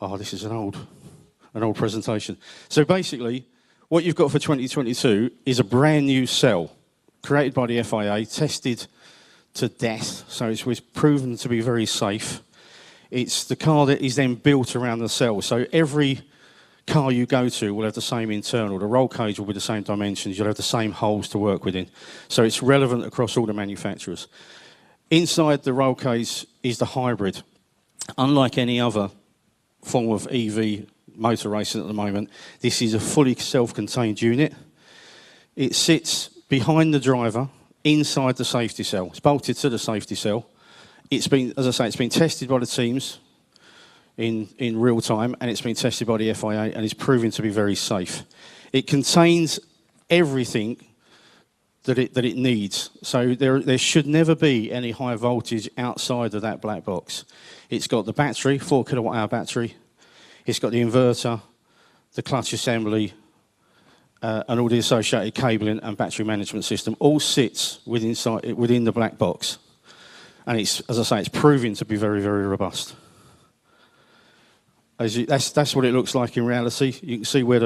Oh, this is an old presentation. So basically, what you've got for 2022 is a brand new cell created by the FIA, tested to death, so it's proven to be very safe. It's the car that is then built around the cell. So every car you go to will have the same internal. The roll cage will be the same dimensions. You'll have the same holes to work within. So it's relevant across all the manufacturers. Inside the roll cage is the hybrid. Unlike any other form of EV motor racing at the moment, this is a fully self-contained unit. It sits behind the driver inside the safety cell. It's bolted to the safety cell. It's been, as I say, it's been tested by the teams in real time, and it's been tested by the FIA, and it's proving to be very safe. It contains everything that it needs. So there should never be any high voltage outside of that black box. It's got the battery, 4 kilowatt hour battery. It's got the inverter, the clutch assembly, and all the associated cabling and battery management system. All sits within the black box. And it's, as I say, it's proving to be very, very robust. That's what it looks like in reality. You can see where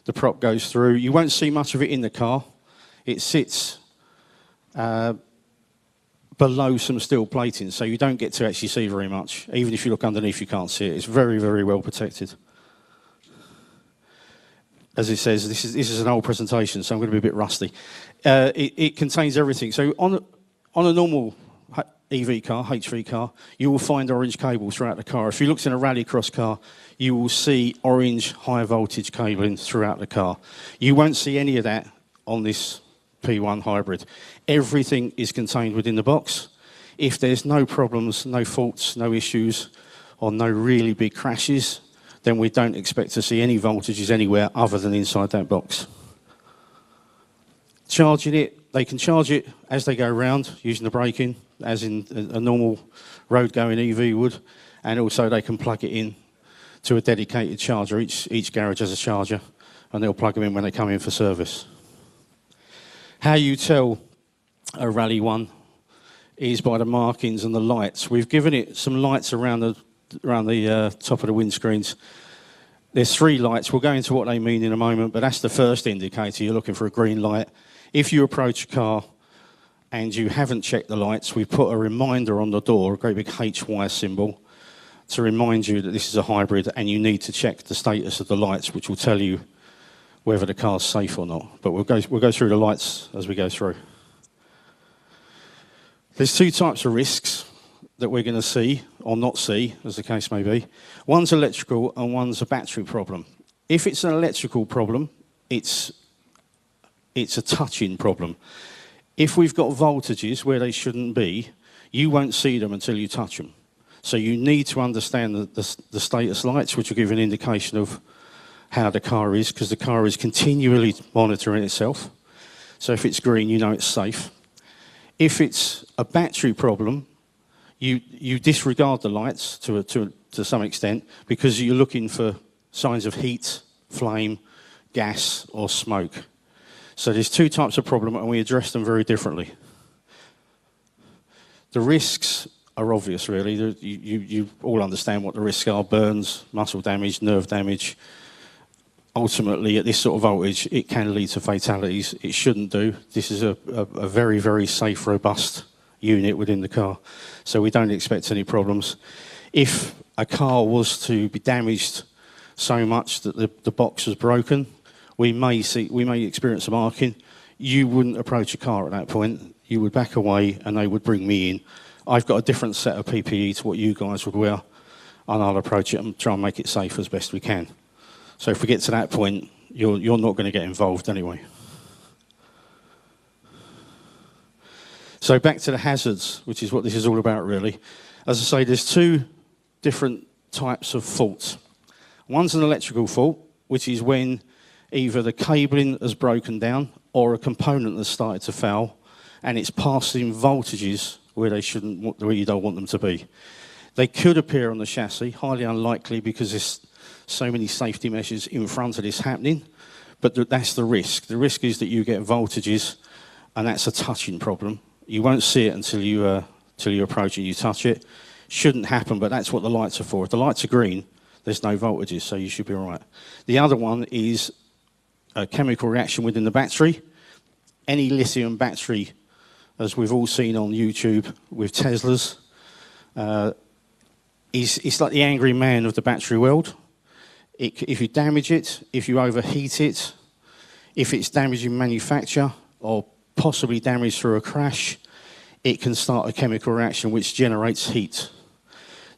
the prop goes through. You won't see much of it in the car. It sits below some steel plating, so you don't get to actually see very much. Even if you look underneath, you can't see it. It's very, very well protected. As it says, this is an old presentation, so I'm going to be a bit rusty. It contains everything. So on a normal EV car, HV car, you will find orange cables throughout the car. If you looked in a rallycross car, you will see orange high voltage cabling throughout the car. You won't see any of that on this P1 hybrid. Everything is contained within the box. If there's no problems, no faults, no issues, or no really big crashes, then we don't expect to see any voltages anywhere other than inside that box. Charging it, they can charge it as they go around using the braking, as in a normal road-going EV would, and also they can plug it in to a dedicated charger. Each garage has a charger, and they'll plug them in when they come in for service. How you tell a Rally 1 is by the markings and the lights. We've given it some lights around the top of the windscreens. There's 3 lights. We'll go into what they mean in a moment, but that's the first indicator. You're looking for a green light. If you approach a car and you haven't checked the lights, we put a reminder on the door, a great big HY symbol, to remind you that this is a hybrid and you need to check the status of the lights, which will tell you whether the car's safe or not. But we'll go through the lights as we go through. There's 2 types of risks that we're going to see, or not see, as the case may be. One's electrical and one's a battery problem. If it's an electrical problem, it's a touching problem. If we've got voltages where they shouldn't be, you won't see them until you touch them. So you need to understand the status lights, which will give you an indication of how the car is, because the car is continually monitoring itself. So if it's green, you know it's safe. If it's a battery problem, you disregard the lights to some extent, because you're looking for signs of heat, flame, gas, or smoke. So there's 2 types of problem, and we address them very differently. The risks are obvious, really. You all understand what the risks are: burns, muscle damage, nerve damage. Ultimately, at this sort of voltage, it can lead to fatalities. It shouldn't do. This is a very, very safe, robust unit within the car, so we don't expect any problems. If a car was to be damaged so much that the box was broken, we may experience a marking. You wouldn't approach a car at that point. You would back away, and they would bring me in. I've got a different set of PPE to what you guys would wear, and I'll approach it and try and make it safe as best we can. So if we get to that point, you're not going to get involved anyway. So back to the hazards, which is what this is all about, really. As I say, there's 2 different types of faults. One's an electrical fault, which is when either the cabling has broken down or a component has started to foul, and it's passing voltages where where you don't want them to be. They could appear on the chassis, highly unlikely because there's so many safety measures in front of this happening, but that's the risk. The risk is that you get voltages, and that's a touching problem. You won't see it until you approach it, you touch it. Shouldn't happen, but that's what the lights are for. If the lights are green, there's no voltages, so you should be all right. The other one is a chemical reaction within the battery. Any lithium battery, as we've all seen on YouTube with Teslas, it's like the angry man of the battery world. If you damage it, if you overheat it, if it's damaged in manufacture or possibly damaged through a crash, it can start a chemical reaction which generates heat.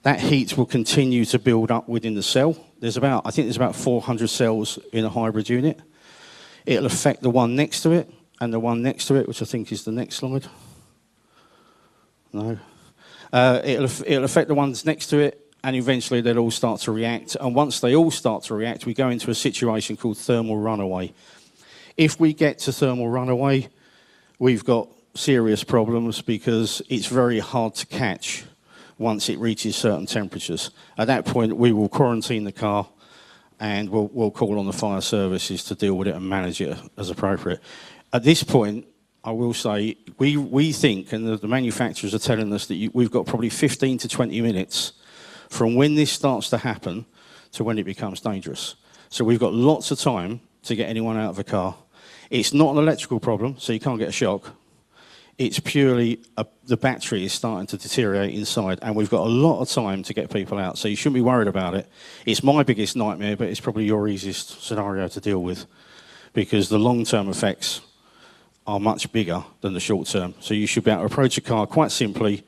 That heat will continue to build up within the cell. I think there's about 400 cells in a hybrid unit. It'll affect the one next to it and the one next to it, which I think is the next slide. No. It'll affect the ones next to it, and eventually they'll all start to react. And once they all start to react, we go into a situation called thermal runaway. If we get to thermal runaway, we've got serious problems because it's very hard to catch once it reaches certain temperatures. At that point, we will quarantine the car and we'll call on the fire services to deal with it and manage it as appropriate. At this point, I will say, we think, and the manufacturers are telling us that we've got probably 15 to 20 minutes from when this starts to happen to when it becomes dangerous. So we've got lots of time to get anyone out of a car. It's not an electrical problem, so you can't get a shock. It's purely the battery is starting to deteriorate inside, and we've got a lot of time to get people out, so you shouldn't be worried about it. It's my biggest nightmare, but it's probably your easiest scenario to deal with, because the long-term effects are much bigger than the short-term. So you should be able to approach a car quite simply,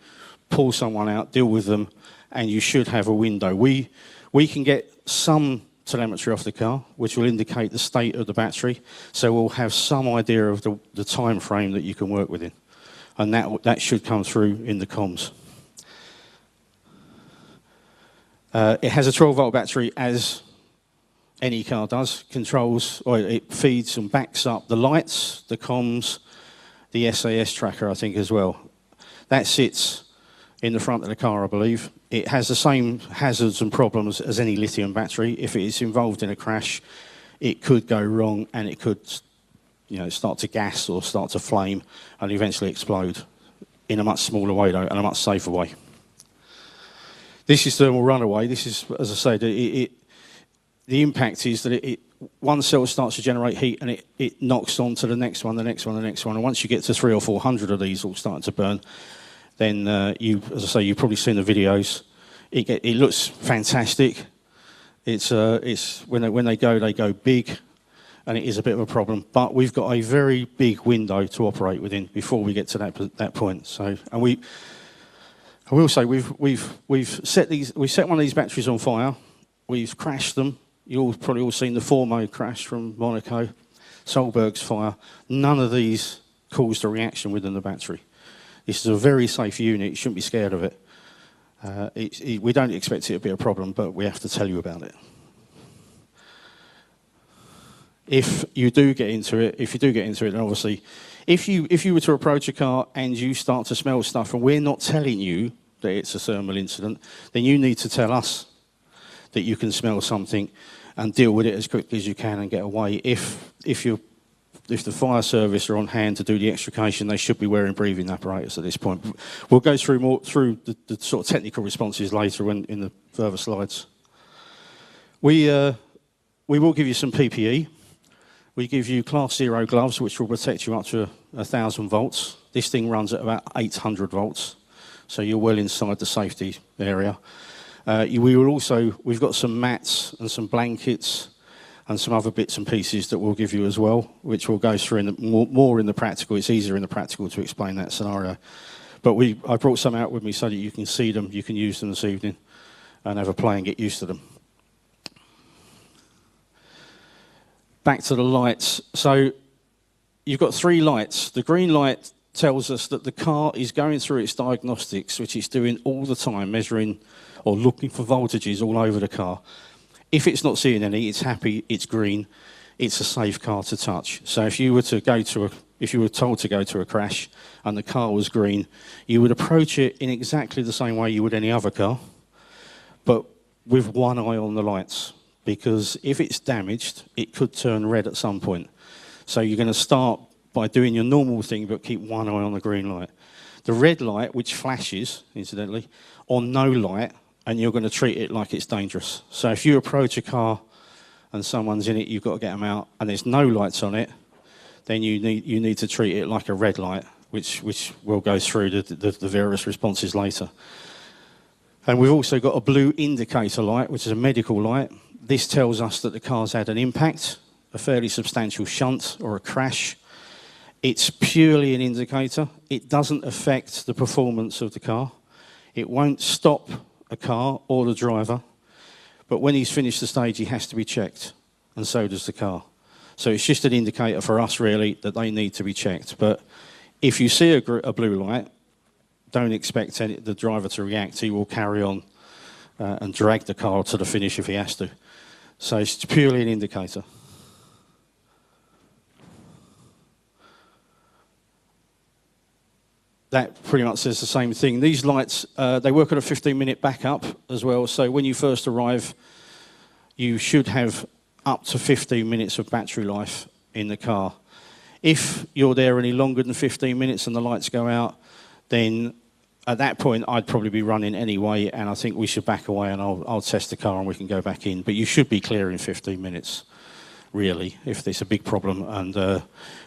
pull someone out, deal with them, and you should have a window. We can get some telemetry off the car, which will indicate the state of the battery, so we'll have some idea of the time frame that you can work within. And that should come through in the comms. It has a 12-volt battery, as any car does. Controls, or it feeds and backs up the lights, the comms, the SAS tracker, I think, as well. That sits in the front of the car, I believe. It has the same hazards and problems as any lithium battery. If it is involved in a crash, it could go wrong and it could start to gas or start to flame and eventually explode in a much smaller way, though, and a much safer way. This is thermal runaway. This is, as I said, the impact is that one cell starts to generate heat and it knocks on to the next one, the next one, the next one. And once you get to 300 or 400 of these all starting to burn, then as I say, you've probably seen the videos. It looks fantastic. It's when they go big, and it is a bit of a problem. But we've got a very big window to operate within before we get to that point. So, and I will say we've set one of these batteries on fire. We've crashed them. You've probably all seen the 4-mode crash from Monaco, Solberg's fire. None of these caused a reaction within the battery. This is a very safe unit. You shouldn't be scared of it. We don't expect it to be a problem, but we have to tell you about it. If you do get into it, then obviously, if you were to approach a car and you start to smell stuff and we're not telling you that it's a thermal incident, then you need to tell us that you can smell something and deal with it as quickly as you can and get away. If the fire service are on hand to do the extrication, they should be wearing breathing apparatus at this point. We'll go through the sort of technical responses later in the further slides. We will give you some PPE. We give you Class 0 gloves, which will protect you up to 1,000 volts. This thing runs at about 800 volts, so you're well inside the safety area. We've got some mats and some blankets and some other bits and pieces that we'll give you as well, which we'll go through more in the practical. It's easier in the practical to explain that scenario. But I brought some out with me so that you can see them, you can use them this evening and have a play and get used to them. Back to the lights. So you've got 3 lights. The green light tells us that the car is going through its diagnostics, which it's doing all the time, measuring or looking for voltages all over the car. If it's not seeing any, it's happy, it's green, it's a safe car to touch. So if you were told to go to a crash and the car was green, you would approach it in exactly the same way you would any other car, but with one eye on the lights. Because if it's damaged, it could turn red at some point. So you're going to start by doing your normal thing, but keep one eye on the green light. The red light, which flashes, incidentally, on no light, and you're going to treat it like it's dangerous. So if you approach a car and someone's in it, you've got to get them out, and there's no lights on it, then you need to treat it like a red light, which we'll go through the various responses later. And we've also got a blue indicator light, which is a medical light. This tells us that the car's had an impact, a fairly substantial shunt or a crash. It's purely an indicator. It doesn't affect the performance of the car. It won't stop a car or the driver. But when he's finished the stage, he has to be checked, and so does the car. So it's just an indicator for us, really, that they need to be checked. But if you see a blue light, don't expect the driver to react. He will carry on and drag the car to the finish if he has to. So it's purely an indicator. That pretty much says the same thing. These lights, they work on a 15-minute backup as well. So when you first arrive, you should have up to 15 minutes of battery life in the car. If you're there any longer than 15 minutes and the lights go out, then at that point I'd probably be running anyway, and I think we should back away and I'll test the car and we can go back in. But you should be clear in 15 minutes, really, if there's a big problem, and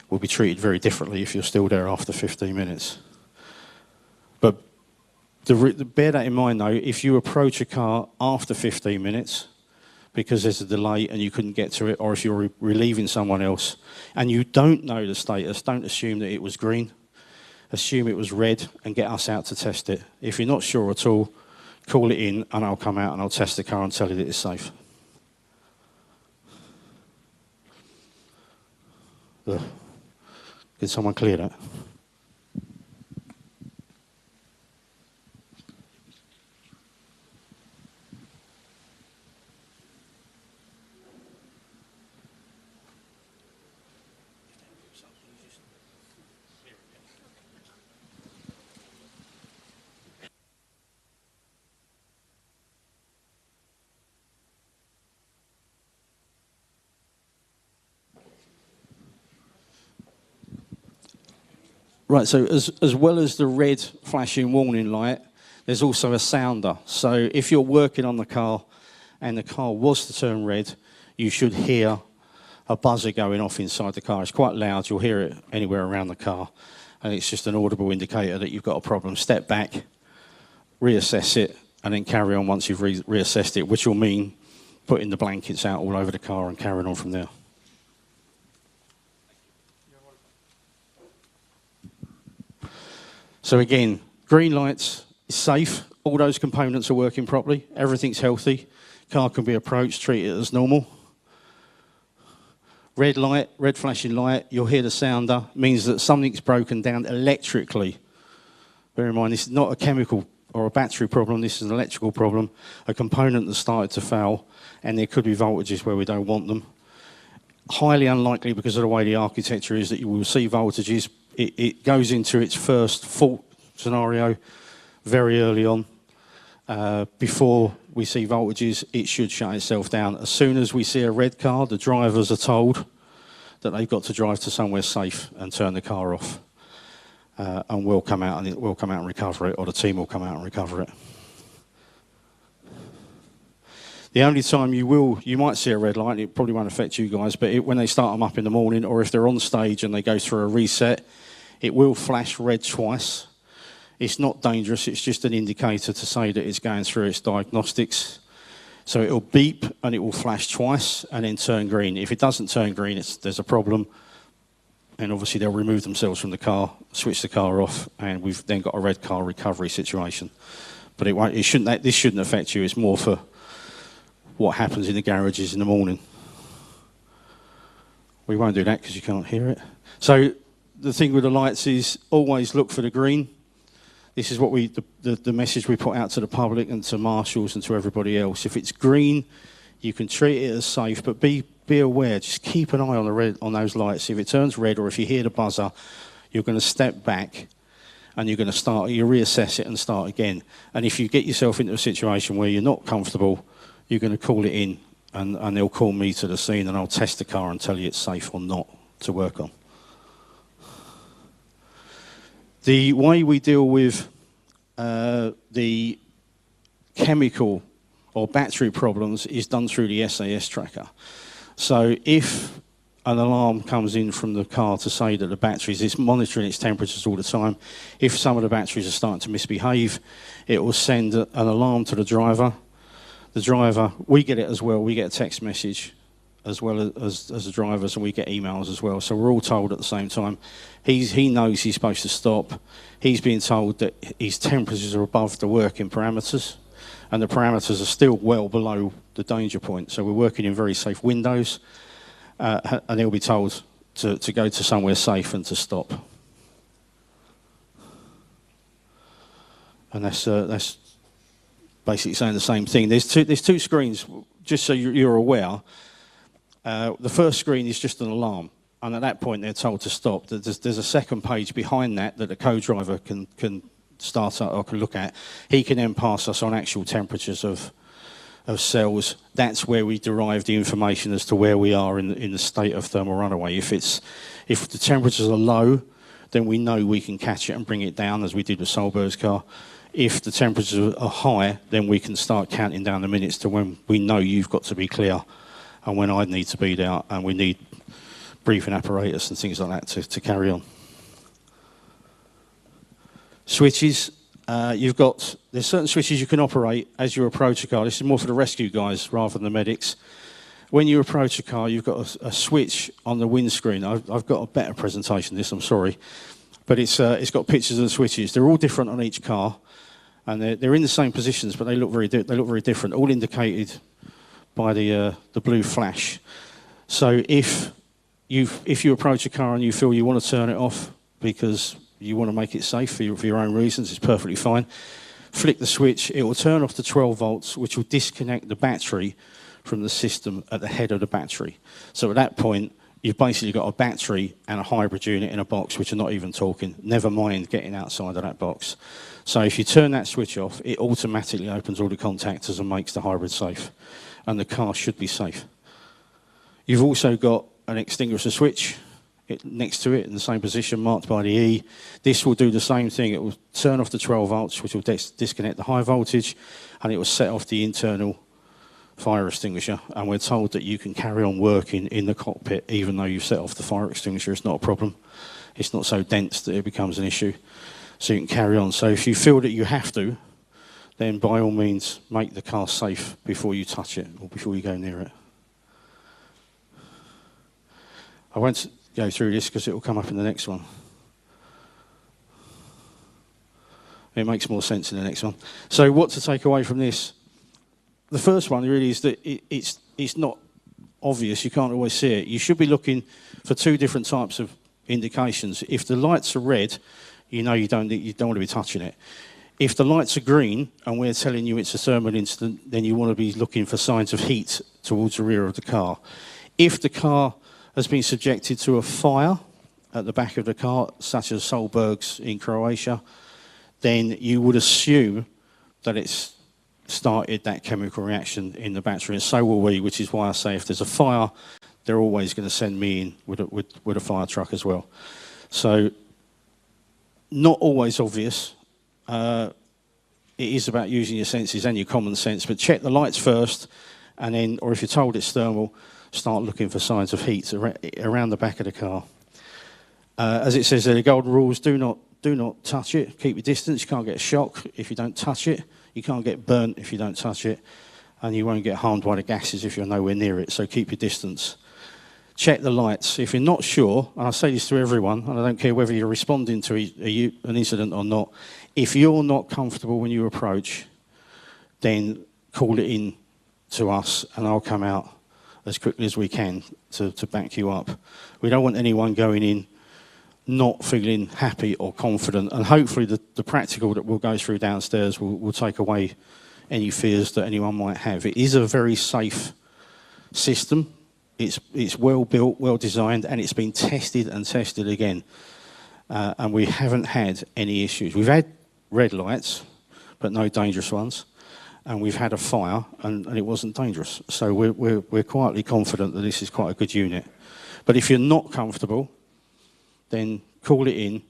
will be treated very differently if you're still there after 15 minutes. But bear that in mind, though, if you approach a car after 15 minutes, because there's a delay and you couldn't get to it, or if you're relieving someone else and you don't know the status, don't assume that it was green. Assume it was red and get us out to test it. If you're not sure at all, call it in and I'll come out and I'll test the car and tell you that it's safe. Ugh. Did someone clear that? Right, so as well as the red flashing warning light, there's also a sounder. So if you're working on the car and the car was to turn red, you should hear a buzzer going off inside the car. It's quite loud. You'll hear it anywhere around the car. And it's just an audible indicator that you've got a problem. Step back, reassess it, and then carry on once you've reassessed it, which will mean putting the blankets out all over the car and carrying on from there. So again, green lights is safe. All those components are working properly. Everything's healthy. Car can be approached, treat it as normal. Red light, red flashing light, you'll hear the sounder, means that something's broken down electrically. Bear in mind, this is not a chemical or a battery problem, this is an electrical problem. A component that started to fail, and there could be voltages where we don't want them. Highly unlikely, because of the way the architecture is, that you will see voltages. It goes into its first fault scenario very early on. Before we see voltages, it should shut itself down. As soon as we see a red car, the drivers are told that they've got to drive to somewhere safe and turn the car off. And we'll come out and recover it, or the team will come out and recover it. The only time you might see a red light, it probably won't affect you guys, but when they start them up in the morning, or if they're on stage and they go through a reset, it will flash red twice. It's not dangerous, it's just an indicator to say that it's going through its diagnostics. So it'll beep and it will flash twice and then turn green. If it doesn't turn green, there's a problem. And obviously they'll remove themselves from the car, switch the car off, and we've then got a red car recovery situation. But this shouldn't affect you, it's more for what happens in the garages in the morning. We won't do that because you can't hear it. So the thing with the lights is always look for the green. This is what the message we put out to the public and to marshals and to everybody else. If it's green, you can treat it as safe, but be aware. Just keep an eye on those lights. If it turns red, or if you hear the buzzer, you're going to step back and you're going to you reassess it and start again. And if you get yourself into a situation where you're not comfortable, you're going to call it in, and they'll call me to the scene, and I'll test the car and tell you it's safe or not to work on. The way we deal with the chemical or battery problems is done through the SAS tracker. So if an alarm comes in from the car to say that the batteries, it's monitoring its temperatures all the time. If some of the batteries are starting to misbehave, it will send an alarm to the driver. The driver, we get it as well, we get a text message as well as the drivers, and we get emails as well. So we're all told at the same time. He knows he's supposed to stop. He's being told that his temperatures are above the working parameters, and the parameters are still well below the danger point. So we're working in very safe windows, and he'll be told to go to somewhere safe and to stop. And that's basically saying the same thing. There's two screens, just so you're aware. The first screen is just an alarm, and at that point they're told to stop. There's a second page behind that the co-driver can start up or can look at. He can then pass us on actual temperatures of cells. That's where we derive the information as to where we are in the state of thermal runaway. If the temperatures are low, then we know we can catch it and bring it down, as we did with Solberg's car. If the temperatures are high, then we can start counting down the minutes to when we know you've got to be clear and when I need to be there, and we need briefing apparatus and things like that to carry on. Switches, there's certain switches you can operate as you approach a car. This is more for the rescue guys rather than the medics. When you approach a car, you've got a switch on the windscreen. I've got a better presentation of this, I'm sorry. But it's got pictures of the switches. They're all different on each car, and they're in the same positions, but they look very different, all indicated by the blue flash. So if you approach a car and you feel you want to turn it off because you want to make it safe for your own reasons, it's perfectly fine. Flick the switch, it will turn off to 12 volts, which will disconnect the battery from the system at the head of the battery. So at that point, you've basically got a battery and a hybrid unit in a box, which are not even talking, never mind getting outside of that box. So if you turn that switch off, it automatically opens all the contactors and makes the hybrid safe. And the car should be safe. You've also got an extinguisher switch next to it in the same position, marked by the E. This will do the same thing. It will turn off the 12 volts, which will disconnect the high voltage, and it will set off the internal fire extinguisher. And we're told that you can carry on working in the cockpit even though you've set off the fire extinguisher. It's not a problem. It's not so dense that it becomes an issue. So you can carry on. So if you feel that you have to, then by all means make the car safe before you touch it or before you go near it. I won't go through this because it will come up in the next one. It makes more sense in the next one. So what to take away from this? The first one really is that it's not obvious. You can't always see it. You should be looking for two different types of indications. If the lights are red, you know you don't want to be touching it. If the lights are green and we're telling you it's a thermal incident, then you want to be looking for signs of heat towards the rear of the car. If the car has been subjected to a fire at the back of the car, such as Solberg's in Croatia, then you would assume that it's started that chemical reaction in the battery, and so will we, which is why I say if there's a fire, they're always going to send me in with a fire truck as well. So, not always obvious. It is about using your senses and your common sense, but check the lights first, and then, or if you're told it's thermal, start looking for signs of heat around the back of the car. As it says there, the golden rules: do not touch it. Keep your distance. You can't get a shock if you don't touch it. You can't get burnt if you don't touch it, and you won't get harmed by the gases if you're nowhere near it. So keep your distance. Check the lights. If you're not sure, and I say this to everyone, and I don't care whether you're responding to an incident or not, if you're not comfortable when you approach, then call it in to us, and I'll come out as quickly as we can to back you up. We don't want anyone going in not feeling happy or confident, and hopefully the practical that we'll go through downstairs will take away any fears that anyone might have. It is a very safe system. It's well built, well designed, and it's been tested and tested again. And we haven't had any issues. We've had red lights, but no dangerous ones. And we've had a fire, and it wasn't dangerous. So we're quietly confident that this is quite a good unit. But if you're not comfortable, then call it in,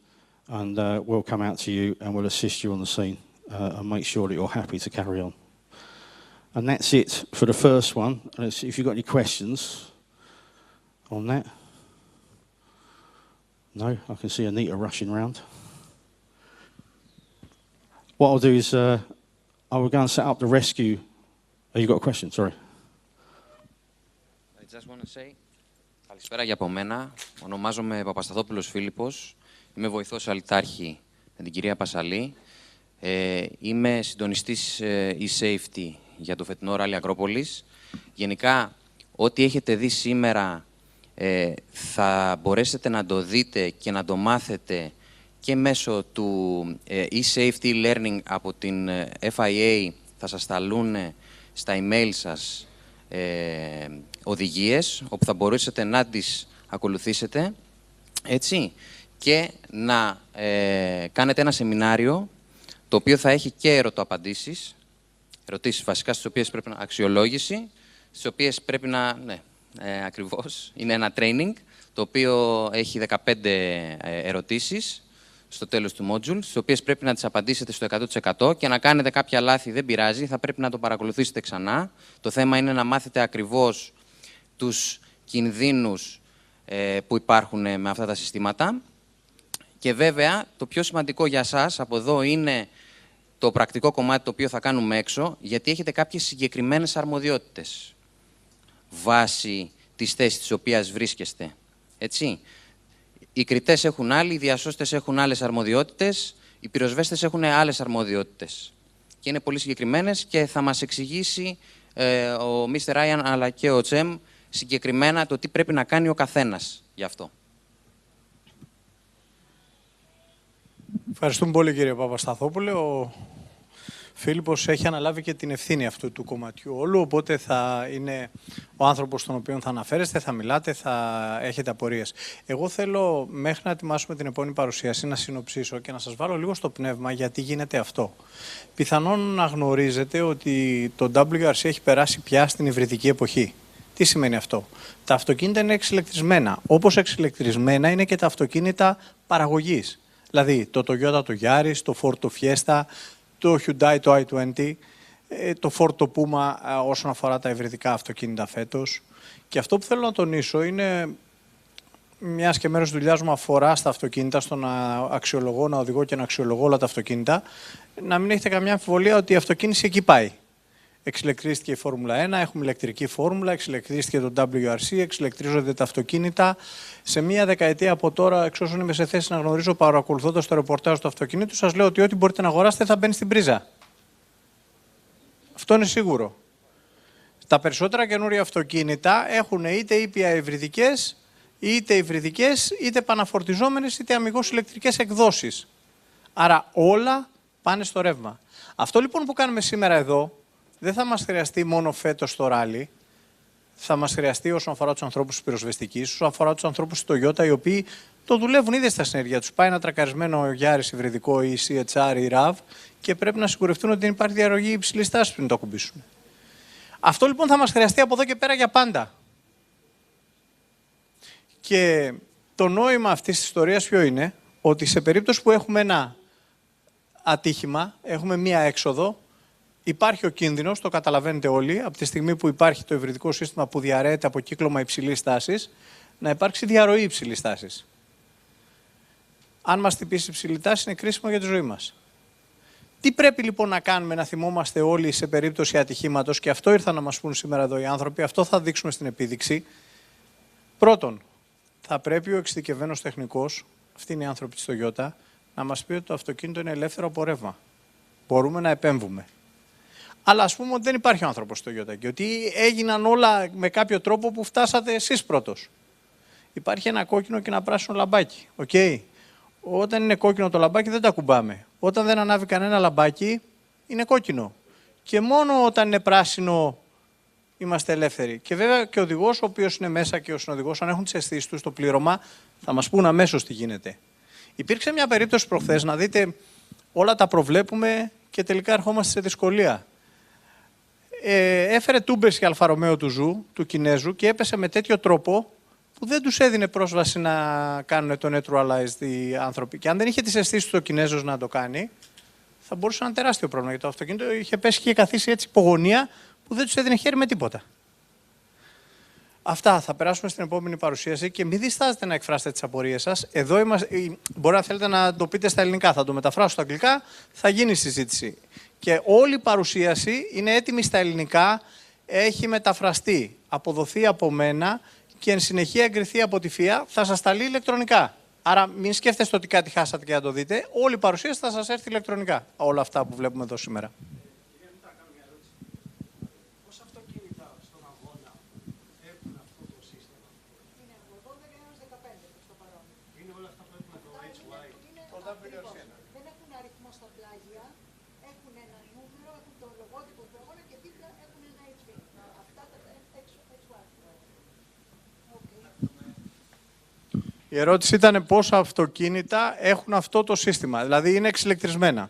and we'll come out to you and we'll assist you on the scene and make sure that you're happy to carry on. And that's it for the first one. Let's see if you've got any questions on that. No, I can see Anita rushing round. What I'll do is I will go and set up the rescue. Oh, you got a question? Sorry. I just want to say, καλησπέρα για από μένα. Ονομάζομαι Παπασταθόπουλος Φίλιππος. Είμαι βοηθός αλυτάρχη με την κυρία Πασαλή. Είμαι συντονιστής e-safety για το φετινό Rally Acropolis. Γενικά, ό,τι έχετε δει σήμερα θα μπορέσετε να το δείτε και να το μάθετε και μέσω του e-safety learning από την FIA. Θα σας σταλούν στα email σας οδηγίες, όπου θα μπορέσετε να τις ακολουθήσετε, έτσι, και να κάνετε ένα σεμινάριο, το οποίο θα έχει και ερωτοαπαντήσεις, ερωτήσεις βασικά, στις οποίες πρέπει να αξιολόγηση, στις οποίες πρέπει να, ναι, ακριβώς, είναι ένα training, το οποίο έχει 15 ερωτήσεις στο τέλος του module, στις οποίες πρέπει να τις απαντήσετε στο 100% και να κάνετε κάποια λάθη, δεν πειράζει, θα πρέπει να το παρακολουθήσετε ξανά. Το θέμα είναι να μάθετε ακριβώς τους κινδύνους που υπάρχουν με αυτά τα συστήματα. Και βέβαια, το πιο σημαντικό για σας από εδώ είναι το πρακτικό κομμάτι το οποίο θα κάνουμε έξω, γιατί έχετε κάποιες συγκεκριμένες αρμοδιότητες βάσει της θέσης της οποίας βρίσκεστε. Έτσι. Οι κριτές έχουν άλλοι, οι διασώστες έχουν άλλες αρμοδιότητες, οι πυροσβέστες έχουν άλλες αρμοδιότητες. Και είναι πολύ συγκεκριμένες και θα μας εξηγήσει ο Mr. Ryan αλλά και ο Τσέμ συγκεκριμένα το τι πρέπει να κάνει ο καθένας γι' αυτό. Ευχαριστούμε πολύ, κύριε Παπασταθόπουλε. Ο Φίλιππος έχει αναλάβει και την ευθύνη αυτού του κομματιού όλου, οπότε θα είναι ο άνθρωπος στον οποίο θα αναφέρεστε, θα μιλάτε, θα έχετε απορίες. Εγώ θέλω μέχρι να ετοιμάσουμε την επόμενη παρουσίαση να συνοψίσω και να σας βάλω λίγο στο πνεύμα γιατί γίνεται αυτό. Πιθανόν να γνωρίζετε ότι το WRC έχει περάσει πια στην υβριδική εποχή. Τι σημαίνει αυτό? Τα αυτοκίνητα είναι εξηλεκτρισμένα. Όπως εξηλεκτρισμένα είναι και τα αυτοκίνητα παραγωγής. Δηλαδή το Toyota το Yaris, το Ford το Fiesta, το Hyundai το i20, το Ford το Puma όσον αφορά τα υβριδικά αυτοκίνητα φέτος. Και αυτό που θέλω να τονίσω είναι, μιας και μέρος της δουλειάς μου αφορά στα αυτοκίνητα, στο να αξιολογώ, να οδηγώ και να αξιολογώ όλα τα αυτοκίνητα, να μην έχετε καμιά αμφιβολία ότι η αυτοκίνηση εκεί πάει. Εξηλεκτρίστηκε η Φόρμουλα 1, έχουμε ηλεκτρική φόρμουλα, εξηλεκτρίστηκε το WRC, εξηλεκτρίζονται τα αυτοκίνητα. Σε μία δεκαετία από τώρα, εξ όσων είμαι σε θέση να γνωρίζω παρακολουθώντας το ρεπορτάζ του αυτοκινήτου, σας λέω ότι ό,τι μπορείτε να αγοράσετε θα μπαίνει στην πρίζα. Αυτό είναι σίγουρο. Τα περισσότερα καινούρια αυτοκίνητα έχουν είτε ήπια υβριδικές, είτε επαναφορτιζόμενες, είτε αμιγώς ηλεκτρικές εκδόσεις. Άρα όλα πάνε στο ρεύμα. Αυτό λοιπόν που κάνουμε σήμερα εδώ, δεν θα μας χρειαστεί μόνο φέτος στο ράλι, θα μας χρειαστεί όσον αφορά τους ανθρώπους της πυροσβεστικής, όσον αφορά τους ανθρώπους της Toyota, οι οποίοι το δουλεύουν ήδη στα συνεργεία τους. Πάει ένα τρακαρισμένο Yaris υβριδικό ή CHR ή RAV και πρέπει να σιγουρευτούν ότι δεν υπάρχει διαρρογή υψηλής τάσης πριν το ακουμπήσουν. Αυτό λοιπόν θα μας χρειαστεί από εδώ και πέρα για πάντα. Και το νόημα αυτής της ιστορίας ποιο είναι? Ότι σε περίπτωση που έχουμε ένα ατύχημα, έχουμε μία έξοδο, υπάρχει ο κίνδυνος, το καταλαβαίνετε όλοι, από τη στιγμή που υπάρχει το υβριδικό σύστημα που διαρρέεται από κύκλωμα υψηλής τάσης, να υπάρξει διαρροή υψηλής τάσης. Αν μας χτυπήσει υψηλή τάση, είναι κρίσιμο για τη ζωή μας. Τι πρέπει λοιπόν να κάνουμε, να θυμόμαστε όλοι σε περίπτωση ατυχήματος, και αυτό ήρθαν να μας πούν σήμερα εδώ οι άνθρωποι, αυτό θα δείξουμε στην επίδειξη. Πρώτον, θα πρέπει ο εξειδικευμένος τεχνικός, αυτοί είναι οι άνθρωποι της Toyota, να μας πει ότι το αυτοκίνητο είναι ελεύθερο από ρεύμα. Μπορούμε να επέμβουμε. Αλλά ας πούμε ότι δεν υπάρχει ο άνθρωπος στο Toyota και ότι έγιναν όλα με κάποιο τρόπο που φτάσατε εσείς πρώτος. Υπάρχει ένα κόκκινο και ένα πράσινο λαμπάκι. Okay. Όταν είναι κόκκινο το λαμπάκι δεν τα κουμπάμε. Όταν δεν ανάβει κανένα λαμπάκι είναι κόκκινο. Και μόνο όταν είναι πράσινο είμαστε ελεύθεροι. Και βέβαια και ο οδηγός, ο οποίος είναι μέσα και ο συνοδηγός, αν έχουν τις αισθήσεις τους στο πλήρωμα, θα μας πούν αμέσως τι γίνεται. Υπήρξε μια περίπτωση προχθές, να δείτε, όλα τα προβλέπουμε και τελικά ερχόμαστε σε δυσκολία. Έφερε τούμπες η Αλφα Ρωμαίο του Ζου, του Κινέζου, και έπεσε με τέτοιο τρόπο που δεν τους έδινε πρόσβαση να κάνουν το neutralized οι άνθρωποι. Και αν δεν είχε τις αισθήσεις του ο Κινέζος να το κάνει, θα μπορούσε να είναι τεράστιο πρόβλημα. Γιατί το αυτοκίνητο είχε πέσει και είχε καθίσει έτσι υπογωνία, που δεν τους έδινε χέρι με τίποτα. Αυτά θα περάσουμε στην επόμενη παρουσίαση και μην διστάζετε να εκφράσετε τις απορίες σας. Εδώ είμαστε, μπορεί να θέλετε να το πείτε στα ελληνικά, θα το μεταφράσω στα αγγλικά, θα γίνει συζήτηση. Και όλη η παρουσίαση είναι έτοιμη στα ελληνικά, έχει μεταφραστεί, αποδοθεί από μένα και εν συνεχεία εγκριθεί από τη ΦΙΑ, θα σας σταλεί ηλεκτρονικά. Άρα μην σκέφτεστε ότι κάτι χάσατε και να το δείτε, όλη η παρουσίαση θα σας έρθει ηλεκτρονικά, όλα αυτά που βλέπουμε εδώ σήμερα. Η ερώτηση ήταν πόσα αυτοκίνητα έχουν αυτό το σύστημα, δηλαδή είναι εξηλεκτρισμένα.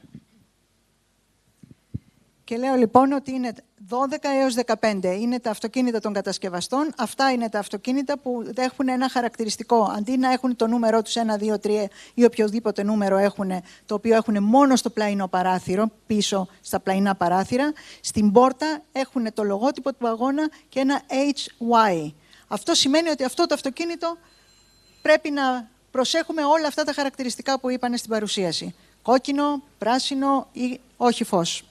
Και λέω λοιπόν ότι είναι 12 έως 15 είναι τα αυτοκίνητα των κατασκευαστών. Αυτά είναι τα αυτοκίνητα που έχουν ένα χαρακτηριστικό. Αντί να έχουν το νούμερό τους 1, 2, 3 ή οποιοδήποτε νούμερο έχουν, το οποίο έχουν μόνο στο πλαϊνό παράθυρο, πίσω στα πλαϊνά παράθυρα, στην πόρτα έχουν το λογότυπο του αγώνα και ένα HY. Αυτό σημαίνει ότι αυτό το αυτοκίνητο πρέπει να προσέχουμε όλα αυτά τα χαρακτηριστικά που είπανε στην παρουσίαση. Κόκκινο, πράσινο ή όχι φως.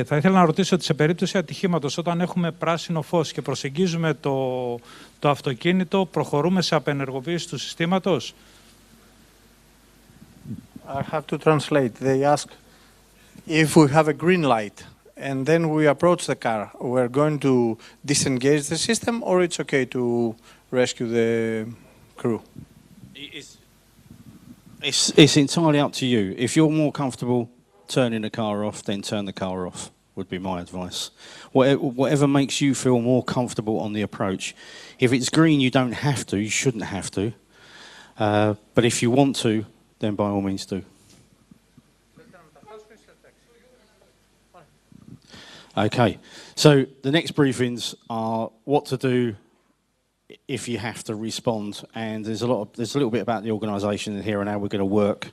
Θα ήθελα να ρωτήσω ότι σε περίπτωση ατυχήματος, όταν έχουμε πράσινο φως και προσεγγίζουμε το αυτοκίνητο, προχωρούμε σε απενεργοποίηση του συστήματος. I have to translate. They ask if we have a green light and then we approach the car, we're going to disengage the system or it's okay to rescue the crew? It's entirely up to you. If you're more comfortable turning the car off, then turn the car off, would be my advice. Whatever makes you feel more comfortable on the approach. If it's green, you don't have to, you shouldn't have to. But if you want to, then by all means do. Okay, so the next briefings are what to do if you have to respond, and there's a little bit about the organisation in here and how we're going to work,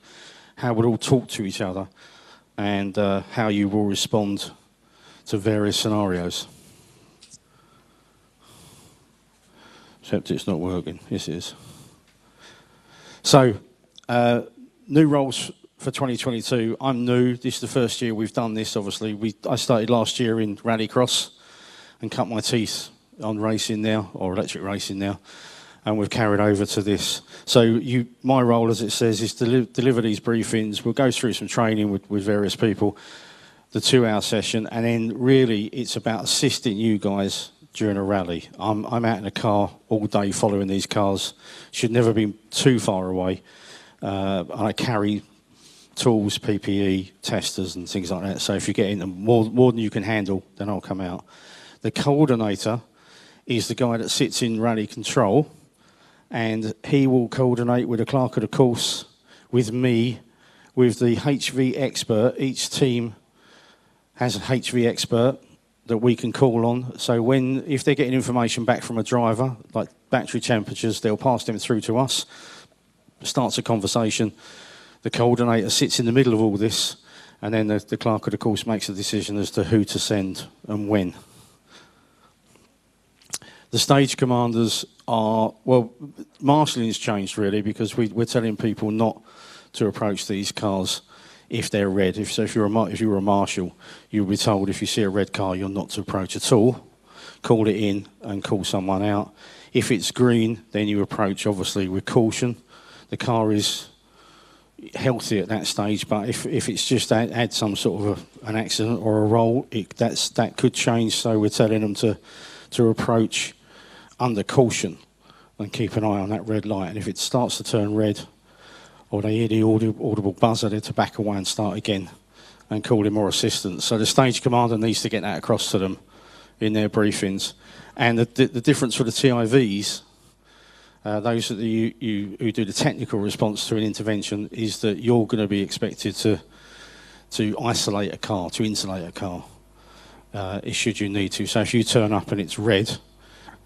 how we'll all talk to each other, and how you will respond to various scenarios. Except it's not working. Yes, it is. So, new roles for 2022. I'm new. This is the first year we've done this, obviously. I started last year in rallycross and cut my teeth on racing now, or electric racing now, and we've carried over to this. So my role, as it says, is to deliver these briefings. We'll go through some training with various people, the 2-hour session, and then really it's about assisting you guys during a rally. I'm out in a car all day following these cars. Should never be too far away. I carry tools, PPE, testers and things like that. So if you get in them more than you can handle, then I'll come out. The coordinator is the guy that sits in rally control, and he will coordinate with the clerk of the course, with me, with the HV expert. Each team has an HV expert that we can call on. So if they're getting information back from a driver, like battery temperatures, they'll pass them through to us, starts a conversation. The coordinator sits in the middle of all this, and then the clerk of the course makes a decision as to who to send and when. The stage commanders are, well, marshalling's changed really, because we're telling people not to approach these cars if they're red. If you were a marshal, you'll be told if you see a red car, you're not to approach at all. Call it in and call someone out. If it's green, then you approach obviously with caution. The car is healthy at that stage, but if it's just had some sort of an accident or a roll, that could change. So we're telling them to approach under caution and keep an eye on that red light. And if it starts to turn red, or they hear the audible buzzer, they're to back away and start again and call in more assistance. So the stage commander needs to get that across to them in their briefings. And the difference for the TIVs, those that who do the technical response to an intervention, is that you're going to be expected to isolate a car, to insulate a car. should you need to. So if you turn up and it's red,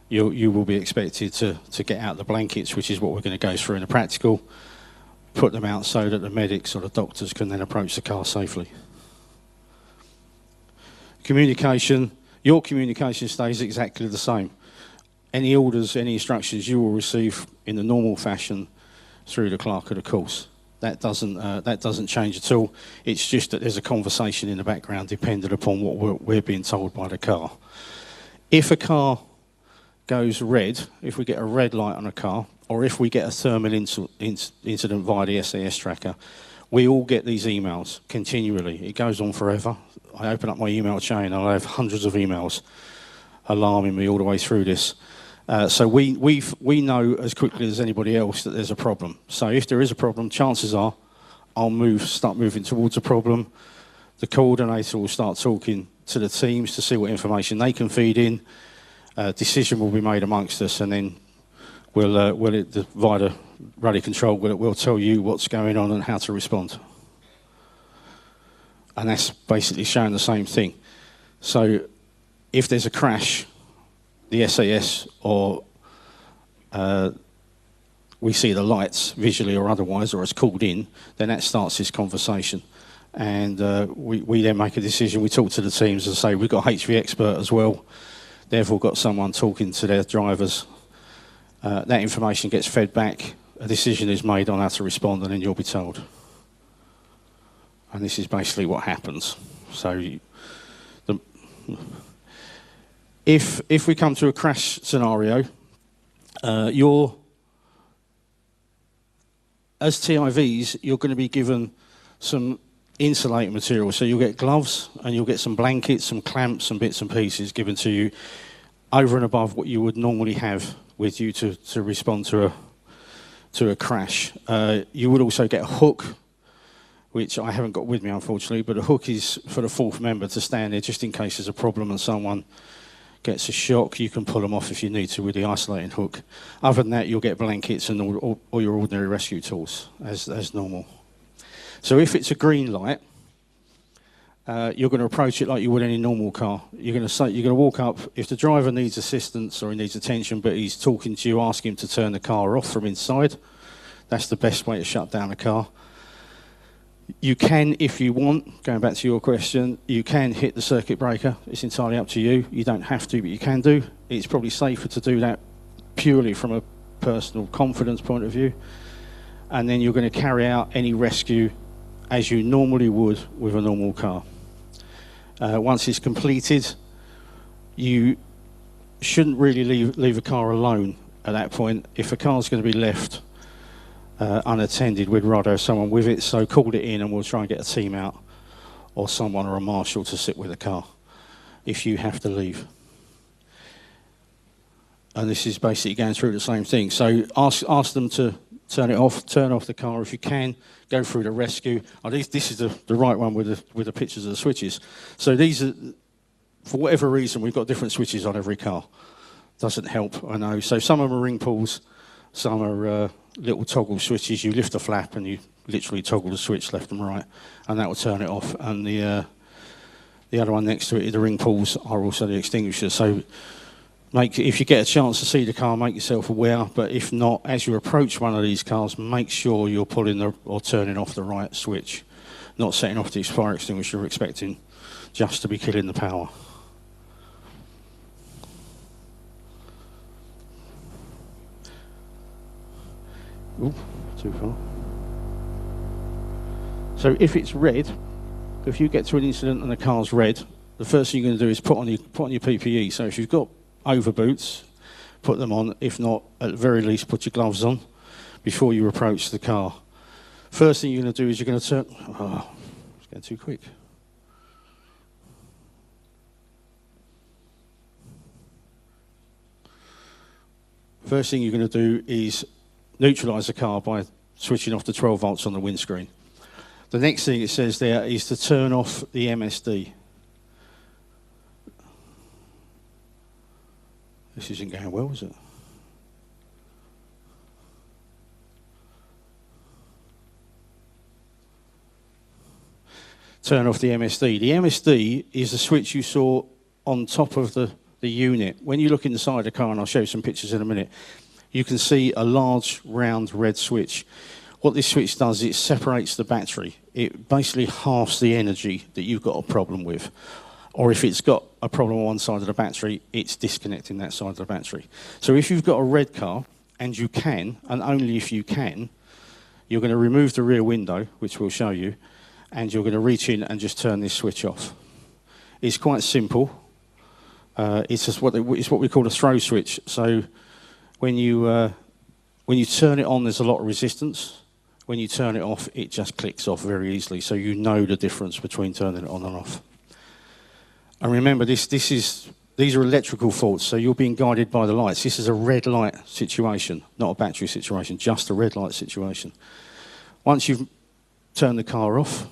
you will be expected to get out the blankets, which is what we're going to go through in the practical, put them out so that the medics or the doctors can then approach the car safely. Communication, your communication stays exactly the same. Any orders, any instructions you will receive in the normal fashion through the clerk of the course. That doesn't change at all. It's just that there's a conversation in the background dependent upon what we're being told by the car. If a car goes red, if we get a red light on a car, or if we get a thermal incident via the SAS tracker, we all get these emails continually. It goes on forever. I open up my email chain and I have hundreds of emails alarming me all the way through this. So we know as quickly as anybody else that there's a problem. So if there is a problem, chances are I'll start moving towards a problem. The coordinator will start talking to the teams to see what information they can feed in. Decision will be made amongst us, and then via the ruddy control, we'll tell you what's going on and how to respond. And that's basically showing the same thing. So if there's a crash, the SAS or we see the lights visually or otherwise, or it's called in, then that starts this conversation. And we then make a decision. We talk to the teams and say, we've got a HV expert as well. They've all got someone talking to their drivers. That information gets fed back. A decision is made on how to respond, and then you'll be told. And this is basically what happens. So if we come to a crash scenario, as TIVs, you're going to be given some insulating material. So you'll get gloves and you'll get some blankets, some clamps, some bits and pieces given to you over and above what you would normally have with you to respond to a crash. You would also get a hook, which I haven't got with me, unfortunately, but a hook is for the fourth member to stand there just in case there's a problem and someone gets a shock. You can pull them off if you need to with the isolating hook. Other than that, you'll get blankets and all your ordinary rescue tools as normal. So if it's a green light, you're going to approach it like you would any normal car. You're going to walk up. If the driver needs assistance or he needs attention, but he's talking to you, ask him to turn the car off from inside. That's the best way to shut down a car. You can, if you want, going back to your question, you can hit the circuit breaker. It's entirely up to you. You don't have to, but you can do. It's probably safer to do that purely from a personal confidence point of view. And then you're going to carry out any rescue as you normally would with a normal car. Once it's completed, you shouldn't really leave a car alone at that point. If a car's going to be left unattended, we'd rather have someone with it, so call it in and we'll try and get a team out or someone or a marshal to sit with the car if you have to leave. And this is basically going through the same thing. So ask them to turn it off, turn off the car if you can, go through the rescue. This is the right one with the pictures of the switches. So these are, for whatever reason, we've got different switches on every car. Doesn't help, I know. So some of them are ring pulls, some are little toggle switches. You lift the flap and you literally toggle the switch left and right, and that will turn it off. And the other one next to it, the ring pulls, are also the extinguishers. So if you get a chance to see the car, make yourself aware. But if not, as you approach one of these cars, make sure you're pulling or turning off the right switch, not setting off the fire extinguisher you're expecting just to be killing the power. Ooh, too far. So if it's red, if you get to an incident and the car's red, the first thing you're going to do is put on your PPE. So if you've got overboots, put them on. If not, at the very least, put your gloves on before you approach the car. First thing you're going to do is you're going to turn... Oh, it's going too quick. First thing you're going to do is neutralise the car by switching off the 12 volts on the windscreen. The next thing it says there is to turn off the MSD. This isn't going well, is it? Turn off the MSD. The MSD is the switch you saw on top of the unit, when you look inside the car, and I'll show you some pictures in a minute, you can see a large round red switch. What this switch does, it separates the battery. It basically halves the energy that you've got a problem with. Or if it's got a problem on one side of the battery, it's disconnecting that side of the battery. So if you've got a red car, and you can, and only if you can, you're going to remove the rear window, which we'll show you, and you're going to reach in and just turn this switch off. It's quite simple. It's what we call a throw switch. So when you turn it on, there's a lot of resistance. When you turn it off, it just clicks off very easily. So you know the difference between turning it on and off. And remember, these are electrical faults, so you're being guided by the lights. This is a red light situation, not a battery situation, just a red light situation. Once you've turned the car off,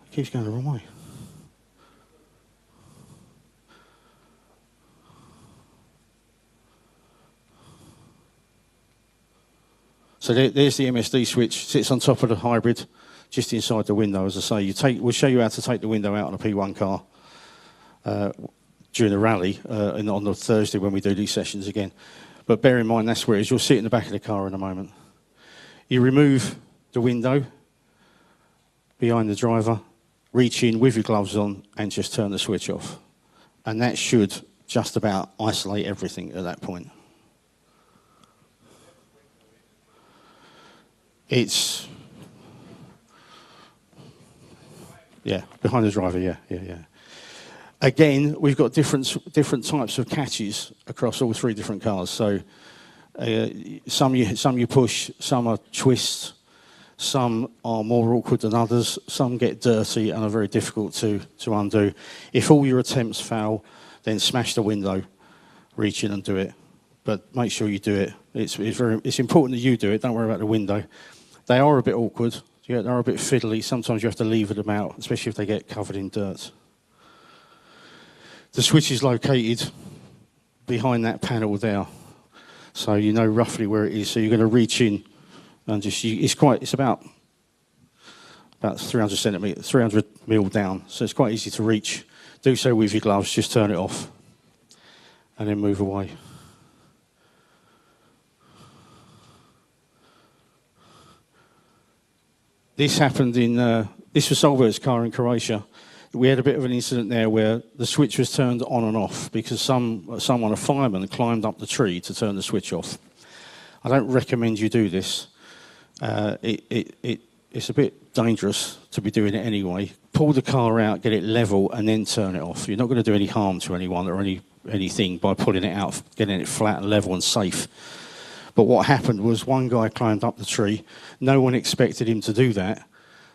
it keeps going the wrong way. So there's the MSD switch, sits on top of the hybrid, just inside the window, as I say. We'll show you how to take the window out on a P1 car during the rally on the Thursday when we do these sessions again. But bear in mind, that's where it is. You'll sit in the back of the car in a moment. You remove the window behind the driver, reach in with your gloves on, and just turn the switch off. And that should just about isolate everything at that point. It's... yeah, behind the driver, yeah. Again, we've got different types of catches across all three different cars. So some you push, some are twists, some are more awkward than others, some get dirty and are very difficult to undo. If all your attempts fail, then smash the window, reach in and do it. But make sure you do it. It's important that you do it, don't worry about the window. They are a bit awkward. Yeah, they're a bit fiddly. Sometimes you have to lever them out, especially if they get covered in dirt. The switch is located behind that panel there, so you know roughly where it is. So you're going to reach in and it's about 300 mil down. So it's quite easy to reach. Do so with your gloves. Just turn it off and then move away. This happened this was Solberg's car in Croatia. We had a bit of an incident there where the switch was turned on and off because a fireman, climbed up the tree to turn the switch off. I don't recommend you do this. It's a bit dangerous to be doing it anyway. Pull the car out, get it level, and then turn it off. You're not going to do any harm to anyone or anything by pulling it out, getting it flat and level and safe. But what happened was one guy climbed up the tree. No one expected him to do that.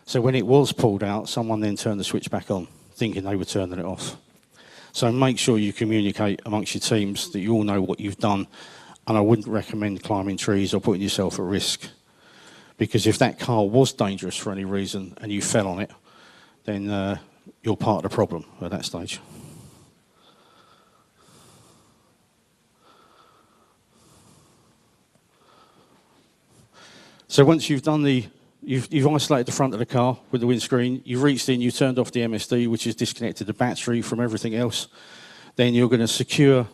So when it was pulled out, someone then turned the switch back on, thinking they were turning it off. So make sure you communicate amongst your teams that you all know what you've done. And I wouldn't recommend climbing trees or putting yourself at risk. Because if that car was dangerous for any reason and you fell on it, then you're part of the problem at that stage. So once you've done you've isolated the front of the car with the windscreen, you've reached in, you turned off the MSD, which has disconnected the battery from everything else, then you're going to secure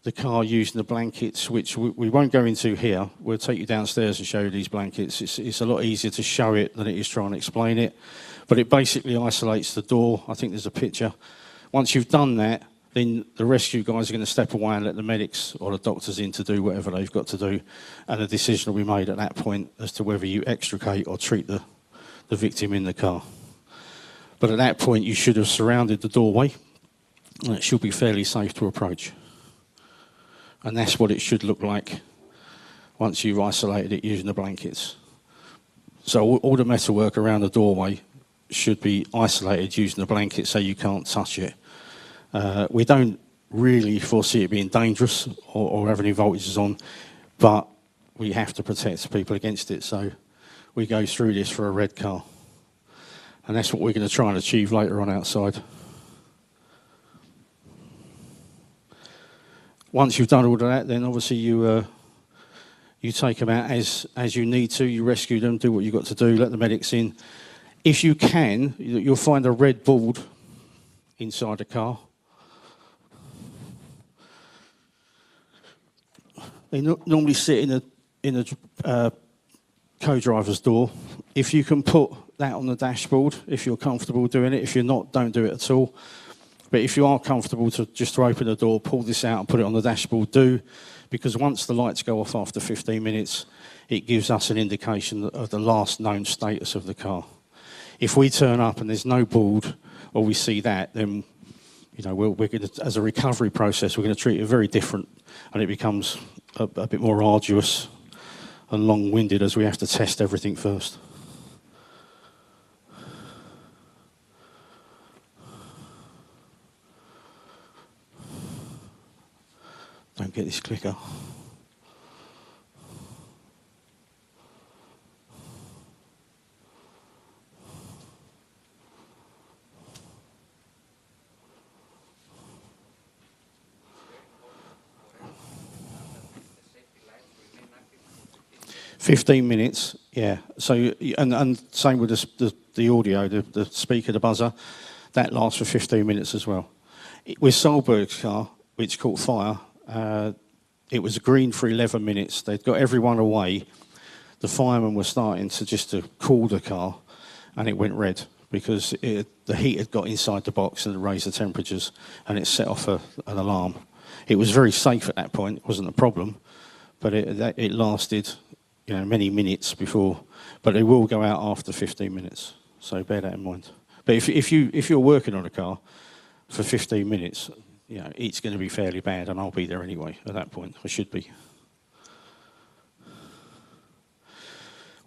the car using the blankets, which we won't go into here. We'll take you downstairs and show you these blankets. It's a lot easier to show it than it is trying to explain it. But it basically isolates the door. I think there's a picture. Once you've done that, then the rescue guys are going to step away and let the medics or the doctors in to do whatever they've got to do. And a decision will be made at that point as to whether you extricate or treat the victim in the car. But at that point, you should have surrounded the doorway, and it should be fairly safe to approach. And that's what it should look like once you've isolated it using the blankets. So all the metalwork around the doorway should be isolated using the blanket so you can't touch it. We don't really foresee it being dangerous or have any voltages on, but we have to protect people against it. So we go through this for a red car. And that's what we're going to try and achieve later on outside. Once you've done all of that, then obviously you take them out as you need to. You rescue them, do what you've got to do, let the medics in. If you can, you'll find a red board inside the car. They normally sit in a co-driver's door. If you can put that on the dashboard, if you're comfortable doing it. If you're not, don't do it at all. But if you are comfortable to open the door, pull this out and put it on the dashboard, do. Because once the lights go off after 15 minutes, it gives us an indication of the last known status of the car. If we turn up and there's no board, or we see that, then we're going to, as a recovery process, we're going to treat it very different, and it becomes a bit more arduous and long-winded as we have to test everything first. Don't get this clicker. "15 minutes, yeah." So, and same with the audio, the speaker, the buzzer, that lasts for 15 minutes as well. With Solberg's car, which caught fire, it was green for 11 minutes. They'd got everyone away. The firemen were starting to cool the car, and it went red because the heat had got inside the box and it raised the temperatures, and it set off an alarm. It was very safe at that point. It wasn't a problem, but it lasted many minutes before. But they will go out after 15 minutes, so bear that in mind. But if you're working on a car for 15 minutes, it's going to be fairly bad, and I'll be there anyway at that point. I should be.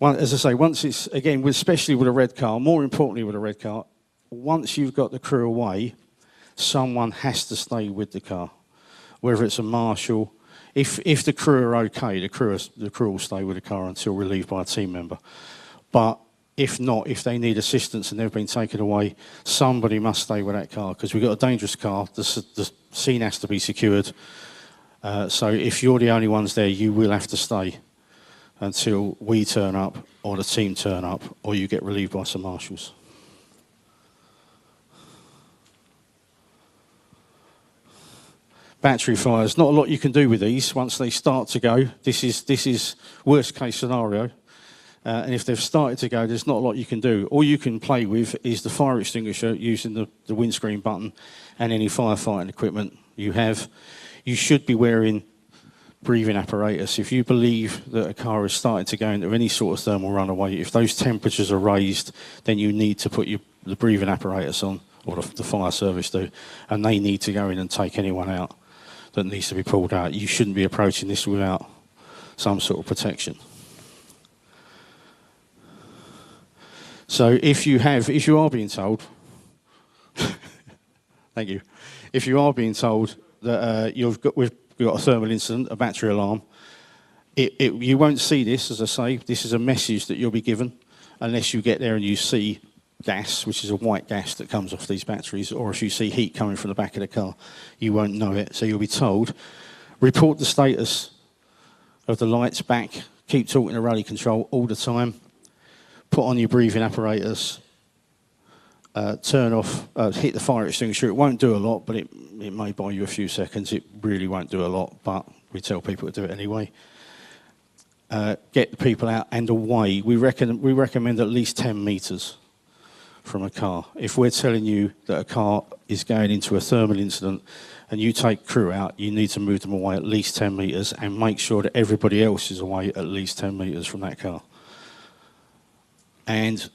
As I say, once it's, again, especially with a red car, more importantly with a red car, once you've got the crew away, someone has to stay with the car. Whether it's a marshal, if the crew are okay, the crew will stay with the car until relieved by a team member. But if not, if they need assistance and they've been taken away, somebody must stay with that car, because we've got a dangerous car. The scene has to be secured. So if you're the only ones there, you will have to stay until we turn up, or the team turn up, or you get relieved by some marshals. Battery fires, not a lot you can do with these once they start to go. This is worst case scenario. And if they've started to go, there's not a lot you can do. All you can play with is the fire extinguisher using the windscreen button and any firefighting equipment you have. You should be wearing breathing apparatus. If you believe that a car is starting to go into any sort of thermal runaway, if those temperatures are raised, then you need to put the breathing apparatus on, or the fire service do, and they need to go in and take anyone out that needs to be pulled out. You shouldn't be approaching this without some sort of protection. So if you are being told, thank you, if you are being told that we've got a thermal incident, a battery alarm, you won't see this, as I say. This is a message that you'll be given, unless you get there and you see gas, which is a white gas that comes off these batteries, or if you see heat coming from the back of the car, you won't know it. So you'll be told, report the status of the lights back, keep talking to rally control all the time, put on your breathing apparatus, turn off, hit the fire extinguisher. It won't do a lot, but it may buy you a few seconds. It really won't do a lot, but we tell people to do it anyway. Get the people out and away. We recommend at least 10 metres from a car. If we're telling you that a car is going into a thermal incident and you take crew out, you need to move them away at least 10 metres and make sure that everybody else is away at least 10 metres from that car. And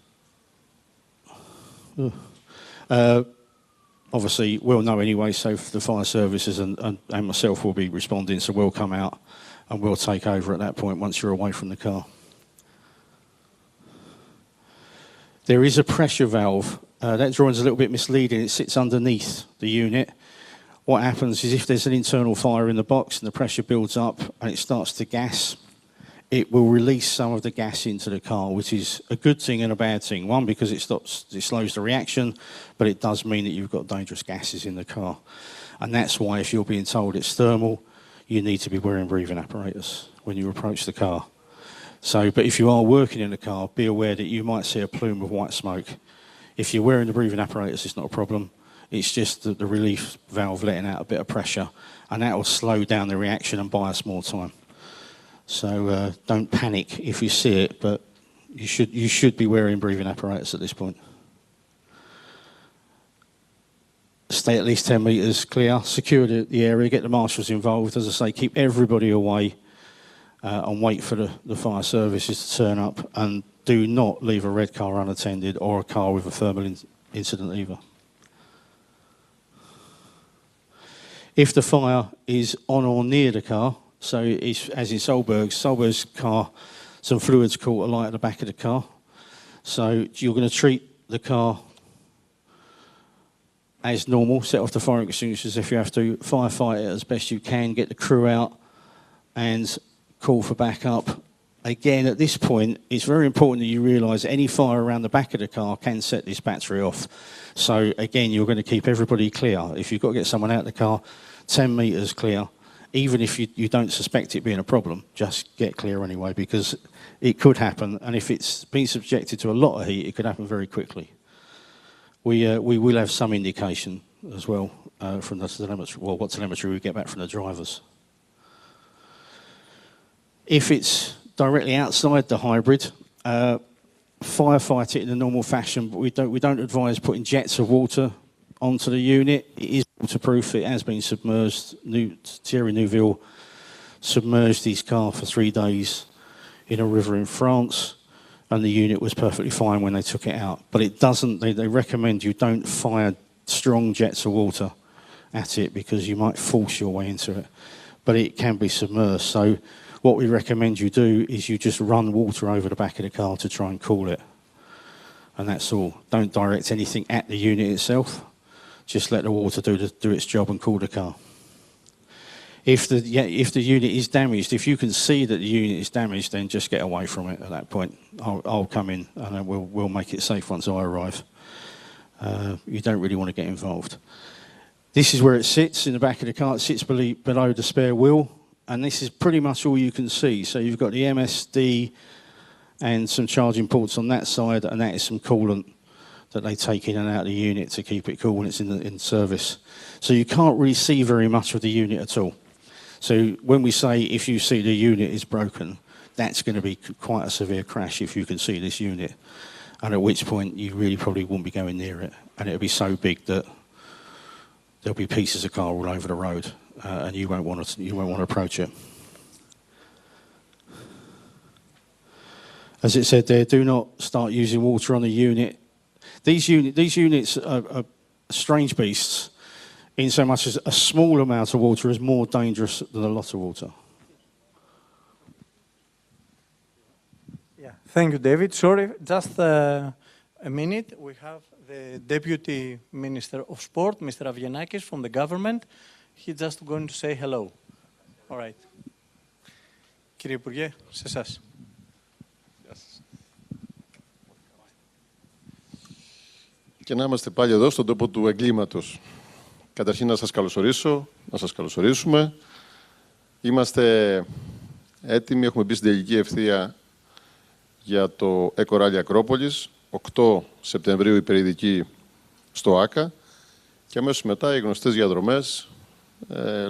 obviously we'll know anyway, so the fire services and myself will be responding, so we'll come out and we'll take over at that point once you're away from the car. There is a pressure valve. That drawing's a little bit misleading. It sits underneath the unit. What happens is if there's an internal fire in the box and the pressure builds up and it starts to gas, it will release some of the gas into the car, which is a good thing and a bad thing. One, because it slows the reaction, but it does mean that you've got dangerous gases in the car. And that's why if you're being told it's thermal, you need to be wearing breathing apparatus when you approach the car. So, but if you are working in the car, be aware that you might see a plume of white smoke. If you're wearing the breathing apparatus, it's not a problem. It's just the relief valve letting out a bit of pressure, and that will slow down the reaction and buy us more time. So don't panic if you see it, but you should be wearing breathing apparatus at this point. Stay at least 10 metres clear, secure the area, get the marshals involved. As I say, keep everybody away and wait for the fire services to turn up, and do not leave a red car unattended or a car with a thermal incident either. If the fire is on or near the car, so it's, as in Solberg's car, some fluids caught alight at the back of the car. So you're going to treat the car as normal, set off the fire extinguishers if you have to, firefight it as best you can, get the crew out and call for backup. Again, at this point, it's very important that you realise any fire around the back of the car can set this battery off. So again, you're going to keep everybody clear. If you've got to get someone out of the car, 10 metres clear. Even if you don't suspect it being a problem, just get clear anyway, because it could happen. And if it's been subjected to a lot of heat, it could happen very quickly. We will have some indication as well from the telemetry, well, what telemetry we get back from the drivers. If it's directly outside the hybrid, firefight it in the normal fashion, but we don't advise putting jets of water onto the unit. It is waterproof. It has been submerged. Thierry Neuville submerged his car for 3 days in a river in France, and the unit was perfectly fine when they took it out. But it doesn't. They recommend you don't fire strong jets of water at it because you might force your way into it. But it can be submerged. So what we recommend you do is you just run water over the back of the car to try and cool it. And that's all. Don't direct anything at the unit itself. Just let the water do its job and cool the car. If the unit is damaged, if you can see that the unit is damaged, then just get away from it at that point. I'll come in and then we'll make it safe once I arrive. You don't really want to get involved. This is where it sits in the back of the car. It sits below the spare wheel, and this is pretty much all you can see. So you've got the MSD and some charging ports on that side, and that is some coolant that they take in and out of the unit to keep it cool when it's in service. So you can't really see very much of the unit at all. So when we say if you see the unit is broken, that's going to be quite a severe crash if you can see this unit, and at which point you really probably won't be going near it, and it'll be so big that there'll be pieces of car all over the road, and you won't want to approach it. As it said there, do not start using water on the unit. These units are strange beasts, in so much as a small amount of water is more dangerous than a lot of water. Yeah, thank you, David. Sorry, just a minute. We have the Deputy Minister of Sport, Mr. Avianakis, from the government. He's just going to say hello. All right. Κύριε Υπουργέ, σε εσάς. Και να είμαστε πάλι εδώ στον τόπο του εγκλήματος. Καταρχήν να σας καλωσορίσω, να σας καλωσορίσουμε. Είμαστε έτοιμοι, έχουμε μπει στην τελική ευθεία για το EKO Acropolis. 8 Σεπτεμβρίου η περιοδική στο ΆΚΑ και αμέσως μετά οι γνωστές διαδρομές,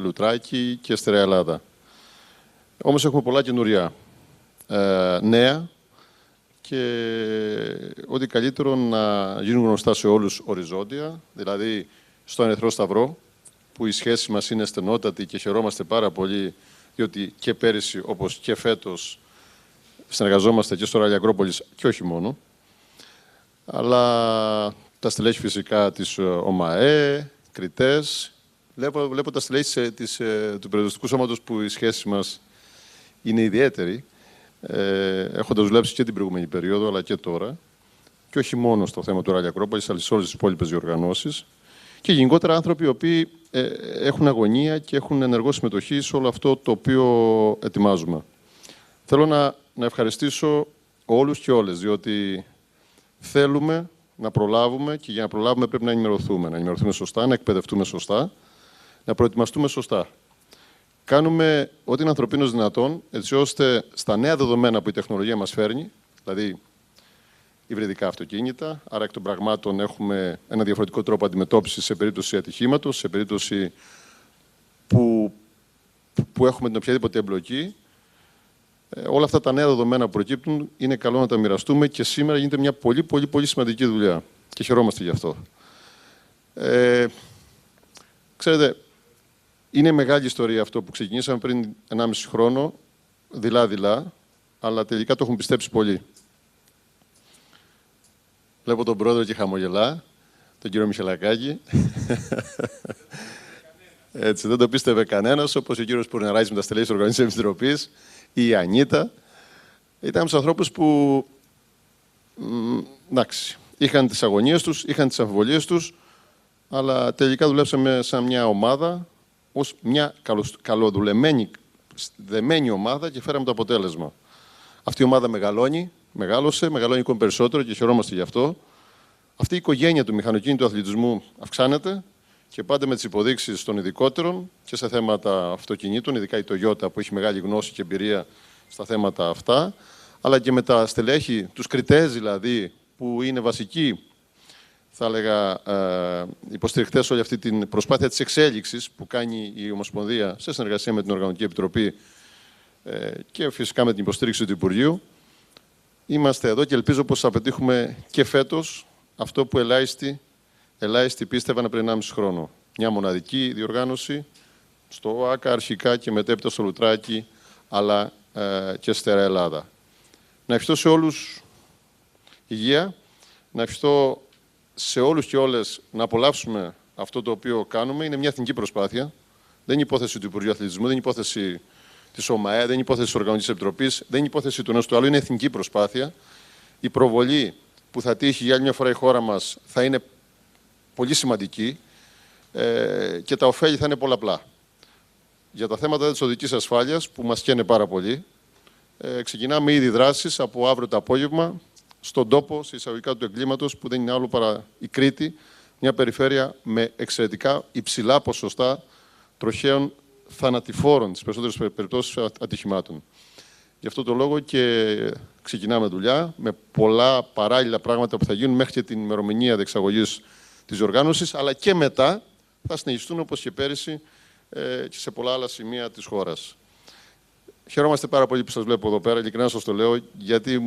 Λουτράκι και Στερεά Ελλάδα. Όμως έχουμε πολλά καινούρια νέα και ό,τι καλύτερο να γίνουν γνωστά σε όλους οριζόντια, δηλαδή στο Ερυθρό Σταυρό, που η σχέση μας είναι στενότατη και χαιρόμαστε πάρα πολύ, διότι και πέρυσι όπως και φέτος συνεργαζόμαστε και στο Rally Acropolis και όχι μόνο, αλλά τα στελέχη φυσικά της ΟΜΑΕ, κριτές, βλέπω τα στελέχη του Περιοδιστικού Σώματος που η σχέση μας είναι ιδιαίτερη, έχοντας δουλέψει και την προηγούμενη περίοδο, αλλά και τώρα, και όχι μόνο στο θέμα του Rally Acropolis, αλλά σε όλες τις υπόλοιπες διοργανώσεις, και γενικότερα άνθρωποι οι οποίοι έχουν αγωνία και έχουν ενεργό συμμετοχή σε όλο αυτό το οποίο ετοιμάζουμε. Θέλω να ευχαριστήσω όλους και όλες, διότι θέλουμε να προλάβουμε και για να προλάβουμε πρέπει να ενημερωθούμε. Να ενημερωθούμε σωστά, να εκπαιδευτούμε σωστά, να προετοιμαστούμε σωστά. κάνουμε ό,τι είναι ανθρωπίνως δυνατόν, έτσι ώστε στα νέα δεδομένα που η τεχνολογία μας φέρνει, δηλαδή υβριδικά αυτοκίνητα, άρα εκ των πραγμάτων έχουμε ένα διαφορετικό τρόπο αντιμετώπισης σε περίπτωση ατυχήματος, σε περίπτωση που έχουμε την οποιαδήποτε εμπλοκή. Όλα αυτά τα νέα δεδομένα που προκύπτουν είναι καλό να τα μοιραστούμε και σήμερα γίνεται μια πολύ σημαντική δουλειά και χαιρόμαστε γι' αυτό. Ξέρετε, είναι μεγάλη ιστορία αυτό που ξεκινήσαμε πριν 1,5 χρόνο, δειλά-δειλά, αλλά τελικά το έχουν πιστέψει πολλοί. Βλέπω τον πρόεδρο και χαμογελά, τον κύριο Μιχελακάκη. Έτσι, δεν το πίστευε κανένας, όπως ο κύριος Πουρνεράκης με τα στελέχη της Οργανικής Επιτροπής, ή η Ανίτα. Ήταν από τους ανθρώπους που εντάξει, είχαν τις αγωνίες τους, είχαν τις αμφιβολίες τους, αλλά τελικά δουλέψαμε σαν μια ομάδα, ως μια καλοδουλεμένη, δεμένη ομάδα και φέραμε το αποτέλεσμα. Αυτή η ομάδα μεγάλωσε, μεγαλώνει ακόμη περισσότερο και χαιρόμαστε γι' αυτό. Αυτή η οικογένεια του μηχανοκίνητου αθλητισμού αυξάνεται και πάντα με τις υποδείξεις των ειδικότερων και σε θέματα αυτοκινήτων, ειδικά η Toyota που έχει μεγάλη γνώση και εμπειρία στα θέματα αυτά, αλλά και με τα στελέχη, τους κριτές δηλαδή, που είναι βασικοί, θα έλεγα, υποστηρικτές όλη αυτή την προσπάθεια της εξέλιξης που κάνει η Ομοσπονδία σε συνεργασία με την Οργανωτική Επιτροπή και φυσικά με την υποστήριξη του Υπουργείου. Είμαστε εδώ και ελπίζω πως θα πετύχουμε και φέτος αυτό που ελάχιστοι πίστευαν πριν 1,5 χρόνο. Μια μοναδική διοργάνωση στο ΆΚΑ αρχικά και μετέπειτα στο Λουτράκι, αλλά και στερεά Ελλάδα. Να ευχηθώ σε όλους υγεία, να ευχηθώ σε όλους και όλες να απολαύσουμε αυτό το οποίο κάνουμε. Είναι μια εθνική προσπάθεια. Δεν είναι υπόθεση του Υπουργείου Αθλητισμού, δεν είναι υπόθεση της ΟΜΑΕ, δεν είναι υπόθεση της Οργανωτικής Επιτροπής, δεν είναι υπόθεση του ενός του άλλου. Είναι εθνική προσπάθεια. Η προβολή που θα τύχει για άλλη μια φορά η χώρα μας θα είναι πολύ σημαντική και τα ωφέλη θα είναι πολλαπλά. Για τα θέματα της οδικής ασφάλειας που μας καίνε πάρα πολύ, ξεκινάμε ήδη δράσεις από αύριο το απόγευμα στον τόπο, σε εισαγωγικά του εγκλήματος, που δεν είναι άλλο παρά η Κρήτη, μια περιφέρεια με εξαιρετικά υψηλά ποσοστά τροχαίων θανατηφόρων, τις περισσότερες περιπτώσεις ατυχημάτων. Γι' αυτό το λόγο και ξεκινάμε δουλειά με πολλά παράλληλα πράγματα που θα γίνουν μέχρι και την ημερομηνία διεξαγωγής της οργάνωσης, αλλά και μετά θα συνεχιστούν όπως και πέρυσι και σε πολλά άλλα σημεία της χώρας. Χαιρόμαστε πάρα πολύ που σας βλέπω εδώ πέρα, ειλικρινά σας το λέω, γιατί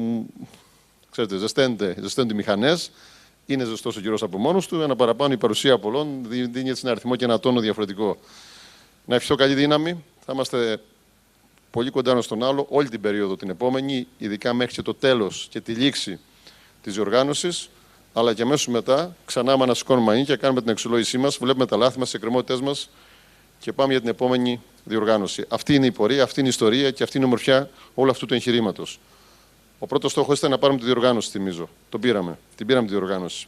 ξέρετε, ζεσταίνονται οι μηχανές, είναι ζεστός ο καιρός από μόνος του, ένα παραπάνω η παρουσία πολλών δίνει έτσι ένα αριθμό και ένα τόνο διαφορετικό. Να ευχηθώ καλή δύναμη, θα είμαστε πολύ κοντά ένας στον άλλο όλη την περίοδο την επόμενη, ειδικά μέχρι και το τέλος και τη λήξη της διοργάνωσης, αλλά και αμέσως μετά ξανά με ανασηκώνουμε μανίκια, κάνουμε την αξιολόγησή μας, βλέπουμε τα λάθη μας, τις εκκρεμότητές μας και πάμε για την επόμενη διοργάνωση. Αυτή είναι η πορεία, αυτή είναι η ιστορία και αυτή είναι η ομορφιά όλου αυτού του εγχειρήματος. Ο πρώτος στόχος ήταν να πάρουμε τη διοργάνωση, θυμίζω. Την πήραμε τη διοργάνωση.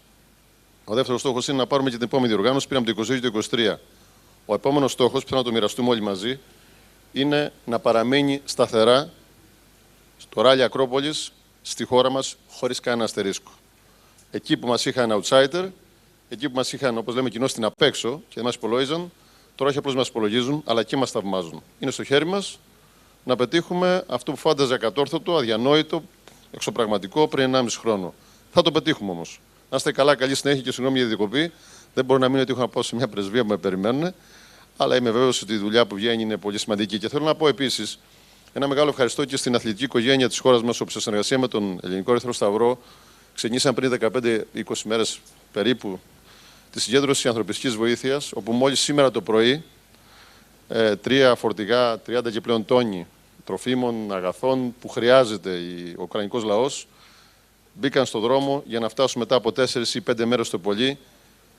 Ο δεύτερος στόχος είναι να πάρουμε και την επόμενη διοργάνωση, πήραμε το 22 και το 23. Ο επόμενος στόχος, που θα να το μοιραστούμε όλοι μαζί, είναι να παραμείνει σταθερά στο ράλι Ακρόπολης, στη χώρα μας, χωρίς κανένα αστερίσκο. Εκεί που μας είχαν outsider, εκεί που μας είχαν, όπως λέμε, κοινό στην απέξω και δεν μας υπολόγιζαν, τώρα όχι απλώς μας υπολογίζουν, αλλά και μας θαυμάζουν. Είναι στο χέρι μας να πετύχουμε αυτό που φάνταζε ακατόρθωτο, αδιανόητο, εξωπραγματικό πριν 1,5 χρόνο. Θα το πετύχουμε όμως. Να είστε καλά, καλή συνέχεια και συγγνώμη για τη διακοπή. Δεν μπορώ να μείνω ότι έχω να πάω σε μια πρεσβεία που με περιμένουν, αλλά είμαι βέβαιος ότι η δουλειά που βγαίνει είναι πολύ σημαντική. Και θέλω να πω επίσης ένα μεγάλο ευχαριστώ και στην αθλητική οικογένεια της χώρας μας, όπου σε συνεργασία με τον Ελληνικό Ερυθρό Σταυρό ξεκινήσαμε πριν 15-20 μέρες περίπου τη συγκέντρωση ανθρωπιστικής βοήθειας, όπου μόλις σήμερα το πρωί 3 φορτηγά, 30 και πλέον τόνοι τροφίμων, αγαθών που χρειάζεται ο ουκρανικός λαός μπήκαν στον δρόμο για να φτάσουν μετά από 4 ή 5 μέρες το πολύ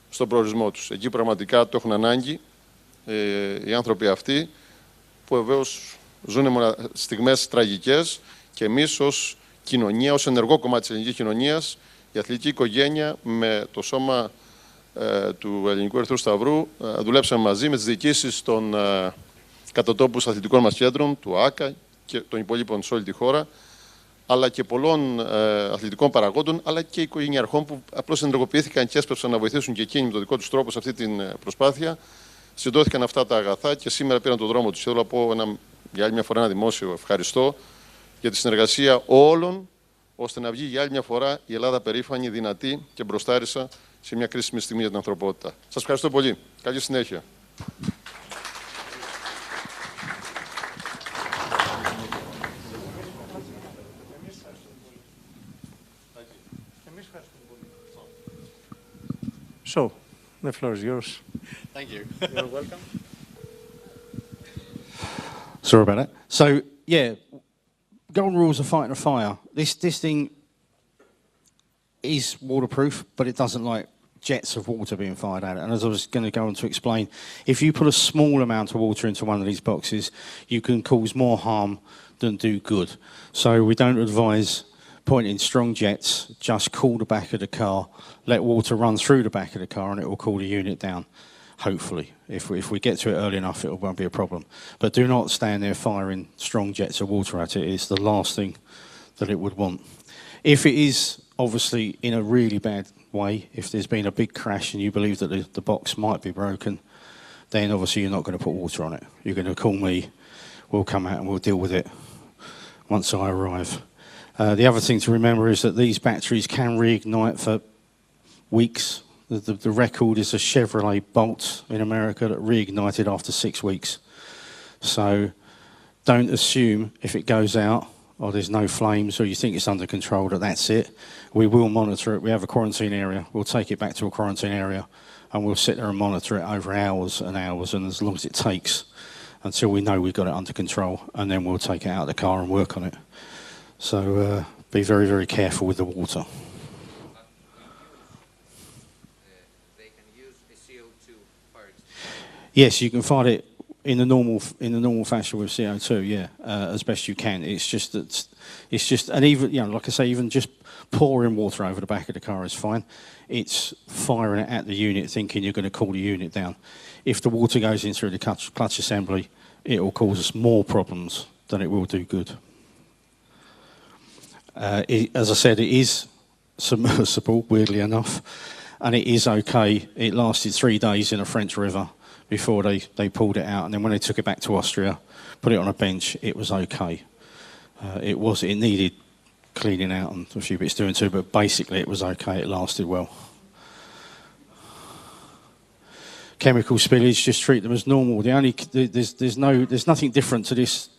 στον προορισμό τους. Εκεί πραγματικά το έχουν ανάγκη οι άνθρωποι αυτοί, που βεβαίως ζουν στιγμές τραγικές, και εμείς ως κοινωνία, ως ενεργό κομμάτι της ελληνικής κοινωνίας, η αθλητική οικογένεια με το σώμα του Ελληνικού Ερυθρού Σταυρού δουλέψαμε μαζί με τις διοικήσεις των κατατόπους αθλητικών μας κέντρων, του ΆΚΑ και των υπολείπων σε όλη τη χώρα, αλλά και πολλών αθλητικών παραγόντων, αλλά και οικογενειαρχών που απλώς ενεργοποιήθηκαν και έσπευσαν να βοηθήσουν και εκείνοι με τον δικό τους τρόπο σε αυτή την προσπάθεια, συντώθηκαν αυτά τα αγαθά και σήμερα πήραν τον δρόμο τους. Θέλω να πω για άλλη μια φορά ένα δημόσιο ευχαριστώ για τη συνεργασία όλων, ώστε να βγει για άλλη μια φορά η Ελλάδα περήφανη, δυνατή και μπροστάρισα σε μια κρίσιμη στιγμή για την ανθρωπότητα. Σας ευχαριστώ πολύ. Καλή συνέχεια. So, the floor is yours. Thank you. You're welcome. Sorry about that. So, yeah, golden rules of fighting a fire. This thing is waterproof, but it doesn't like jets of water being fired at it. And as I was going to go on to explain, if you put a small amount of water into one of these boxes, you can cause more harm than do good. So we don't advise pointing strong jets, just cool the back of the car, let water run through the back of the car and it will cool the unit down, hopefully. If we get to it early enough, it won't be a problem. But do not stand there firing strong jets of water at it. It's the last thing that it would want. If it is obviously in a really bad way, if there's been a big crash and you believe that the box might be broken, then obviously you're not going to put water on it. You're going to call me, we'll come out and we'll deal with it once I arrive. The other thing to remember is that these batteries can reignite for weeks. The record is a Chevrolet Bolt in America that reignited after 6 weeks. So don't assume if it goes out or there's no flames or you think it's under control that that's it. We will monitor it. We have a quarantine area. We'll take it back to a quarantine area and we'll sit there and monitor it over hours and hours and as long as it takes until we know we've got it under control, and then we'll take it out of the car and work on it. So be very, very careful with the water. They can use a CO2 fire extinguisher. Yes, you can fight it in the normal fashion with CO2. Yeah, as best you can. It's just, and even like I say, even just pouring water over the back of the car is fine. It's firing it at the unit, thinking you're going to cool the unit down. If the water goes in through the clutch assembly, it will cause us more problems than it will do good. As I said, it is submersible, weirdly enough, and it is okay. It lasted 3 days in a French river before they pulled it out, and then when they took it back to Austria, put it on a bench, it was okay. It needed cleaning out and a few bits doing too, but basically it was okay. It lasted well. Chemical spillage, just treat them as normal. There's nothing different to this,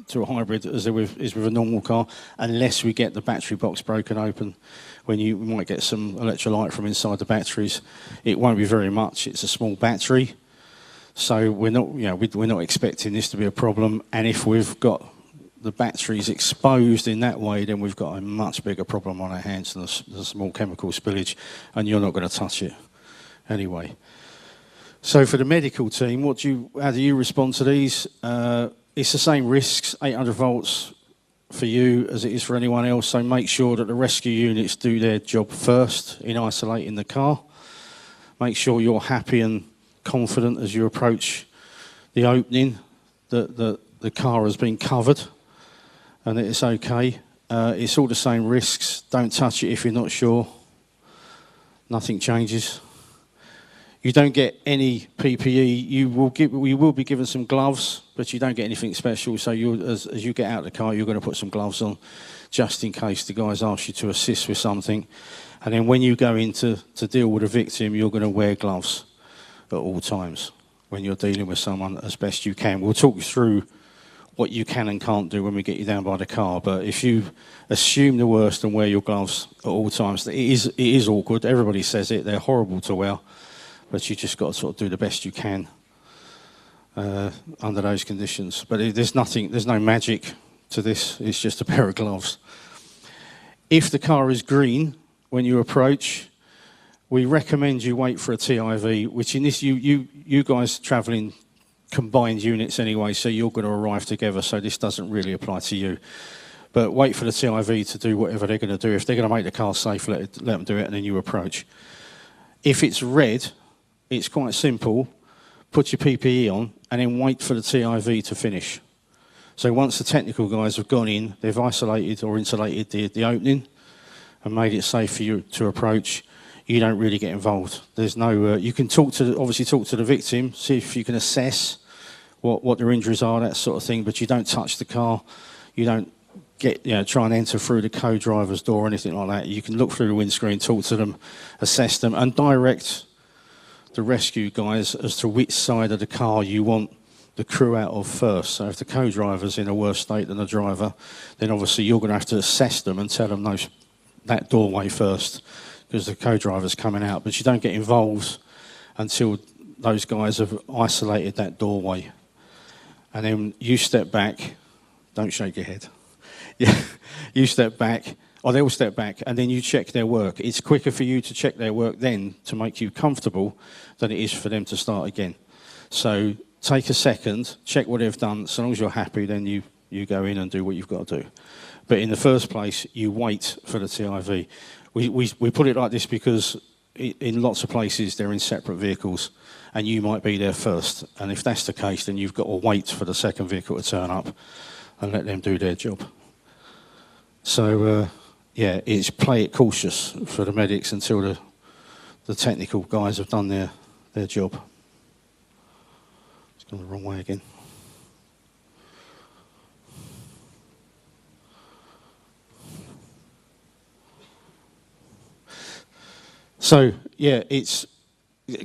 to a hybrid, as there is with a normal car, unless we get the battery box broken open. When we might get some electrolyte from inside the batteries, it won't be very much. It's a small battery, so we're not expecting this to be a problem. And if we've got the batteries exposed in that way, then we've got a much bigger problem on our hands than the small chemical spillage, and you're not going to touch it anyway. So for the medical team, how do you respond to these? It's the same risks, 800 volts for you as it is for anyone else, so make sure that the rescue units do their job first in isolating the car. Make sure you're happy and confident as you approach the opening that the car has been covered and that it's okay. It's all the same risks. Don't touch it if you're not sure. Nothing changes. You don't get any PPE. You will be given some gloves, but you don't get anything special. So as you get out of the car, you're going to put some gloves on, just in case the guys ask you to assist with something. And then when you go in to deal with a victim, you're going to wear gloves at all times when you're dealing with someone as best you can. We'll talk you through what you can and can't do when we get you down by the car. But if you assume the worst and wear your gloves at all times, it is awkward. Everybody says it. They're horrible to wear. But you just got to sort of do the best you can under those conditions. But there's no magic to this. It's just a pair of gloves. If the car is green when you approach, we recommend you wait for a TIV, which in this, you guys travel in combined units anyway, so you're going to arrive together, so this doesn't really apply to you. But wait for the TIV to do whatever they're going to do. If they're going to make the car safe, let them do it, and then you approach. If it's red, it's quite simple. Put your PPE on and then wait for the TIV to finish. So once the technical guys have gone in, they've isolated or insulated the opening and made it safe for you to approach, you don't really get involved. There's no. You can talk to the victim, see if you can assess what their injuries are, that sort of thing. But you don't touch the car. You don't try and enter through the co-driver's door or anything like that. You can look through the windscreen, talk to them, assess them, and direct the rescue guys as to which side of the car you want the crew out of first. So if the co-driver's in a worse state than the driver, then obviously you're going to have to assess them and tell them no, that doorway first, because the co-driver's coming out. But you don't get involved until those guys have isolated that doorway. And then you step back. Don't shake your head. Yeah, you step back, or they'll step back, and then you check their work. It's quicker for you to check their work then to make you comfortable than it is for them to start again. So take a second, check what they've done. So long as you're happy, then you go in and do what you've got to do. But in the first place, you wait for the TIV. We put it like this because in lots of places they're in separate vehicles, and you might be there first. And if that's the case, then you've got to wait for the second vehicle to turn up and let them do their job. So, it's play it cautious for the medics until the technical guys have done their job. It's gone the wrong way again. So, it's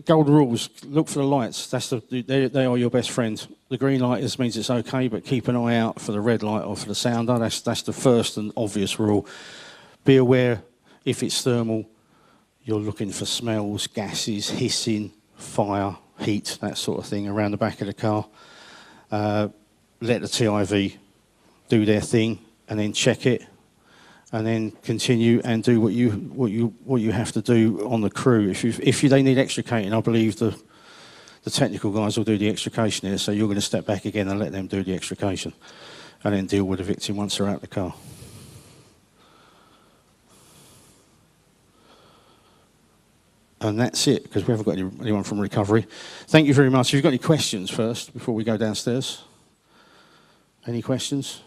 golden rules. Look for the lights. They are your best friend. The green light means it's okay, but keep an eye out for the red light or for the sounder. That's the first and obvious rule. Be aware if it's thermal, you're looking for smells, gases, hissing, fire, heat, that sort of thing around the back of the car. Let the TIV do their thing and then check it, and then continue and do what you have to do on the crew. If they need extricating, I believe the technical guys will do the extrication here, so you're going to step back again and let them do the extrication and then deal with the victim once they're out of the car. And that's it, because we haven't got anyone from recovery. Thank you very much. If you've got any questions first, before we go downstairs. Any questions?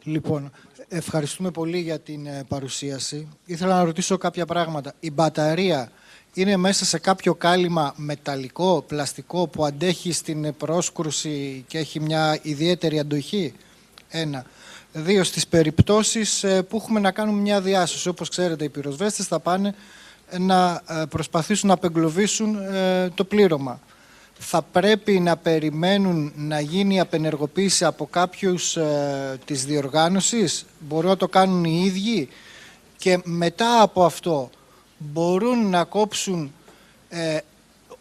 Λοιπόν, ευχαριστούμε πολύ για την παρουσίαση. Ήθελα να ρωτήσω κάποια πράγματα. Η μπαταρία είναι μέσα σε κάποιο κάλυμα μεταλλικό, πλαστικό που αντέχει στην πρόσκρουση και έχει μια ιδιαίτερη αντοχή? Ένα. Δύο, στις περιπτώσεις που έχουμε να κάνουμε μια διάσωση, όπως ξέρετε οι πυροσβέστες θα πάνε να προσπαθήσουν να απεγκλωβίσουν το πλήρωμα. Θα πρέπει να περιμένουν να γίνει η απενεργοποίηση από κάποιους της διοργάνωσης? Μπορούν να το κάνουν οι ίδιοι? Και μετά από αυτό μπορούν να κόψουν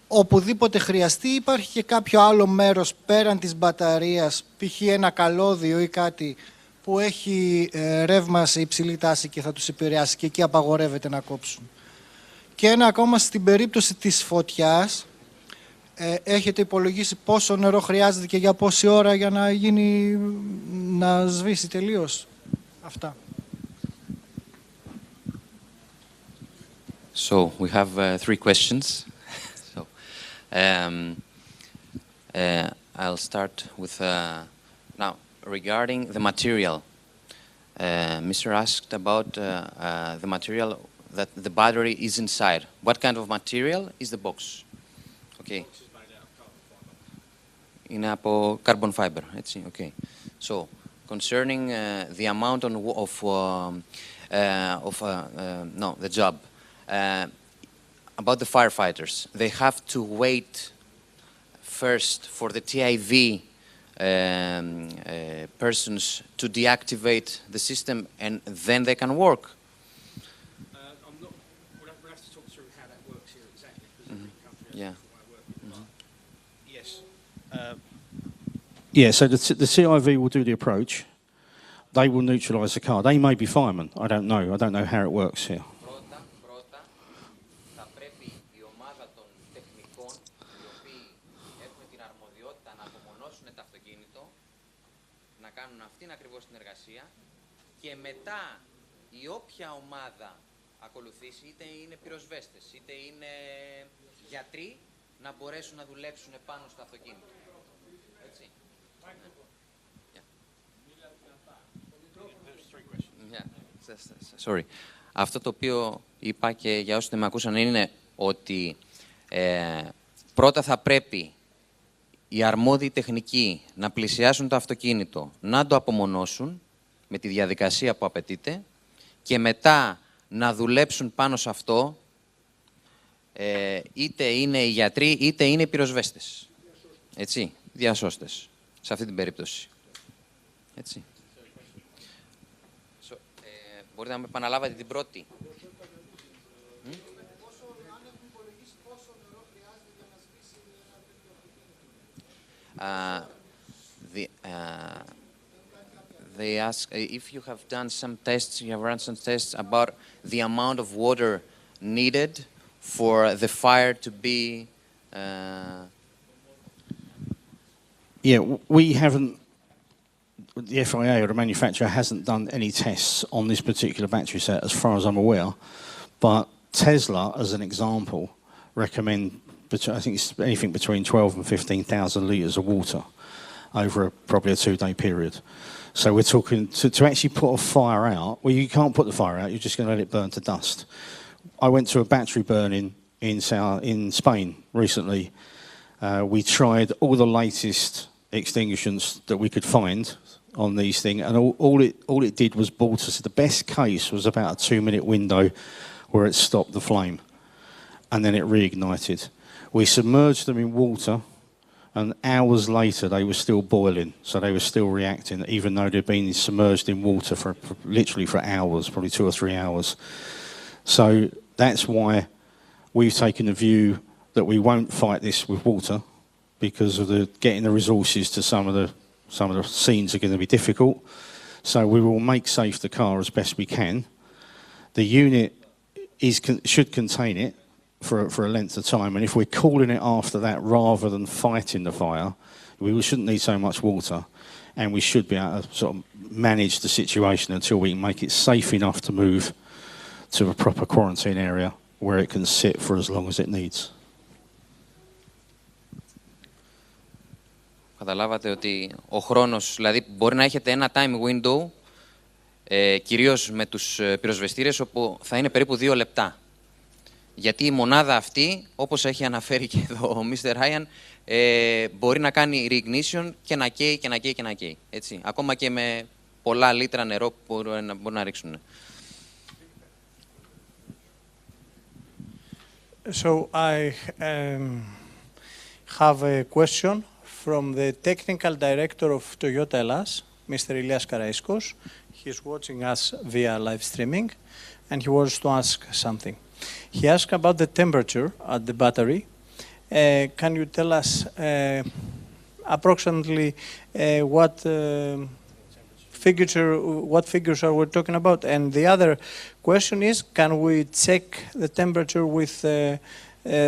οπουδήποτε χρειαστεί? Υπάρχει και κάποιο άλλο μέρος πέραν της μπαταρίας, π.χ. ένα καλώδιο ή κάτι που έχει ρεύμα σε υψηλή τάση και θα τους επηρεάσει και εκεί απαγορεύεται να κόψουν? Και ένα ακόμα, στην περίπτωση της φωτιάς, έχετε υπολογίσει πόσο νερό χρειάζεται και για πόση ώρα για να σβήσει τελείως? Αυτά. So we have 3 questions. I'll start with now regarding the material. Mr. asked about the material that the battery is inside. What kind of material is the box? Okay. Είναι από carbon fiber, έτσι, okay. So, concerning the amount the job, about the firefighters, they have to wait first for the TIV persons to deactivate the system and then they can work? We'll have to talk through how that works here exactly. Yeah. So the TIV will do the approach. They will neutralise the car. They may be firemen. I don't know. I don't know how it works here. Πρώτα, θα πρέπει η ομάδα των τεχνικών, οι οποίοι έχουν την αρμοδιότητα να απομονώσουν το αυτοκίνητο, να κάνουν αυτήν ακριβώς την εργασία, και μετά η όποια ομάδα ακολουθήσει, είτε είναι πυροσβέστες, είτε είναι γιατροί, να μπορέσουν να δουλέψουν πάνω στο αυτοκίνητο. Έτσι. Sorry. Αυτό το οποίο είπα και για όσοι δεν με ακούσαν είναι ότι πρώτα θα πρέπει οι αρμόδιοι τεχνικοί να πλησιάσουν το αυτοκίνητο, να το απομονώσουν με τη διαδικασία που απαιτείται και μετά να δουλέψουν πάνω σε αυτό, είτε είναι οι γιατροί είτε είναι οι πυροσβέστες. Έτσι, διασώστες, σε αυτή την περίπτωση. Έτσι. Μπορείτε να με επαναλάβετε την πρώτη. They ask if you have done some tests, you have run some tests about the amount of water needed for the fire to be... Yeah, we haven't, the FIA or the manufacturer hasn't done any tests on this particular battery set as far as I'm aware, but Tesla, as an example, recommend, I think it's anything between 12 and 15,000 litres of water over probably a 2-day period. So we're talking, to actually put a fire out, well, you can't put the fire out, you're just going to let it burn to dust. I went to a battery burning in Spain recently. We tried all the latest extinguishers that we could find on these things, and all it did was brought us, the best case was about a 2-minute window where it stopped the flame, and then it reignited. We submerged them in water, and hours later they were still boiling, so they were still reacting, even though they'd been submerged in water for literally for hours, probably 2 or 3 hours. So that's why we've taken the view that we won't fight this with water, because of getting the resources to some of the scenes are going to be difficult. So we will make safe the car as best we can. The unit should contain it for a length of time, and if we're cooling it after that rather than fighting the fire, we shouldn't need so much water, and we should be able to sort of manage the situation until we can make it safe enough to move to a proper quarantine area where it can sit for as long as it needs. Καταλάβατε ότι ο χρόνος, δηλαδή μπορεί να έχετε ένα time window, κυρίως με τους πυροσβεστήρες, όπου θα είναι περίπου 2 λεπτά. Γιατί η μονάδα αυτή, όπως έχει αναφέρει και εδώ ο Mr. Ryan, μπορεί να κάνει reignition και να καίει και να καίει και να καίει. Έτσι. Ακόμα και με πολλά λίτρα νερό που μπορούν να ρίξουν. So I have a question from the technical director of Toyota Hellas, Mr. Ilias Karaiskos. He's watching us via live streaming, and he wants to ask something. He asked about the temperature at the battery. Can you tell us approximately what figures are we talking about? And the other question is, can we check the temperature with a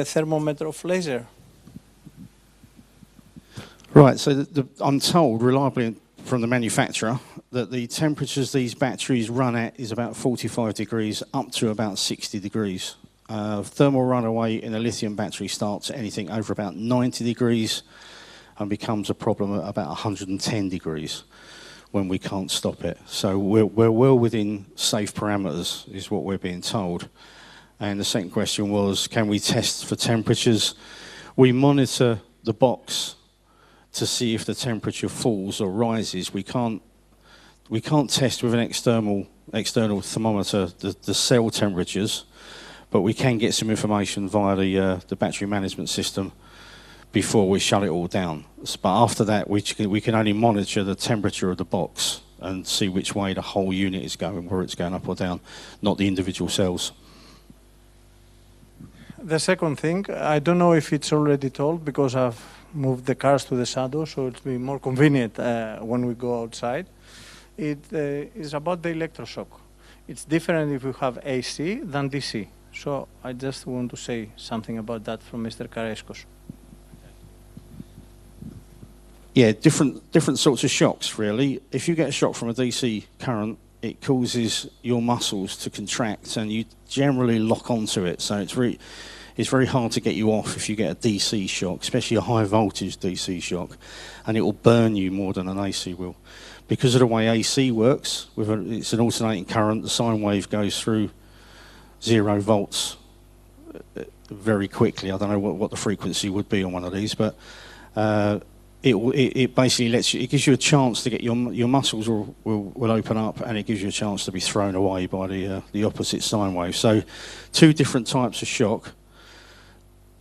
thermometer of laser? Right, so I'm told reliably from the manufacturer that the temperatures these batteries run at is about 45 degrees up to about 60 degrees. Thermal runaway in a lithium battery starts at anything over about 90 degrees and becomes a problem at about 110 degrees when we can't stop it. So we're well within safe parameters is what we're being told. And the second question was, can we test for temperatures? We monitor the box to see if the temperature falls or rises. We can't test with an external thermometer the cell temperatures, but we can get some information via the battery management system before we shut it all down. But after that, we can only monitor the temperature of the box and see which way the whole unit is going, whether it's going up or down, not the individual cells. The second thing, I don't know if it's already told because I've moved the cars to the shadow, so it'll be more convenient when we go outside. It is about the electroshock. It's different if you have AC than DC. So I just want to say something about that from Mr. Karaiskos. Yeah, different sorts of shocks, really. If you get a shock from a DC current, it causes your muscles to contract and you generally lock onto it. So it's very hard to get you off if you get a DC shock, especially a high voltage DC shock, and it will burn you more than an AC will. Because of the way AC works, it's an alternating current, the sine wave goes through 0 volts very quickly. I don't know what the frequency would be on one of these, but it basically it gives you a chance to get your muscles will open up, and it gives you a chance to be thrown away by the opposite sine wave. So 2 different types of shock.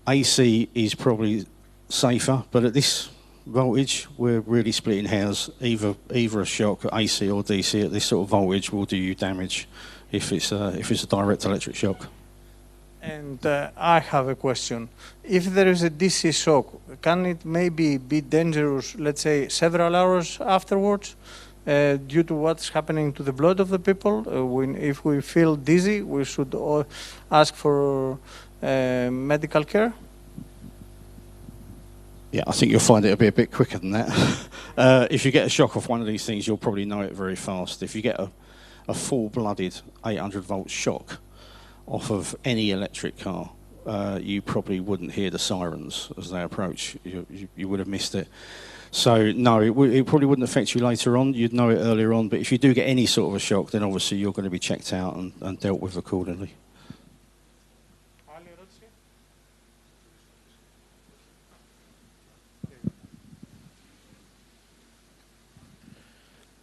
AC is probably safer, but at this voltage we're really splitting hairs. Either a shock, AC or DC, at this sort of voltage will do you damage if it's a direct electric shock. And I have a question. If there is a DC shock, can it maybe be dangerous, let's say, several hours afterwards, due to what's happening to the blood of the people? If we feel dizzy, we should ask for medical care? Yeah, I think you'll find it'll be a bit quicker than that. If you get a shock off one of these things, you'll probably know it very fast. If you get a full-blooded 800-volt shock off of any electric car, you probably wouldn't hear the sirens as they approach. You would have missed it. So, no, it probably wouldn't affect you later on. You'd know it earlier on. But if you do get any sort of a shock, then obviously you're going to be checked out and dealt with accordingly.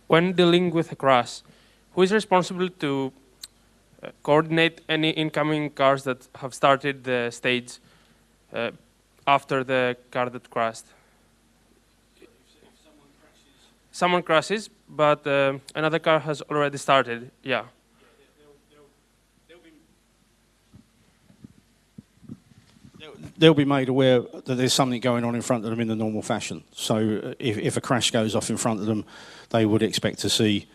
When dealing with a crash, who is responsible to coordinate any incoming cars that have started the stage after the car that crashed? Someone crashes, but another car has already started. Yeah. They'll be made aware that there's something going on in front of them in the normal fashion. So if a crash goes off in front of them, they would expect to see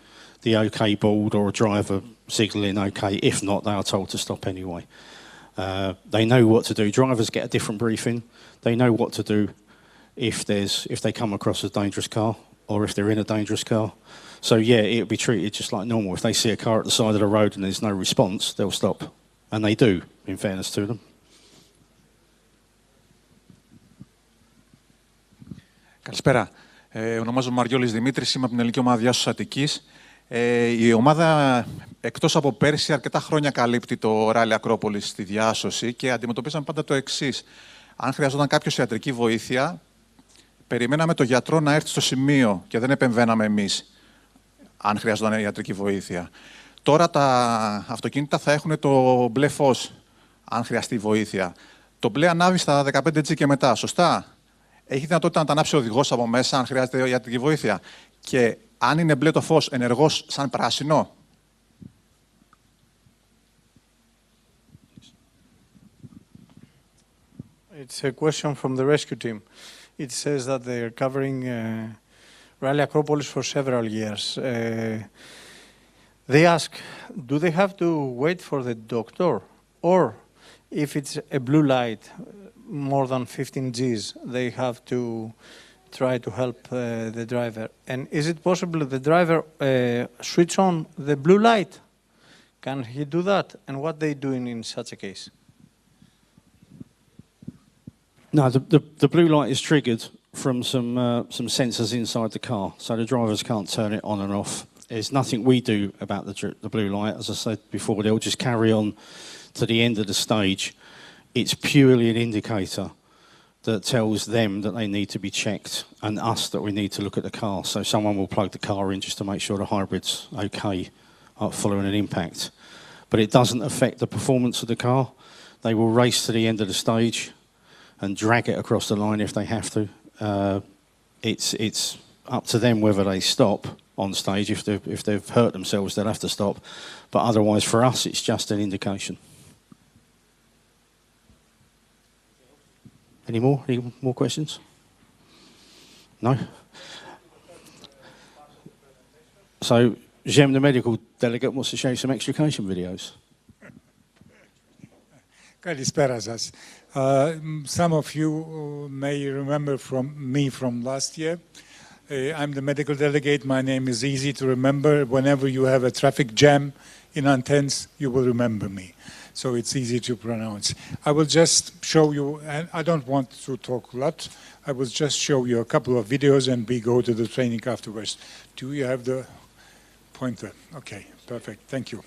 the OK board or a driver signalling OK. If not, they are told to stop anyway. They know what to do. Drivers get a different briefing. They know what to do if they come across a dangerous car or if they're in a dangerous car. So yeah, it'll be treated just like normal. If they see a car at the side of the road and there's no response, they'll stop. And they do, in fairness to them. Καλησπέρα. Ονομάζομαι Μαριόλης Δημήτρης, είμαι από την ελληνική ομάδα Διάσωσης Αττικής. Η ομάδα, εκτός από πέρσι, αρκετά χρόνια καλύπτει το Rally Acropolis στη διάσωση και αντιμετωπίσαμε πάντα το εξής. Αν χρειαζόταν κάποιος ιατρική βοήθεια, περιμέναμε το γιατρό να έρθει στο σημείο και δεν επεμβαίναμε εμείς, αν χρειαζόταν ιατρική βοήθεια. Τώρα τα αυτοκίνητα θα έχουν το μπλε φως, αν χρειαστεί βοήθεια. Το μπλε ανάβει στα 15G και μετά, σωστά? Έχει δυνατότητα να τα ανάψει ο οδηγός από μέσα, αν χρειάζεται ιατρική βοήθεια. Και αν είναι μπλε το φως, ενεργός σαν πράσινο. It's a question from the rescue team. It says that they're covering Rally Acropolis for several years. They ask, do they have to wait for the doctor? Or if it's a blue light, more than 15 Gs, they have to try to help the driver. And is it possible the driver switch on the blue light? Can he do that? And what they do in such a case? No, the blue light is triggered from some sensors inside the car, so the drivers can't turn it on and off. There's nothing we do about the blue light. As I said before, they'll just carry on to the end of the stage. It's purely an indicator that tells them that they need to be checked and us that we need to look at the car. So someone will plug the car in just to make sure the hybrid's okay following an impact. But it doesn't affect the performance of the car. They will race to the end of the stage and drag it across the line if they have to. It's up to them whether they stop on stage. If they've hurt themselves, they'll have to stop. But otherwise, for us, it's just an indication. Any more questions? No? So, Jem, the medical delegate, wants to show you some extrication videos. Καλησπέρα σας. Some of you may remember me from last year. I'm the medical delegate. My name is easy to remember. Whenever you have a traffic jam in Antennes, you will remember me. so it's easy to pronounce. I will just show you, and I don't want to talk a lot. I will just show you a couple of videos and we go to the training afterwards. Do you have the pointer? Okay, perfect. Thank you.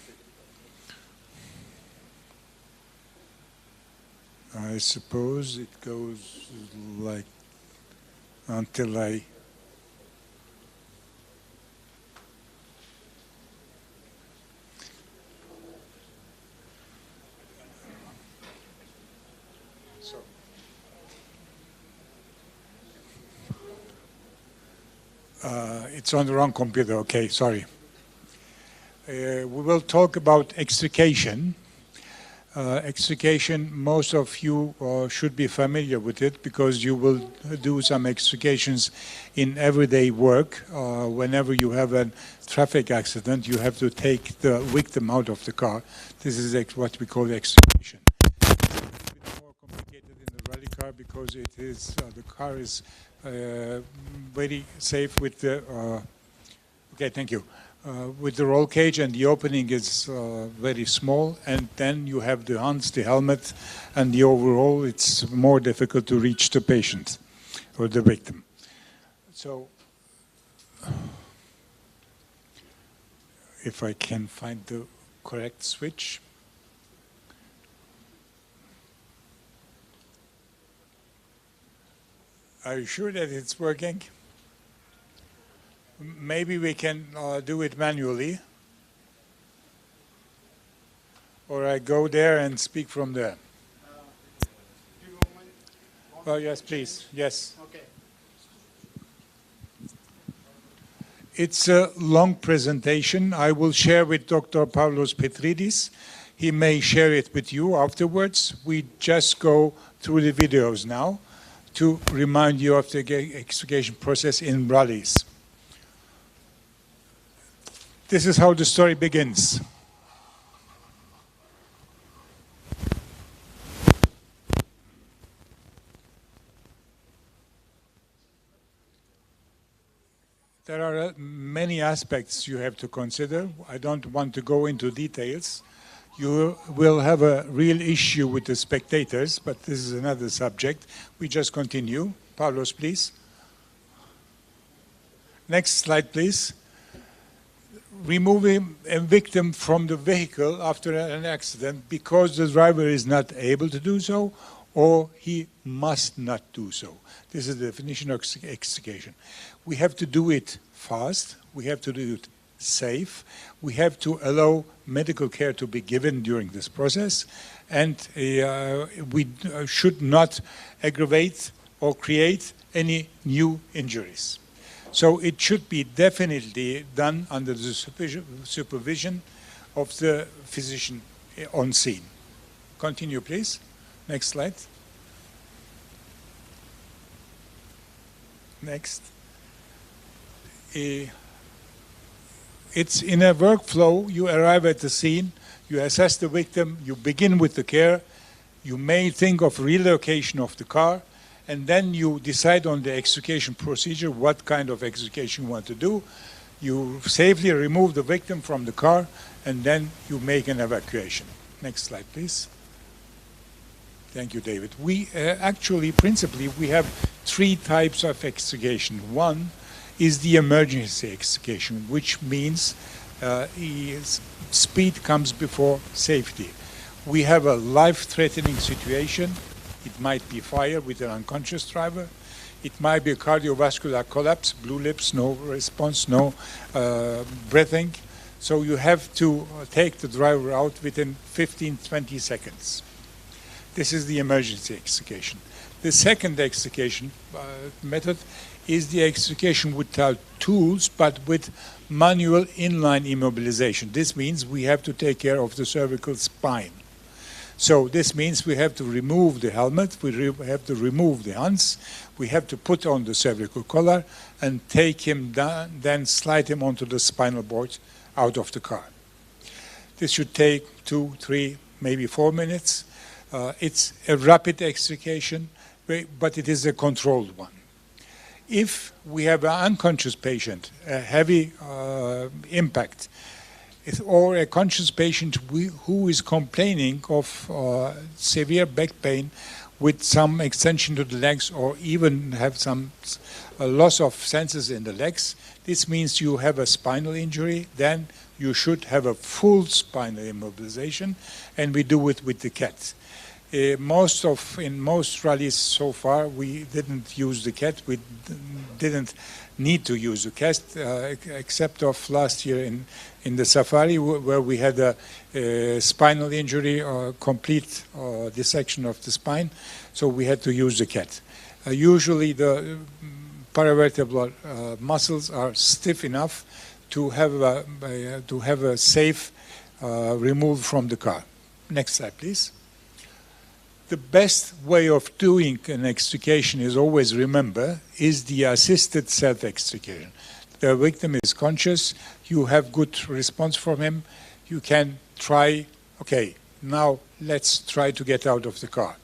I suppose it goes like until I... It's on the wrong computer. Okay, sorry. We will talk about extrication. Extrication, most of you should be familiar with it because you will do some extrications in everyday work. Whenever you have a traffic accident, you have to take the victim out of the car. This is what we call extrication. It's a bit more complicated in the rally car because it is the car is very safe with the okay, thank you. With the roll cage, and the opening is very small, and then you have the hands, the helmet, and the overall, it's more difficult to reach the patient or the victim. So, if I can find the correct switch. Are you sure that it's working? Maybe we can do it manually. Or I go there and speak from there. Oh, yes, please. Yes. Okay. It's a long presentation. I will share with Dr. Pavlos Petridis. He may share it with you afterwards. We just go through the videos now to remind you of the extrication process in rallies. This is how the story begins. There are many aspects you have to consider. I don't want to go into details. You will have a real issue with the spectators, but this is another subject. We just continue. Pavlos, please. Next slide, please. Removing a victim from the vehicle after an accident because the driver is not able to do so, or he must not do so. This is the definition of extrication. We have to do it fast. We have to do it safe. We have to allow medical care to be given during this process, and we should not aggravate or create any new injuries. So it should be definitely done under the supervision of the physician on scene. Continue, please. Next slide. Next. It's in a workflow. You arrive at the scene, you assess the victim, you begin with the care, you may think of relocation of the car, and then you decide on the extrication procedure, what kind of extrication you want to do. You safely remove the victim from the car, and then you make an evacuation. Next slide, please. Thank you, David. We actually, principally, we have three types of extrication. One is the emergency extrication, which means speed comes before safety. We have a life-threatening situation. It might be fire with an unconscious driver. It might be a cardiovascular collapse, blue lips, no response, no breathing. So you have to take the driver out within 15, 20 seconds. This is the emergency extrication. The second extrication method is the extrication without tools, but with manual inline immobilization. This means we have to take care of the cervical spine. So this means we have to remove the helmet, we have to remove the hands, we have to put on the cervical collar and take him down, then slide him onto the spinal board out of the car. This should take 2, 3, maybe 4 minutes. It's a rapid extrication, but it is a controlled one. If we have an unconscious patient, a heavy impact, or a conscious patient who is complaining of severe back pain with some extension to the legs or even have some loss of senses in the legs. This means you have a spinal injury, then you should have a full spinal immobilization, and we do it with the CAT. In most rallies so far, we didn't use the CAT. We didn't need to use the CAT, except of last year in the safari, where we had a spinal injury or complete dissection of the spine, so we had to use the CAT. Usually the paravertebral muscles are stiff enough to have a safe removal from the car. Next slide, please. The best way of doing an extrication is always remember is the assisted self-extrication. The victim is conscious, you have good response from him, you can try, okay, now let's try to get out of the car.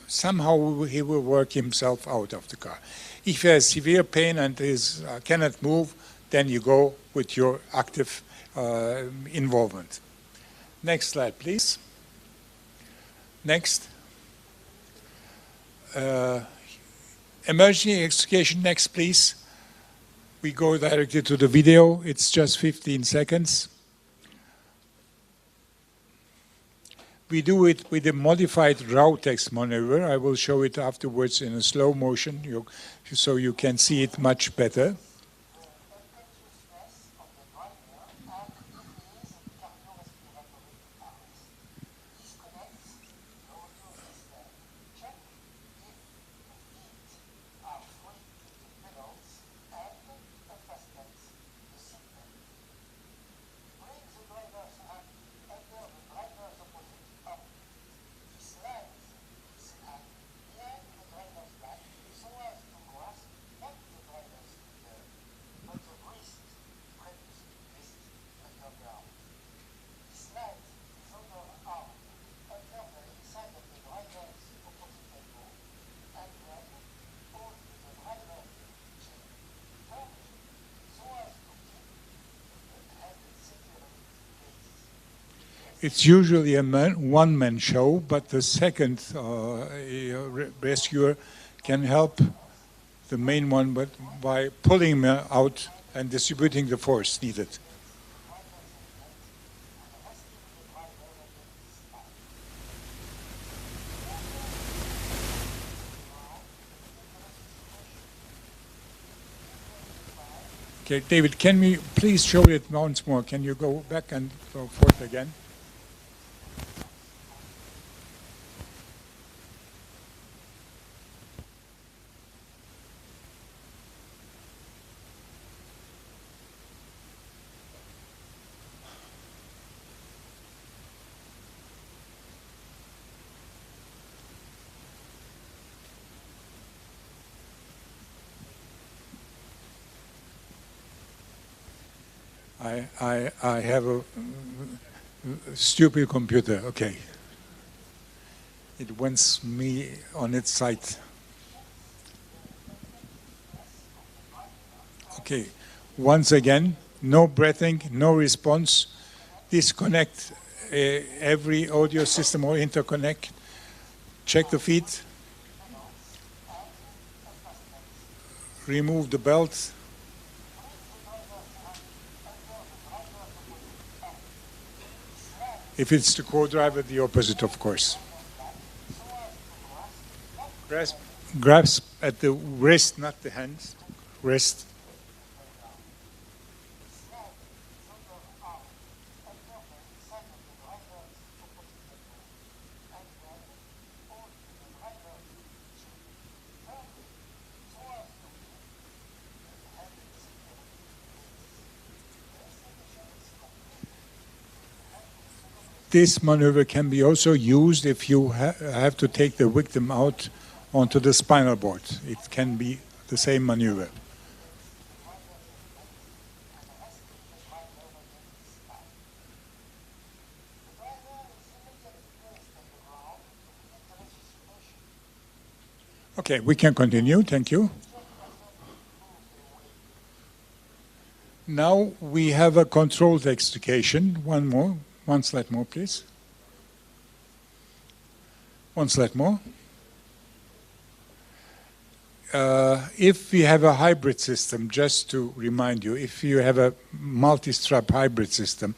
Somehow he will work himself out of the car. If he has severe pain and cannot move, then you go with your active involvement. Next slide, please. Next. Emergency extrication, next, please. We go directly to the video. It's just 15 seconds. We do it with a modified Rautex maneuver. I will show it afterwards in a slow motion so you can see it much better. It's usually a one-man show, but the second rescuer can help the main one by pulling him out and distributing the force needed. Okay, David, can we please show it once more? Can you go back and go forth again? I have a stupid computer. Okay. It wants me on its side. Okay. Once again, no breathing, no response. Disconnect every audio system or interconnect. Check the feet. Remove the belt. If it's the co-driver, the opposite, of course. Grasp at the wrist, not the hands. Wrist. This maneuver can be also used if you have to take the victim out onto the spinal board. It can be the same maneuver. Okay, we can continue. Thank you. Now we have a controlled extrication. One slide more, please. One slide more. If we have a hybrid system, just to remind you, if you have a multi-strap hybrid system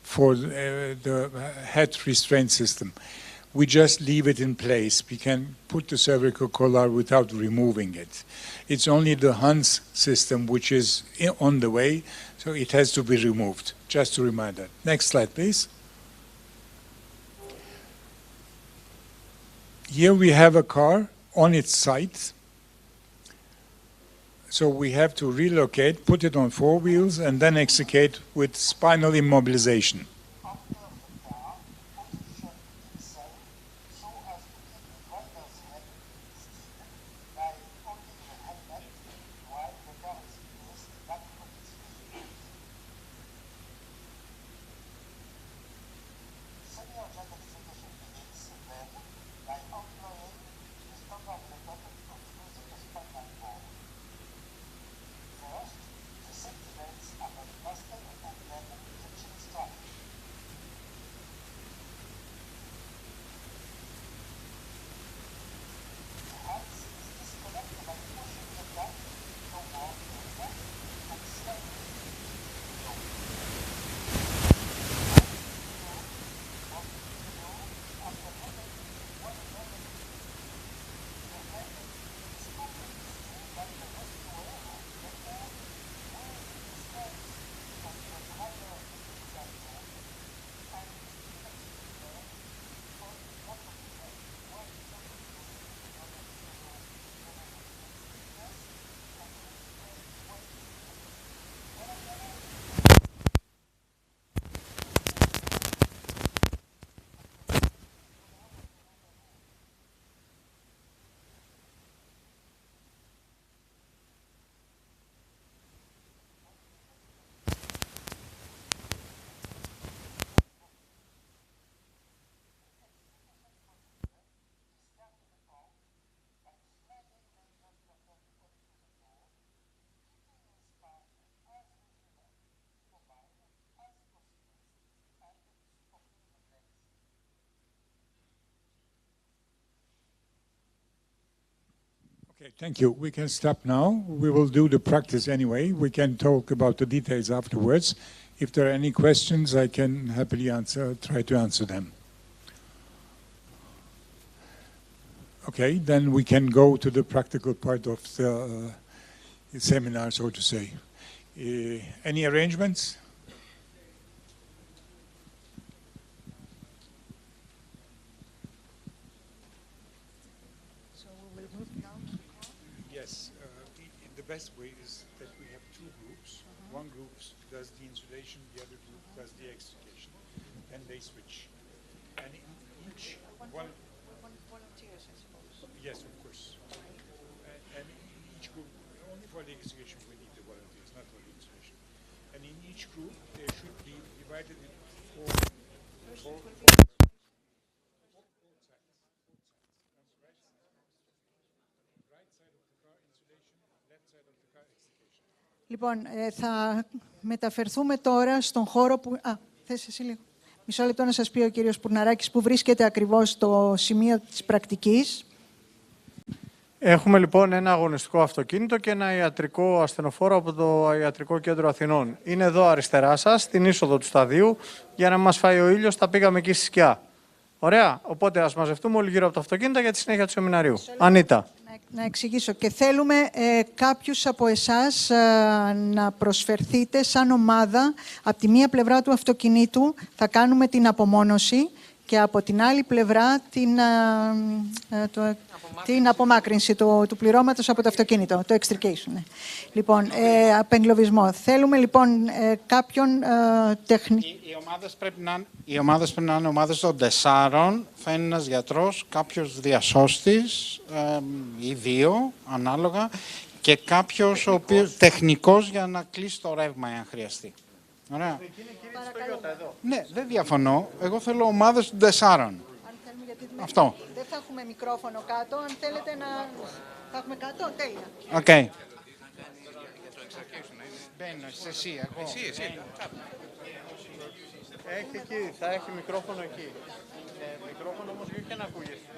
for the head restraint system, we just leave it in place. We can put the cervical collar without removing it. It's only the Hans system which is on the way, so it has to be removed. Just to remind that. Next slide, please. Here we have a car on its side. So we have to relocate, put it on 4 wheels, and then extricate with spinal immobilization. Okay, thank you. We can stop now. We will do the practice anyway. We can talk about the details afterwards. If there are any questions, I can happily try to answer them. Okay, then we can go to the practical part of the seminar, so to say. Any arrangements? The best way is that we have 2 groups. One group does the insulation, the other group does the extrication. Then they switch. And in each one volunteers, I suppose. Yes, of course. And in each group, only for the extrication we need the volunteers, not for the insulation. And in each group, they should be divided into 4 Λοιπόν, θα μεταφερθούμε τώρα στον χώρο που... θες εσύ λίγο. Μισό λεπτό να σας πει ο κύριος Πουρναράκης που βρίσκεται ακριβώς στο σημείο της πρακτικής. Έχουμε λοιπόν ένα αγωνιστικό αυτοκίνητο και ένα ιατρικό ασθενοφόρο από το Ιατρικό Κέντρο Αθηνών. Είναι εδώ αριστερά σας, στην είσοδο του σταδίου, για να μας φάει ο ήλιος, τα πήγαμε εκεί στη σκιά. Ωραία, οπότε ας μαζευτούμε όλοι γύρω από το αυτοκίνητο για τη συνέχεια του σεμιναρίου. Ανίτα. Να εξηγήσω. Και θέλουμε κάποιους από εσάς να προσφερθείτε σαν ομάδα. Από τη μία πλευρά του αυτοκινήτου θα κάνουμε την απομόνωση και από την άλλη πλευρά την απομάκρυνση του πληρώματος από το αυτοκίνητο, το extrication. Ναι. Λοιπόν, απεγκλωβισμό. Θέλουμε λοιπόν κάποιον τεχνικό. Οι ομάδες πρέπει να είναι ομάδες των 4. Θα είναι ένας γιατρός, κάποιος διασώστης ή 2, ανάλογα, και κάποιος ο οποίος, τεχνικός για να κλείσει το ρεύμα, αν χρειαστεί. Ωραία. Ναι, δεν διαφωνώ. Εγώ θέλω ομάδες των 4. Αυτό. Δεν θα έχουμε μικρόφωνο κάτω. Αν θέλετε να... Θα έχουμε κάτω, τέλεια. Okay. Μπαίνω, εσύ, εγώ. Εσύ. Έχει εκεί, θα έχει μικρόφωνο εκεί. Μικρόφωνο όμως λίγο και να ακούγεσαι.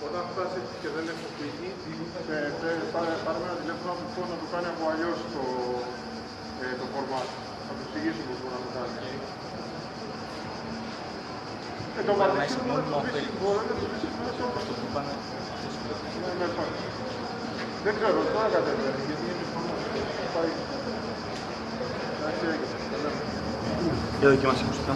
Όταν φτάσει και δεν έχει φύγει, πάρουμε ένα τηλέφωνο από το να του κάνει από αλλιώς το format. Θα του εξηγήσουμε πώς μπορεί να το κάνει. Το πατήσιμο μπορεί να το πεις μέσα όπως το πάνε. Δεν ξέρω, τώρα κατέβαινε, γιατί είναι πάει. Εντάξει, έγινε. Για δοκιμάσαι μουσικά.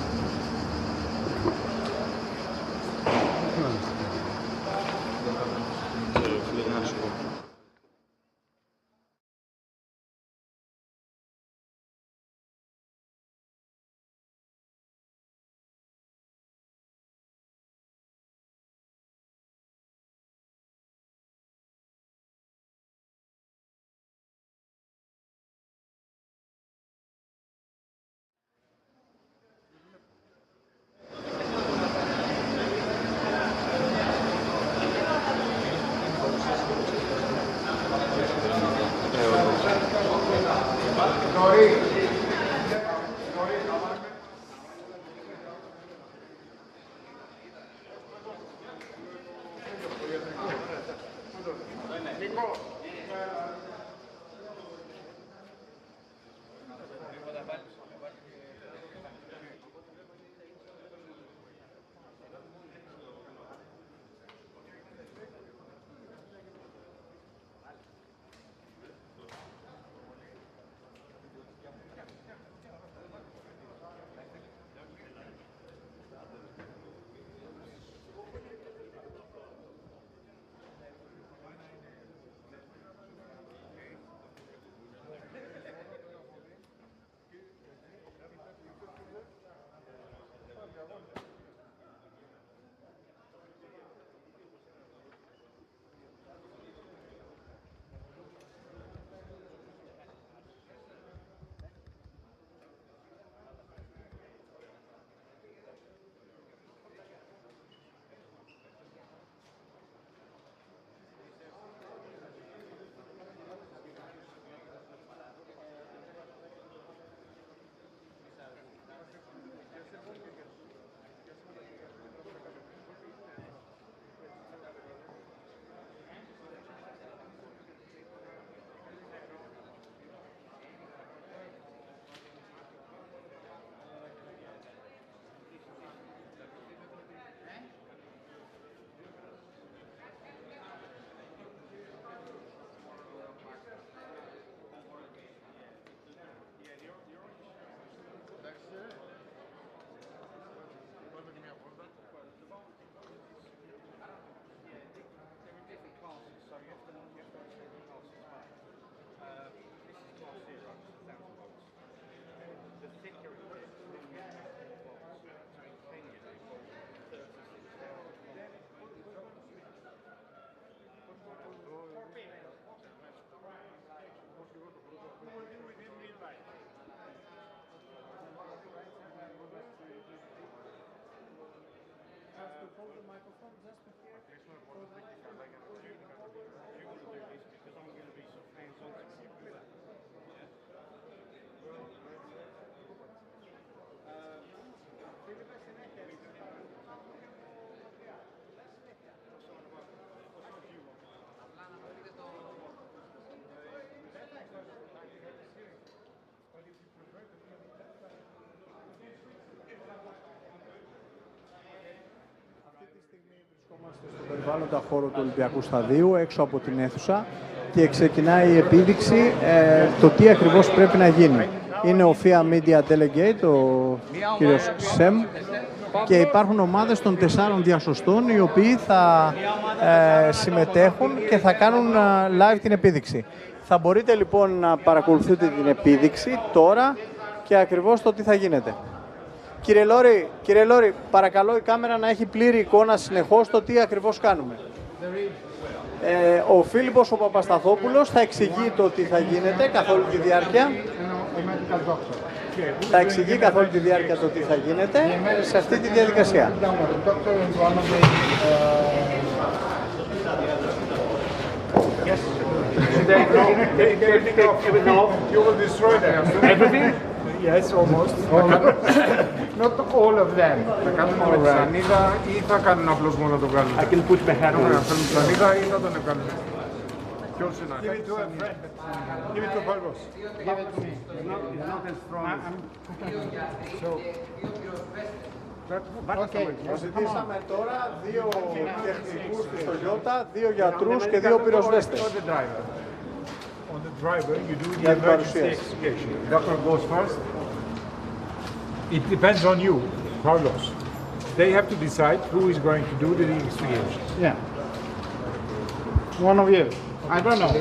περιβάλλοντα χώρο του Ολυμπιακού Σταδίου, έξω από την αίθουσα, και ξεκινάει η επίδειξη το τι ακριβώς πρέπει να γίνει. Είναι ο FIA Media Delegate, ο κύριος Σεμ, και υπάρχουν ομάδες των 4 διασωστών οι οποίοι θα συμμετέχουν και θα κάνουν live την επίδειξη. Θα μπορείτε λοιπόν να παρακολουθείτε την επίδειξη τώρα και ακριβώς το τι θα γίνεται. Κύριε Λόρη, παρακαλώ η κάμερα να έχει πλήρη εικόνα συνεχώς το τι ακριβώς κάνουμε. Ο Φίλιππος ο Παπασταθόπουλος θα εξηγεί το τι θα γίνεται καθ' όλη τη διάρκεια. Θα εξηγεί καθ' όλη τη διάρκεια το τι θα γίνεται σε αυτή τη διαδικασία. Yes, almost. Not all of them. Θα κάνουμε με τη σανίδα ή θα κάνουν απλώς μόνο το βγάλουν. I can put my hand on it. Θέλουν σανίδα ή θα τον βγάλουν. Ποιος είναι? Give it to a friend. Give it to Pavlos. Give it to me. You're not as strong. Ζητήσαμε τώρα 2 τεχνικούς της Toyota, 2 γιατρούς και 2 πυροσβέστες. On the driver, you do the emergency investigation. Doctor goes first. It depends on you, Carlos. They have to decide who is going to do the investigation. Yeah. One of you. I don't know.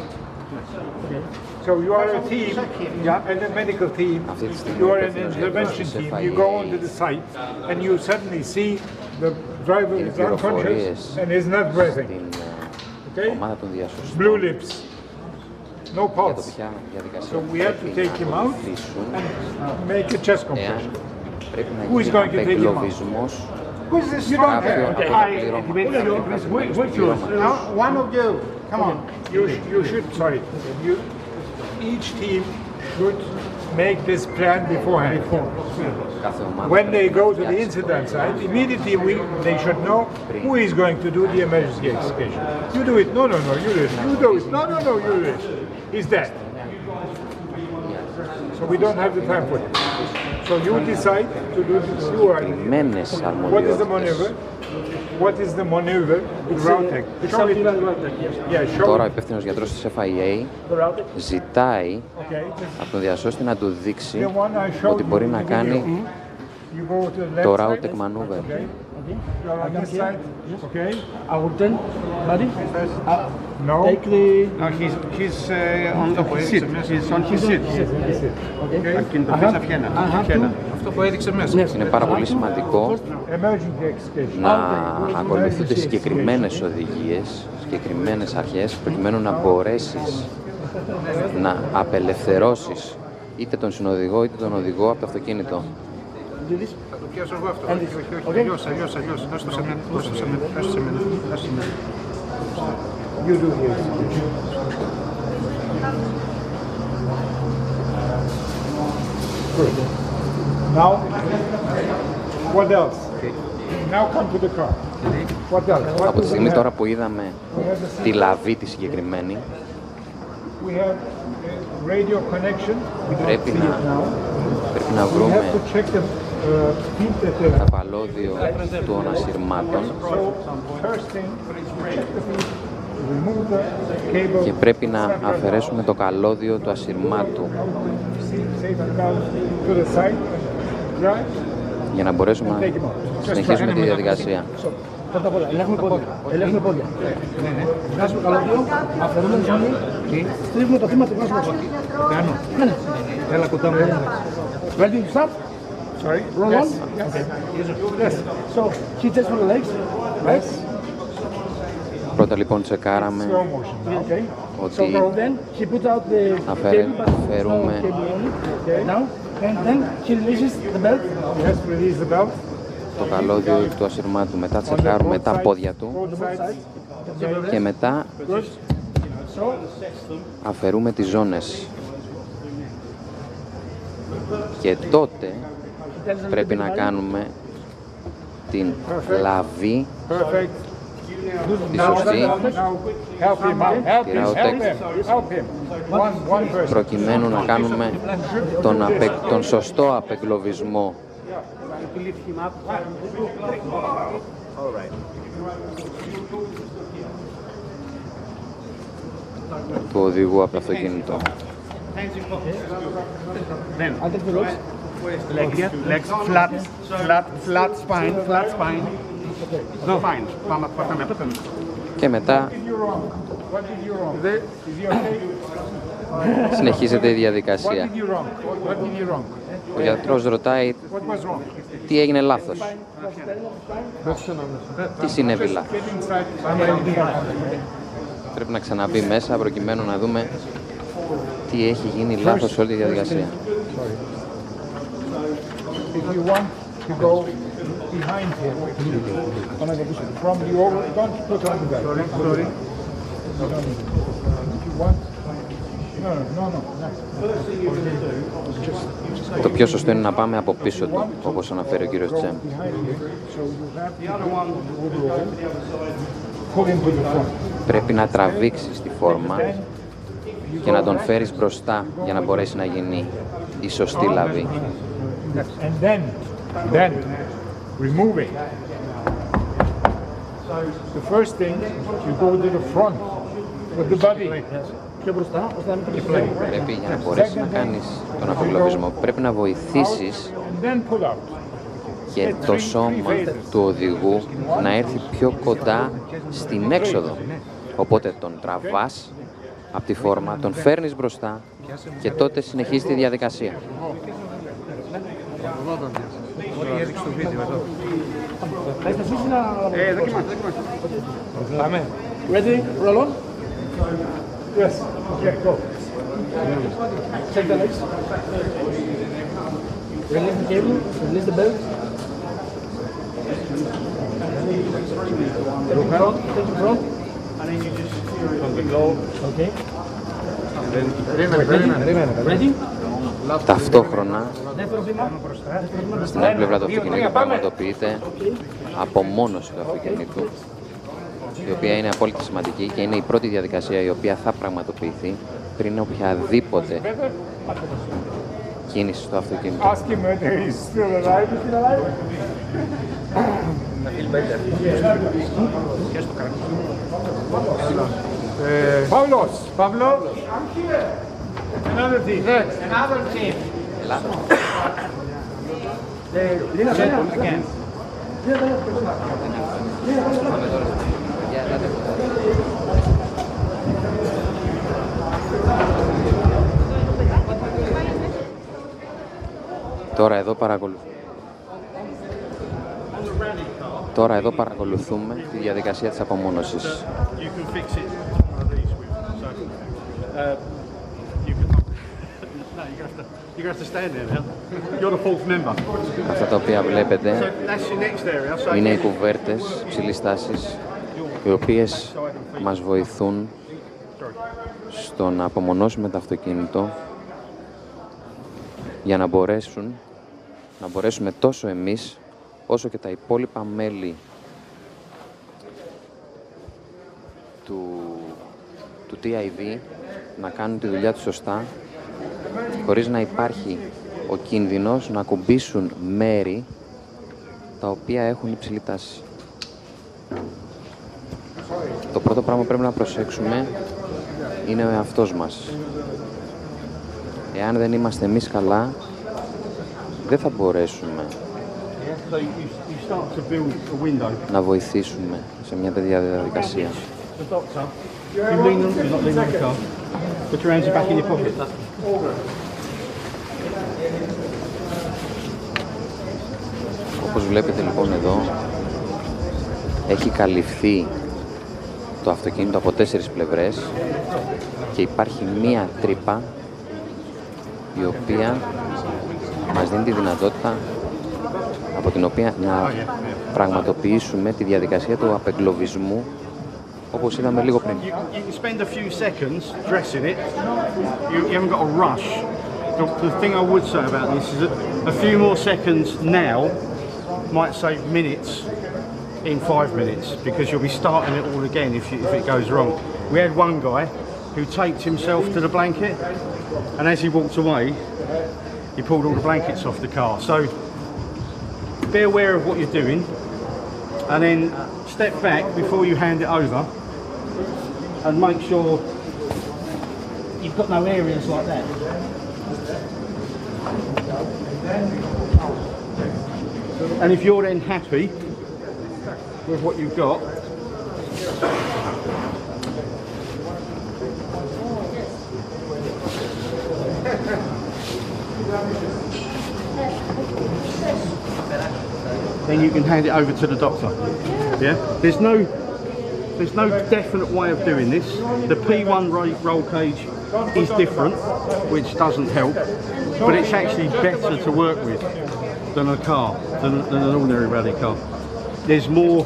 Okay. So you are a team, and a medical team. You are an intervention team. You go onto the site, and you suddenly see the driver is unconscious and is not breathing. Okay? Blue lips. No pulse. So we have to take him out and make a chest compression. Who is going to take him out? Who is this strong guy? One of you. Come on. You should, sorry. Each team should make this plan beforehand. When they go to the incident site, immediately they should know who is going to do the emergency investigation. You do it. No, you do it. You do it. No, you do it. He's dead. So we don't have the time for it. So you decide to do this. You are. What is the maneuver? What is the maneuver? Routing. Τώρα ο υπεύθυνος γιατρός της FIA ζητάει από τον διασώστη να του δείξει ότι μπορεί να κάνει το routing maneuver. Okay. I will then, buddy. No. Take the. No, he's on the seat. He's on his seat. Αυτό που έδειξε μέσα. Είναι πάρα πολύ σημαντικό να ακολουθούνται συγκεκριμένες οδηγίες, συγκεκριμένες αρχές, προκειμένου να μπορέσεις να απελευθερώσεις είτε τον συνοδηγό είτε τον οδηγό από το αυτοκίνητο. Θα το πιάσω εγώ αυτό. Όχι. Αλλιώς. Δώστε σε μένα. You do this. Good. Now, what else? Now come to the car. What else? Από τη στιγμή τώρα που είδαμε τη λαβή τη συγκεκριμένη, We have radio connection. πρέπει να βρούμε το καλώδιο των ασυρμάτων και πρέπει να αφαιρέσουμε το καλώδιο του ασυρμάτου για να μπορέσουμε να συνεχίσουμε τη διαδικασία. Πρώτα απ' όλα, ελέγχουμε πόδια. Βγάζουμε καλώδιο, αφαιρούμε τη ζώνη, στρίβουμε το θύμα, τη βγάζουμε έξω. Κάνω. Ναι. Έλα κοντά μου. Ready to start? Sorry? Roll on? Yes. So, he takes from the legs, right? Πρώτα λοιπόν τσεκάραμε ότι αφαιρούμε το καλώδιο του ασυρμάτου. Μετά τσεκάρουμε τα πόδια του και μετά αφαιρούμε τις ζώνες. Και τότε πρέπει να κάνουμε την λαβή τη σωστή, τη routing, προκειμένου να κάνουμε τον σωστό απεγκλωβισμό. του οδηγού από το αυτοκίνητο. Then, legs, flat spine. No, fine. Και μετά συνεχίζεται η διαδικασία. Ο γιατρός ρωτάει τι έγινε λάθος. Τι συνέβη λάθος. Πρέπει να ξαναμπεί μέσα προκειμένου να δούμε τι έχει γίνει λάθος σε όλη τη διαδικασία. Το πιο σωστό είναι να πάμε από πίσω του, όπως αναφέρει ο κύριος Τζέμ. Πρέπει να τραβήξεις τη φόρμα και να τον φέρεις μπροστά για να μπορέσει να γίνει η σωστή λαβή. Then removing. The first thing, you go to the front with the body. Πρέπει για να μπορέσεις να κάνεις τον απεγκλωβισμό, πρέπει να βοηθήσεις και το σώμα του οδηγού να έρθει πιο κοντά στην έξοδο. Οπότε τον τραβάς από τη φόρμα, τον φέρνεις μπροστά και τότε συνεχίζει τη διαδικασία. Πάμε. Ready? Roll on. Yes. Okay, go. Check the legs. Release the cable. Release the belt. Look front. Take the front. And then you just go. Okay. Ready? Ταυτόχρονα, στην άλλη πλευρά του αυτοκινήτου πραγματοποιείται απομόνωση του αυτοκινήτου, η οποία είναι απόλυτα σημαντική και είναι η πρώτη διαδικασία η οποία θα πραγματοποιηθεί πριν οποιαδήποτε κίνηση στο αυτοκίνητο. Pablo? Another team. Another team. Again. Τώρα εδώ παρακολουθούμε τη διαδικασία της απομόνωσης. Αυτά τα οποία βλέπετε είναι οι κουβέρτες ψηλής τάσης, οι οποίες μας βοηθούν στο να απομονώσουμε το αυτοκίνητο για να μπορέσουμε τόσο εμείς όσο και τα υπόλοιπα μέλη του TIV να κάνουν τη δουλειά τους σωστά, χωρίς να υπάρχει ο κίνδυνος να ακουμπήσουν μέρη τα οποία έχουν υψηλή τάση. Το πρώτο πράγμα που πρέπει να προσέξουμε είναι ο εαυτός μας. Εάν δεν είμαστε εμείς καλά, δεν θα μπορέσουμε να βοηθήσουμε σε μια τέτοια διαδικασία. Όπως βλέπετε λοιπόν εδώ, έχει καλυφθεί το αυτοκίνητο από 4 πλευρές και υπάρχει μία τρύπα η οποία μας δίνει τη δυνατότητα από την οποία να πραγματοποιήσουμε τη διαδικασία του απεγκλωβισμού όπως είδαμε λίγο πριν. You spend a few seconds dressing it. You haven't got a rush. The thing I would say about this is that a few more seconds now might save minutes in 5 minutes because you'll be starting it all again if it goes wrong. We had one guy who taped himself to the blanket, and as he walked away, he pulled all the blankets off the car. So be aware of what you're doing, and then step back before you hand it over and make sure you've got no areas like that. And if you're then happy with what you've got, then you can hand it over to the doctor. Yeah? There's no definite way of doing this. The P1 roll cage is different, which doesn't help, but it's actually better to work with than a car, than an ordinary rally car. There's more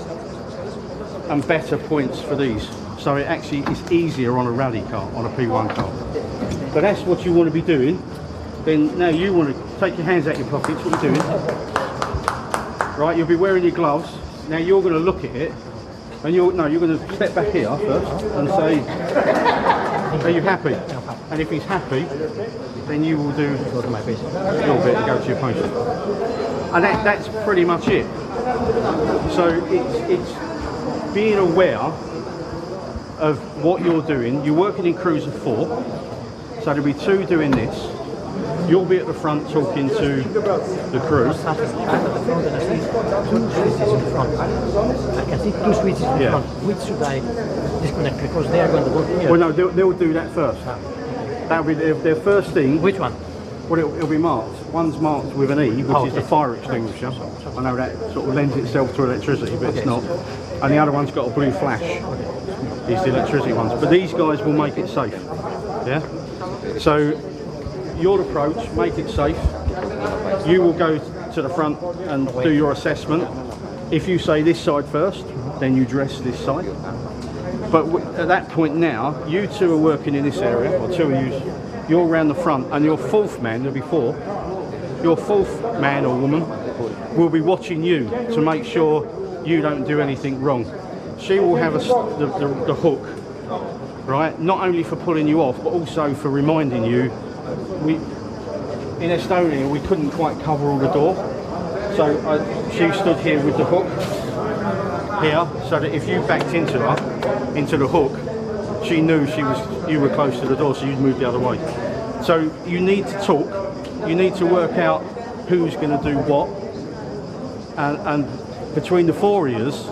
and better points for these, so it actually is easier on a rally car, on a P1 car. But that's what you want to be doing. Then now you want to take your hands out your pockets. What you're doing, right? You'll be wearing your gloves. Now you're going to look at it, and you're going to step back here first and say, "Are you happy?" And if he's happy, then you will do a little bit and go to your patient. And that's pretty much it. So it's being aware of what you're doing. You're working in crews of 4, so there'll be 2 doing this. You'll be at the front talking to the crew. I'm at the front and I see 2 switches in front. I can see 2 switches in front. Which should I disconnect? Because they are going to work here. Well, no, they'll do that first. That'll be their first thing. Which one? Well, it'll be marked. One's marked with an E, which is the fire extinguisher. I know that sort of lends itself to electricity, but it's not. And the other one's got a blue flash. These are the electricity ones. But these guys will make it safe. Yeah? So your approach, make it safe. You will go to the front and do your assessment. If you say this side first, then you dress this side. But at that point now, you 2 are working in this area, or 2 of you, you're around the front, and your 4th man, there'll be 4, your 4th man or woman will be watching you to make sure you don't do anything wrong. She will have the hook, right? Not only for pulling you off, but also for reminding you. In Estonia, we couldn't quite cover all the door, so she stood here with the hook here, so that if you backed into the hook, she knew you were close to the door, so you'd move the other way. So you need to talk, you need to work out who's going to do what, and between the 4 ears,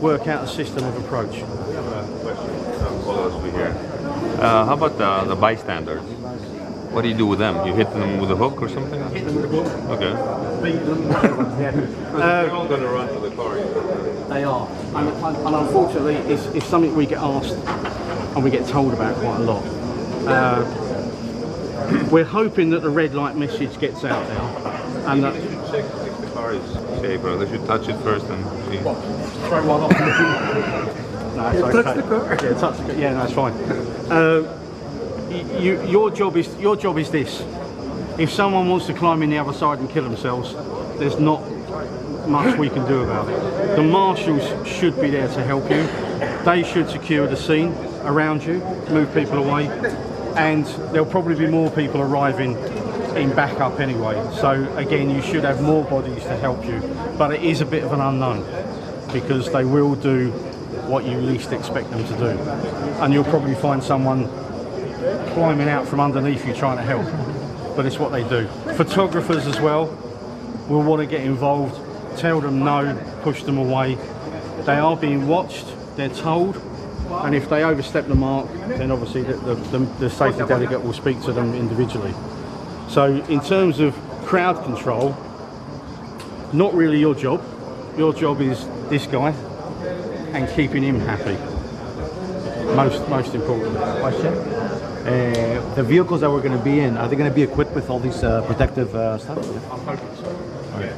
work out a system of approach. I have a question. Over here. How about the bystanders? What do you do with them? You hit them with a hook or something? Hit them with a hook. Okay. Beat them. They're all going to run for the car. They are. And unfortunately, it's something we get asked and we get told about quite a lot. We're hoping that the red light message gets out there. And that they should check if the car is safe, or they should touch it first and see. Throw one off. No, it's okay. Touch the car. Yeah, touch the car. Yeah, no, it's fine. Your job is this. If someone wants to climb in the other side and kill themselves, there's not much we can do about it. The marshals should be there to help you. They should secure the scene around you, move people away, and there'll probably be more people arriving in backup anyway. So again, you should have more bodies to help you, but it is a bit of an unknown because they will do what you least expect them to do, and you'll probably find someone climbing out from underneath you trying to help, but it's what they do. Photographers as well will want to get involved, tell them no, push them away. They are being watched, they're told, and if they overstep the mark, then obviously the safety delegate will speak to them individually. So in terms of crowd control, not really your job. Your job is this guy and keeping him happy. Most important. Question. The vehicles that we're going to be in, are they going to be equipped with all these protective stuff? I'm hoping so. Yeah.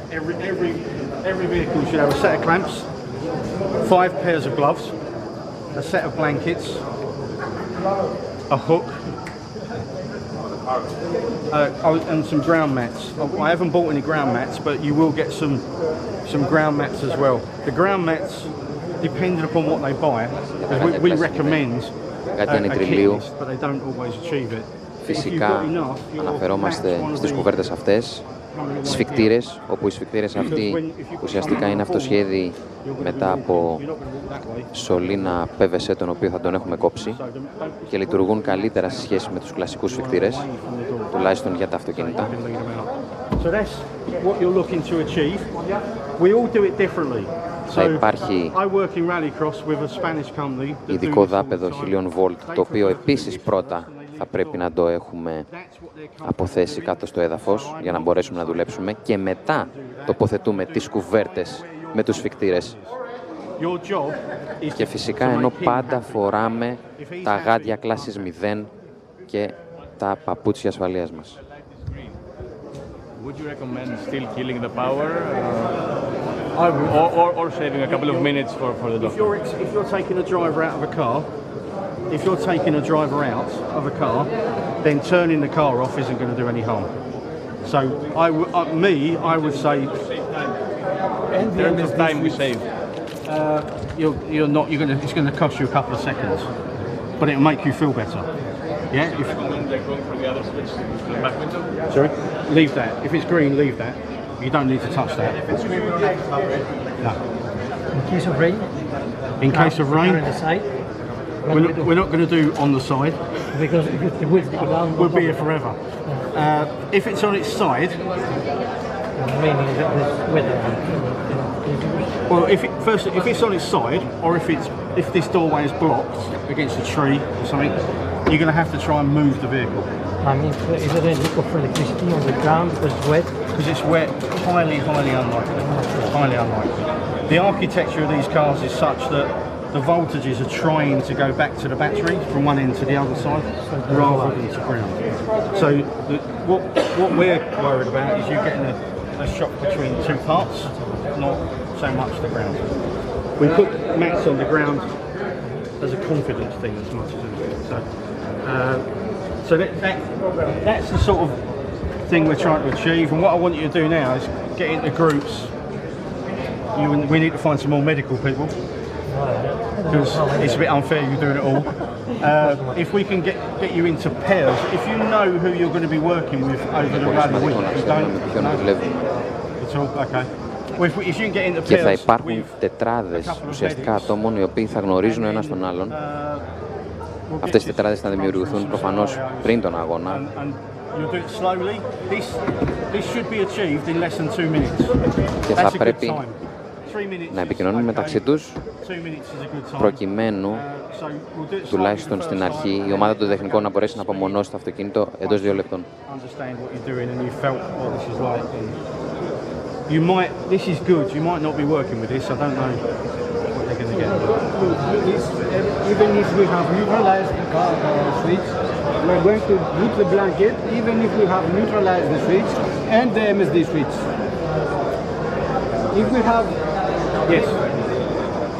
Every vehicle should have a set of clamps, 5 pairs of gloves, a set of blankets, a hook, and some ground mats. I haven't bought any ground mats, but you will get some ground mats as well. The ground mats, depending upon what they buy, we recommend a kit list, but they don't always achieve it. Φυσικά αναφερόμαστε στις κουβέρτες αυτές σφικτήρες, όπου οι σφικτήρες αυτοί ουσιαστικά είναι αυτοσχέδιοι μετά από σωλήνα PVC, τον οποίο θα τον έχουμε κόψει και λειτουργούν καλύτερα σε σχέση με τους κλασικούς σφικτήρες, τουλάχιστον για τα αυτοκίνητα. Θα υπάρχει ειδικό δάπεδο 1000 βολτ, το οποίο επίσης πρώτα θα πρέπει να το έχουμε αποθέσει κάτω στο έδαφος για να μπορέσουμε να δουλέψουμε και μετά τοποθετούμε τις κουβέρτες με τους σφικτήρες. Και φυσικά ενώ πάντα φοράμε τα γάντια κλάσης 0 και τα παπούτσια ασφαλείας μας. Would you recommend still killing the power, or saving a couple of minutes for the doctor? If you're taking a driver out of a car, then turning the car off isn't going to do any harm. So I would say. In terms of time we save. It's going to cost you a couple of seconds, but it'll make you feel better. Yeah. Going for the other switch, the back window. Sorry. Leave that. If it's green, leave that. You don't need to touch that. If it's green, No. In case of rain? In case of rain? On the side? We're not going to do on the side. Because if the wheels go down... We'll be here forever. If it's on its side... Meaning that there's weather. Well, if it's on its side, or if this doorway is blocked against a tree or something, you're going to have to try and move the vehicle. I mean, is there any leak of electricity on the ground because it's wet? Because it's wet, highly unlikely. Highly unlikely. The architecture of these cars is such that the voltages are trying to go back to the battery from one end to the other side rather than to ground. So what we're worried about is you getting a shock between two parts, not so much the ground. We put mats on the ground as a confidence thing as much as anything. So that's the sort of thing we're trying to achieve. And what I want you to do now is get into groups. We need to find some more medical people because it's a bit unfair you're doing it all. If we can get you into pairs, if you know who you're going to be working with over the rally week, you don't know at all. Okay. Και θα υπάρχουν τετράδες ουσιαστικά ατόμων οι οποίοι θα γνωρίζουν ένας τον άλλον. Αυτές οι τετράδες θα δημιουργηθούν προφανώς πριν τον αγώνα. Και θα πρέπει να επικοινωνούν μεταξύ τους προκειμένου τουλάχιστον στην αρχή η ομάδα των τεχνικών να μπορέσει να απομονώσει το αυτοκίνητο εντός 2 λεπτών. This is good. You might not be working with this. I don't know what they're going to get. Even if we have neutralized the car switch, we're going to put the blanket, even if we have neutralized the switch and the MSD switch. If we have...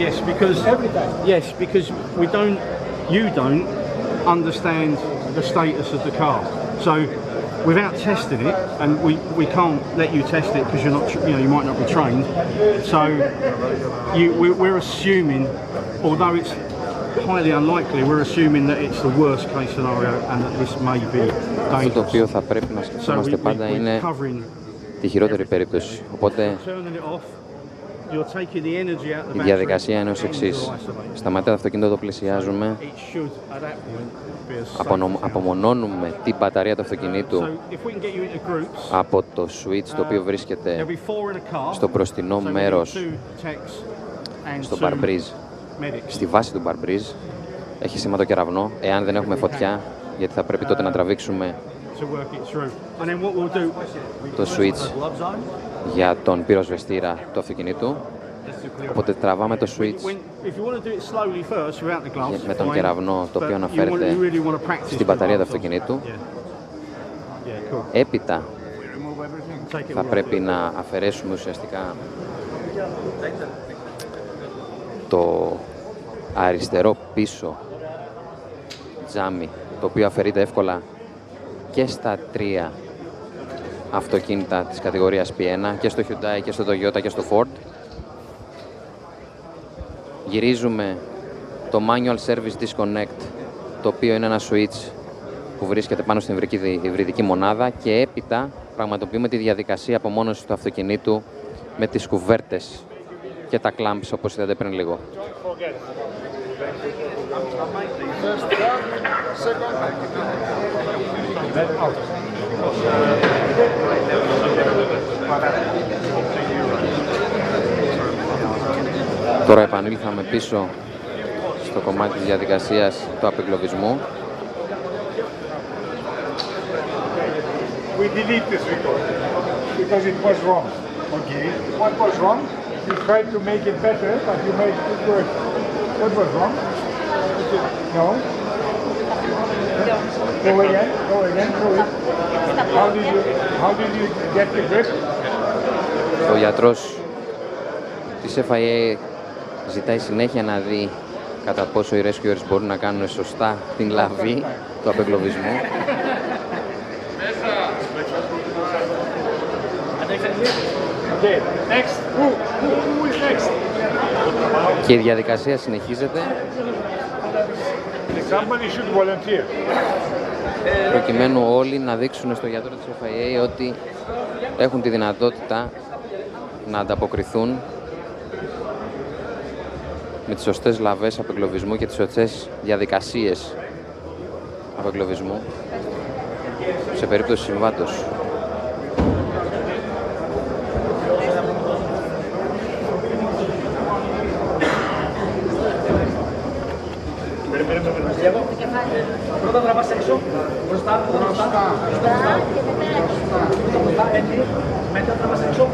Yes, because... Every time. Yes, because you don't understand the status of the car. So, without testing it, and we can't let you test it because you're not, you might not be trained. So we're assuming, although it's highly unlikely, we're assuming that it's the worst case scenario and that this may be dangerous. Αυτό το οποίο θα πρέπει να σκεφτόμαστε πάντα είναι τη χειρότερη περίπτωση. Οπότε η διαδικασία είναι ως εξής. Σταματάει το αυτοκίνητο, το πλησιάζουμε, απομονώνουμε την μπαταρία του αυτοκινήτου από το switch το οποίο βρίσκεται στο μπροστινό μέρος, στο barbreeze, στη βάση του barbreeze. Έχει σήμα το κεραυνό, εάν δεν έχουμε φωτιά, γιατί θα πρέπει τότε να τραβήξουμε το switch για τον πυροσβεστήρα του αυτοκινήτου. Οπότε τραβάμε το switch με τον κεραυνό, το οποίο αναφέρεται στην μπαταρία του αυτοκινήτου. Έπειτα θα πρέπει να αφαιρέσουμε ουσιαστικά το αριστερό πίσω τζάμι, το οποίο αφαιρείται εύκολα και στα 3 αυτοκίνητα της κατηγορίας P1, και στο Hyundai και στο Toyota και στο Ford. Γυρίζουμε το Manual Service Disconnect, το οποίο είναι ένα switch που βρίσκεται πάνω στην υβριδική μονάδα, και έπειτα πραγματοποιούμε τη διαδικασία απομόνωσης του αυτοκινήτου με τις κουβέρτες και τα clamps, όπως είδατε πριν λίγο. Τώρα επανήλθαμε πίσω στο κομμάτι της διαδικασίας του απεγκλωβισμού. We delete this record because it was wrong. Okay. What was wrong? You tried to make it better, but you made it worse. What was wrong? No. Go again. Go again. Go it. How did you get the grip? Ο γιατρός της FIA ζητάει συνέχεια να δει κατά πόσο οι rescuers μπορούν να κάνουν σωστά την λαβή του απεγκλωβισμού. Και η διαδικασία συνεχίζεται προκειμένου όλοι να δείξουν στο γιατρό της FIA ότι έχουν τη δυνατότητα να ανταποκριθούν με τις σωστές λαβές απεγκλωβισμού και τις σωστές διαδικασίες απεγκλωβισμού σε περίπτωση συμβάντος. Πρώτα να πας έξω, μπροστά, μετά να πας έξω.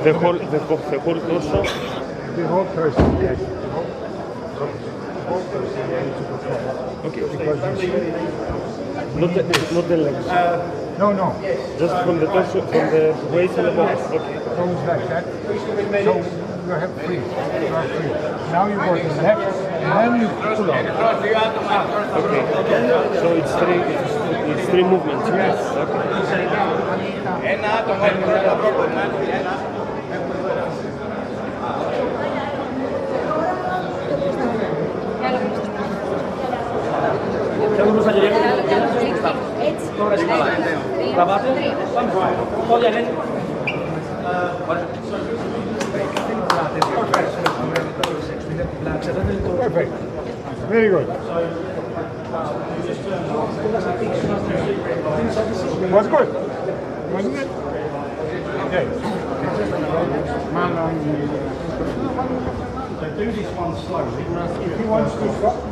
The whole torso. The whole person, yes. Okay. Not the legs. No. Just from the torso, from the waist to the bottom. Okay. Goes like that. So you have free. You are free. Now you go to the left, and then you pull out. Okay. So it's three movements. Yes. Okay. Θέλω να σας γυρίσω. Τώρα είσαι καλά. Τραβάτε. Πόδια είναι. Perfect. Very good. Was good, wasn't it? Okay.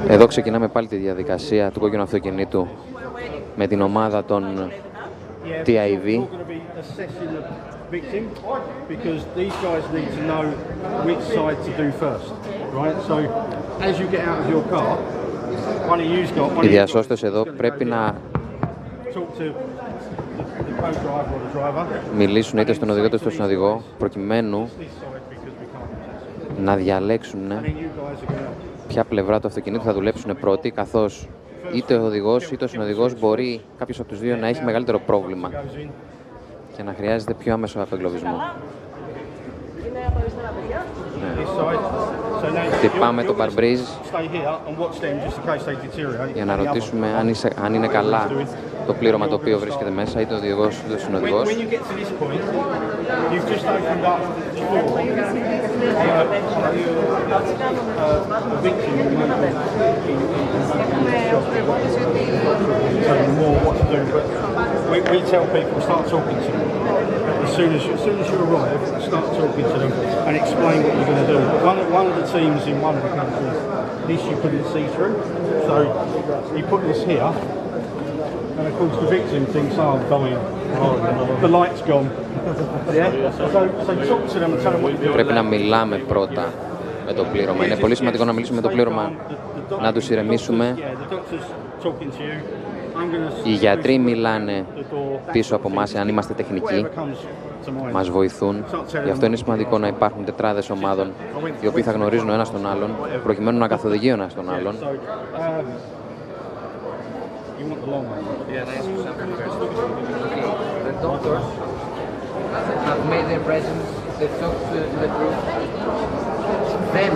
Εδώ ξεκινάμε πάλι τη διαδικασία του κόκκινου αυτοκινήτου με την ομάδα των TIV. Οι διασώστες εδώ πρέπει να μιλήσουν είτε στον οδηγό είτε στον συνοδηγό προκειμένου να διαλέξουν ποια πλευρά του αυτοκινήτου θα δουλέψουν πρώτοι, καθώς είτε ο οδηγός είτε ο συνοδηγός μπορεί κάποιος από τους δύο να έχει μεγαλύτερο πρόβλημα και να χρειάζεται πιο άμεσο απεγκλωβισμό. Χτυπάμε το παρμπρίζ για να ρωτήσουμε αν είναι καλά το πλήρωμα το οποίο βρίσκεται μέσα, είτε ο οδηγός είτε ο συνοδηγός. We tell people start talking to them. As soon as you arrive, start talking to them and explain what you're going to do. One of the teams in one of the countries, this you couldn't see through, so you put this here, and of course the victim thinks, oh, I'm dying, the light's gone. Yeah? So talk to them and tell them what you're doing. Πρέπει να μιλάμε πρώτα με το πλήρωμα. Είναι πολύ σημαντικό να μιλήσουμε με το πλήρωμα, να τους ηρεμήσουμε. Οι γιατροί μιλάνε πίσω από εμάς, αν είμαστε τεχνικοί, μας βοηθούν. Γι' αυτό είναι σημαντικό να υπάρχουν τετράδες ομάδων, οι οποίοι θα γνωρίζουν ο ένας τον άλλον, προκειμένου να καθοδηγεί ο ένας τον άλλον. have made their presence, they've talked to the group. Then,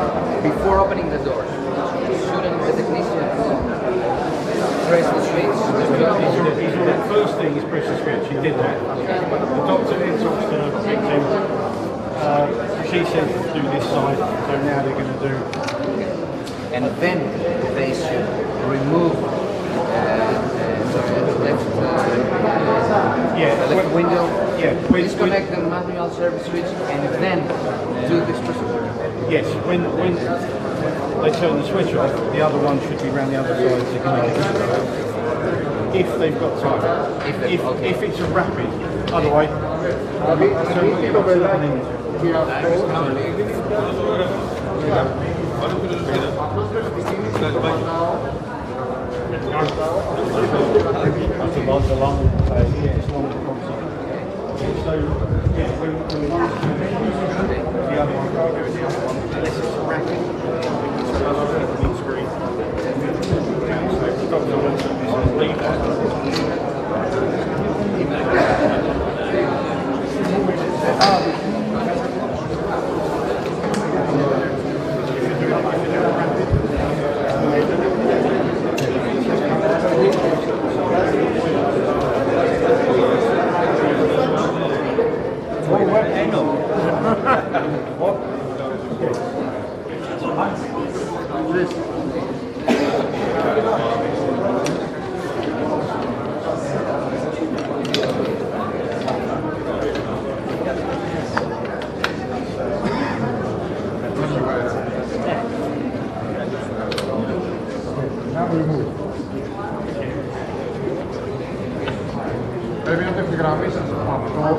before opening the doors, shouldn't the technician press the switch? The first thing is press the switch. He did that. The doctor then talks to the victim. She said do this side, so now they're going to do. And then they should remove the left window, disconnect the manual service switch, and then do this procedure. Yes, when they turn the switch off, the other one should be around the other side to connect it. If they've got time. If it's a rapid, other way. Πρέπει να το ευθυγραμμίσεις αυτό,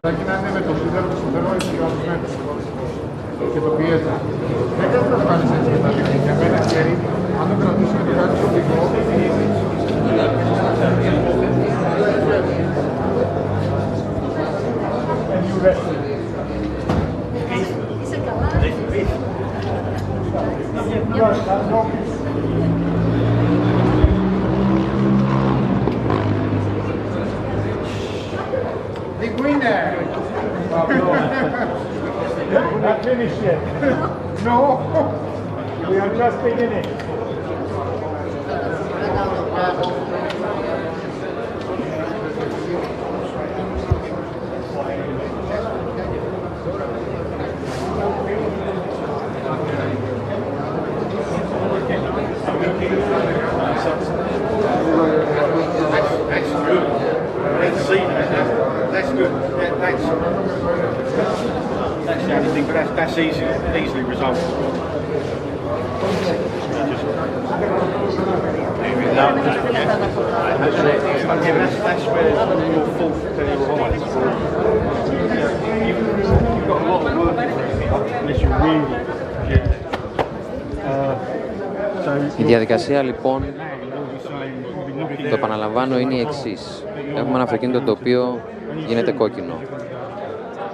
πρέπει να είναι με το σίδερο του σιδερό ισιασμένο και το πιέζει. Δεν πρέπει να το κάνεις έτσι με τα δίκτυα, με ένα χέρι, αν το κρατήσεις και το κάνεις οδηγό, The winner! We're not finished yet. No! We are just beginning. That's good. Let's see that. That's good. That's the only thing, but that's easily resolved. That's where your fault lies. You've got a lot of work unless you really get Η διαδικασία λοιπόν, το επαναλαμβάνω, είναι η εξής. Έχουμε ένα αυτοκίνητο το οποίο γίνεται κόκκινο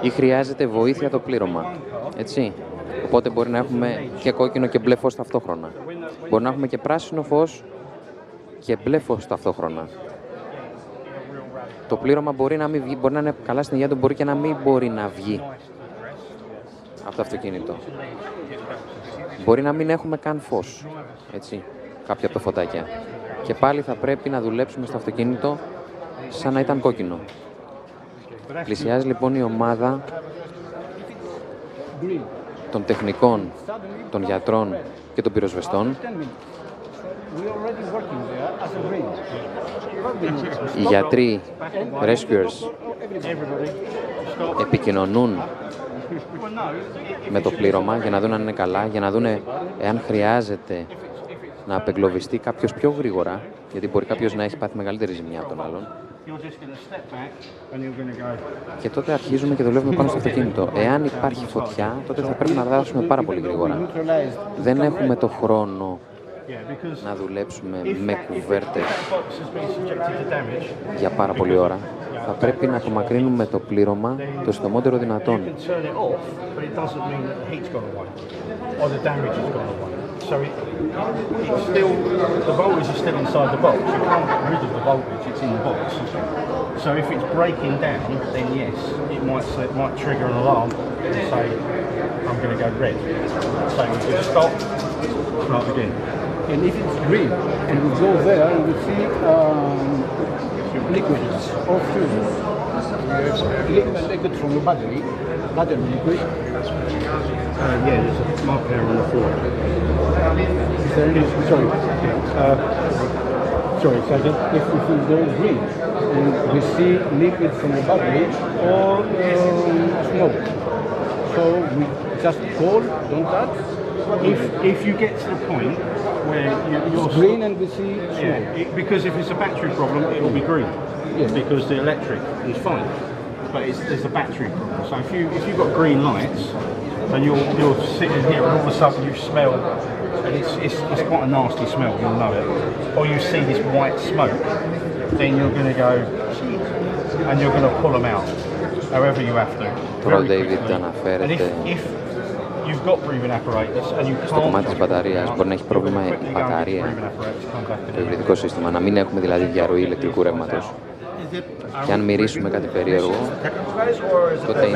ή χρειάζεται βοήθεια το πλήρωμα, έτσι. Οπότε μπορεί να έχουμε και κόκκινο και μπλε φως ταυτόχρονα. Μπορεί να έχουμε και πράσινο φως και μπλε φως ταυτόχρονα. Το πλήρωμα μπορεί να μην βγει, μπορεί να είναι καλά στην υγεία του, μπορεί και να μην μπορεί να βγει από το αυτοκίνητο. Μπορεί να μην έχουμε καν φως, έτσι, κάποια από τα φωτάκια. Και πάλι θα πρέπει να δουλέψουμε στο αυτοκίνητο σαν να ήταν κόκκινο. Πλησιάζει λοιπόν η ομάδα των τεχνικών, των γιατρών και των πυροσβεστών. Οι γιατροί, rescuers, επικοινωνούν με το πλήρωμα για να δουν αν είναι καλά, για να δουν εάν χρειάζεται να απεγκλωβιστεί κάποιος πιο γρήγορα, γιατί μπορεί κάποιος να έχει πάθει μεγαλύτερη ζημιά από τον άλλον. Και τότε αρχίζουμε και δουλεύουμε πάνω στο αυτοκίνητο. Εάν υπάρχει φωτιά, τότε θα πρέπει να δράσουμε πάρα πολύ γρήγορα. Δεν έχουμε το χρόνο να δουλέψουμε με κουβέρτες για πάρα πολλή ώρα. Θα πρέπει να απομακρύνουμε το πλήρωμα το συντομότερο δυνατόν. still inside the box. You can't get rid of the voltage, it's in the box. So if it's breaking down, then yes, it might trigger an alarm and say, I'm going to go red. So we just stop, start again. And if it's green, and we go there, and we see liquids or fuels. Liquid from the battery liquid. Yeah, there's a mark there on the floor. Is there any, sorry, so if we go green, and we see liquid from the battery or smoke, so we just call, don't touch. If you get to the point where you're green and we see smoke. Yeah, because if it's a battery problem, it will be green. Yes. Because the electric is fine. But there's a battery problem. So if you've got green lights and you're sitting here and all of a sudden you smell, and it's quite a nasty smell, you'll know it, or you see this white smoke, then you're going to go and you're going to pull them out, however you have to. Τώρα ο David αναφέρεται στο κομμάτι της μπαταρίας. Μπορεί να έχει πρόβλημα η μπαταρία, το υβριδικό σύστημα, να μην έχουμε δηλαδή διαρροή ηλεκτρικού ρεύματος. Και αν μυρίσουμε κάτι περίεργο, τότε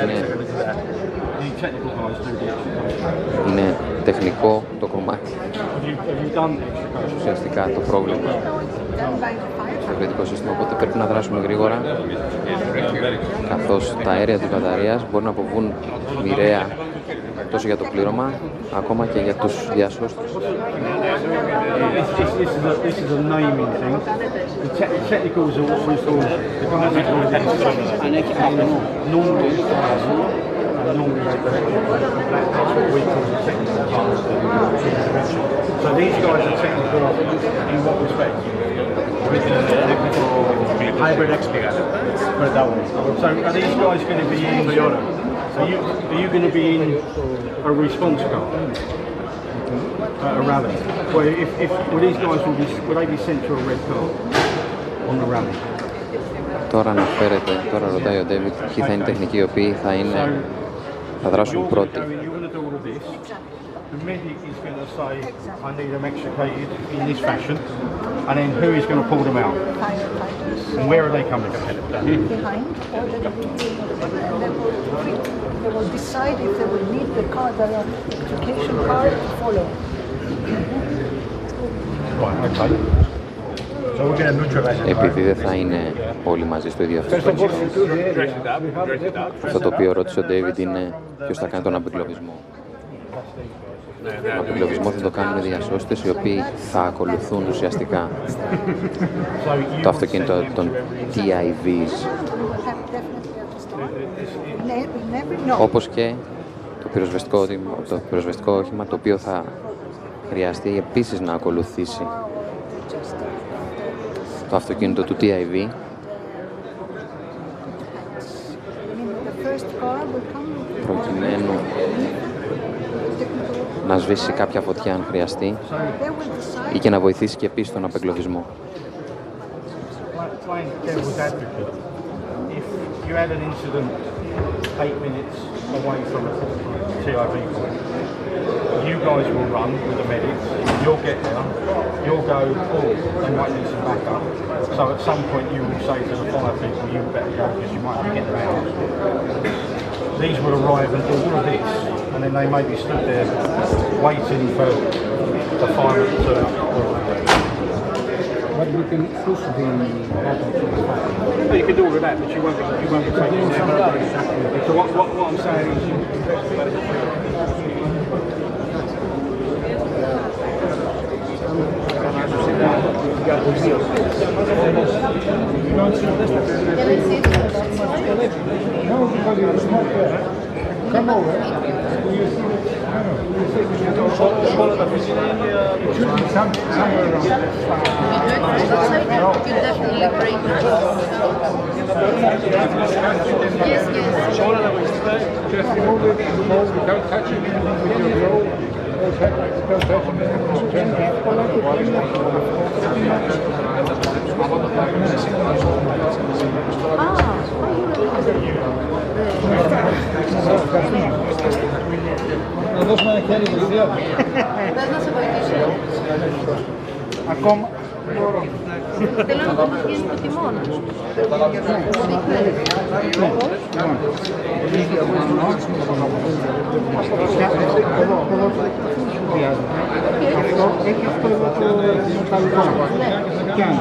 είναι τεχνικό το κομμάτι. Ουσιαστικά το πρόβλημα στο υβριδικό σύστημα, οπότε πρέπει να δράσουμε γρήγορα, καθώς τα αέρια της μπαταρίας μπορεί να αποβούν μοιραία τόσο για το πλήρωμα, ακόμα και για τους διασώστες. This is a naming thing. The technicals are also sort of normally that's what we call the technical part. So these guys are technical in what respect? With the hybrid explicator. Put it that way. So are these guys going to be in? Are you going to be in a response car? A rally. Well, well, these guys will they be sent to a red car on the rally? Τώρα ρωτάει ο David ποιοι θα είναι οι τεχνικοί οι οποίοι θα δράσουν πρώτοι. The medic is going to say, I need them extricated in this fashion, and then who is going to pull them out? And where are they coming from? Behind, or they will decide if they will need the car, the electrification car to follow. Right, okay. So we're going to neutralize it. Επειδή δεν θα είναι όλοι μαζί στο ίδιο αυτοκίνητο. Αυτό το οποίο ρώτησε ο David είναι ποιος θα κάνει τον απεγκλωβισμό. Τον απεγκλωβισμό θα το κάνουν οι διασώστες οι οποίοι θα ακολουθούν ουσιαστικά το αυτοκίνητο των TIVs. Όπως και το πυροσβεστικό όχημα το οποίο θα χρειαστεί επίσης να ακολουθήσει το αυτοκίνητο του TIV προκειμένου να σβήσει κάποια φωτιά αν χρειαστεί ή και να βοηθήσει και επίσης τον απεγκλωβισμό. You had an incident 8 minutes away from a TIV point. You guys will run with the medics, you'll get there, you'll go, oh, they might need some backup. So at some point you will say to the fire people, you better go because you might be getting out. These will arrive and do all of this, and then they may be stood there waiting for the firemen to But we can push the button to the fire. No, you can do all of that, but you won't be taking it out. So what I'm saying is No, because it's not there. Come over. Somewhere around. You definitely break it. Yes, yes. Just remove it without touching it with your glove. Without touching it. Turn Να δώσουμε ένα χέρι δεξιά. Πες να σε βοηθήσω. Ακόμα. Θέλω να δω τι γίνεται το τιμόνι. Αυτό έχει αυτό εδώ το μεταλλικό. Πιάνει.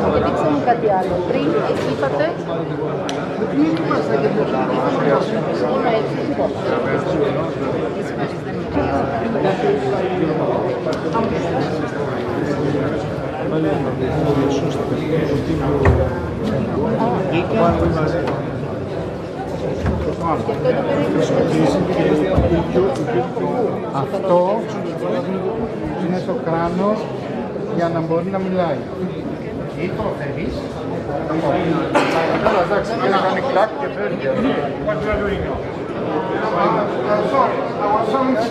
Γιατί ξέρω κάτι άλλο. Πριν είπατε... Μην είμαστε και μόνο έτσι. Αυτό είναι το κράνος για να μπορεί να μιλάει. Ή το θέλεις. Εντάξει, και να κάνει κλακ και φεύγει. What you are doing now? Sorry, our song is...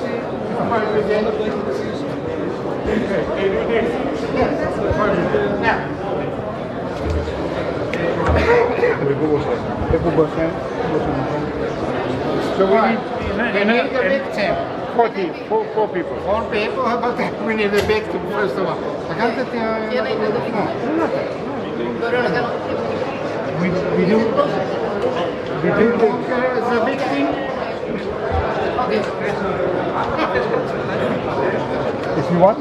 So we need a big team. 4 people. 4 people? But we need a big team first of all. Θα κάνετε την... We do the big team. If you want.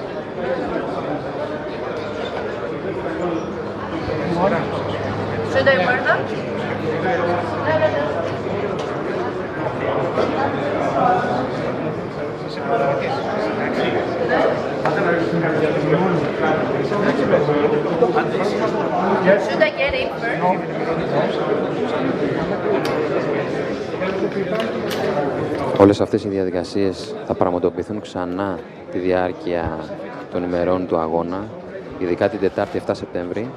Should I wear that? Should I get it first? Όλες αυτές οι διαδικασίες θα πραγματοποιηθούν ξανά τη διάρκεια των ημερών του αγώνα, ειδικά την Τετάρτη 7 Σεπτέμβρη,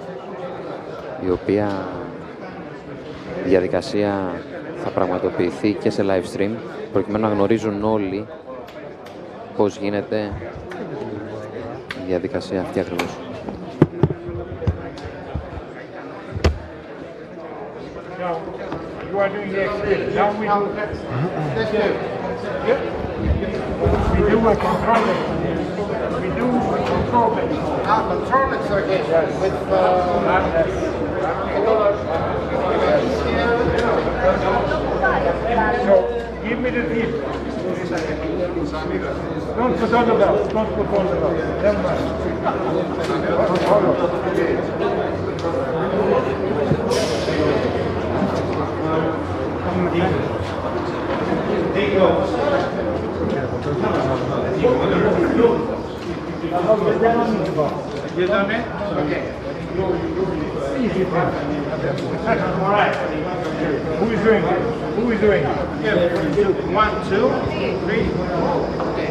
η οποία διαδικασία θα πραγματοποιηθεί και σε live stream, προκειμένου να γνωρίζουν όλοι πώς γίνεται η διαδικασία αυτή ακριβώς. You are doing the experience. Now we do a control. We do a control. Control circuit with So give me the tip. Don't put on the belt. Don't put on the belt. Never mind. You done it? Okay. All right. Who is doing it? Who is doing it? 1, 2, 3. Okay.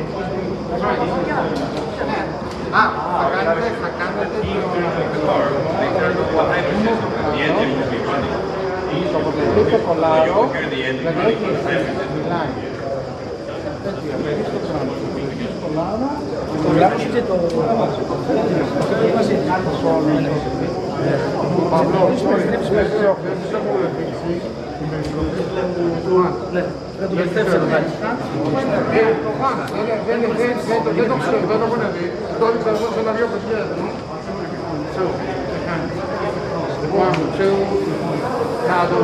Το κολλάρο δεν έχει μιλάει. Κολλάψτε το... Δεν το πιστεύετε κάτι. Δεν το ξέρω, δεν το έχω δει. Το έδειξα εγώ σε ένα δύο παιχνίδια. 1, 2. Now the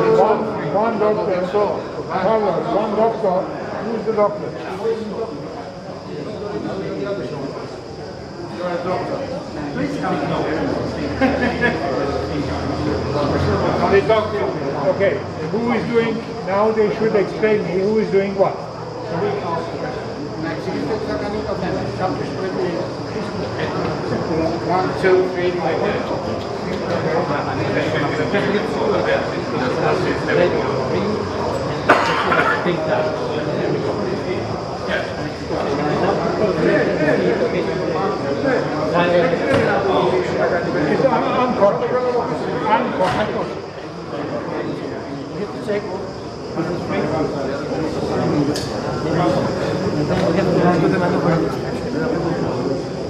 one doctor. One doctor. Who is the doctor? You're a doctor. Please come now. The doctor. Okay. Who is doing? Now they should explain me who is doing what. One, two, three.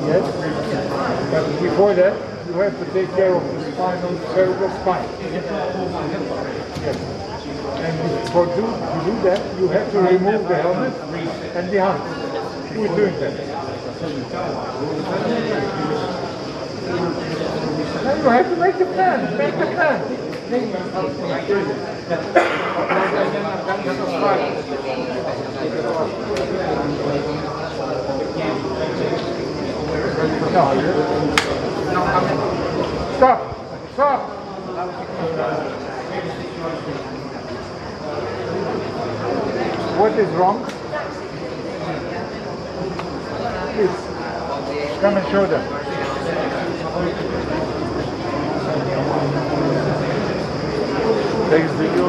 Yes, but before that, you have to take care of the spinal cerebral spine. Yes. And to do that, you have to remove the helmet And the hands. Who is doing that? Now you have to make the plan. Make the plan. Stop. Stop. What is wrong? Please, come and show them. Takes video.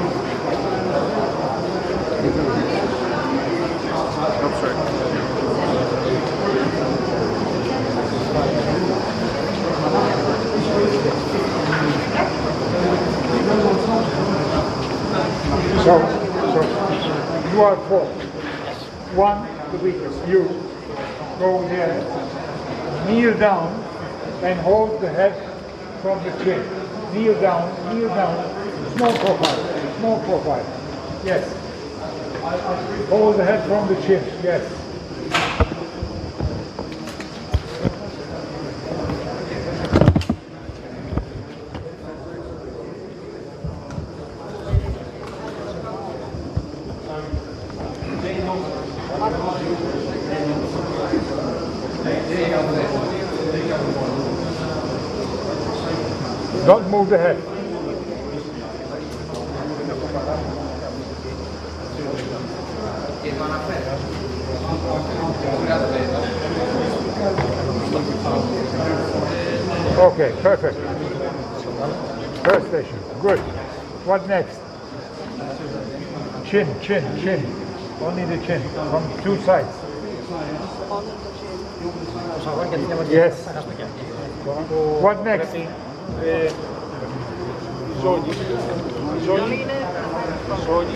Oops, sorry. So you are four. One, the weakest. You go there, kneel down, and hold the head from the chin. Kneel down, kneel down. Small profile, small profile. Yes. Hold the head from the chin. Yes. Don't move the head. Okay, perfect. First station, good. What next? Chin, chin, chin. Only the chin, from two sides. Yes. What next? Zoni. Zoni. Zoni.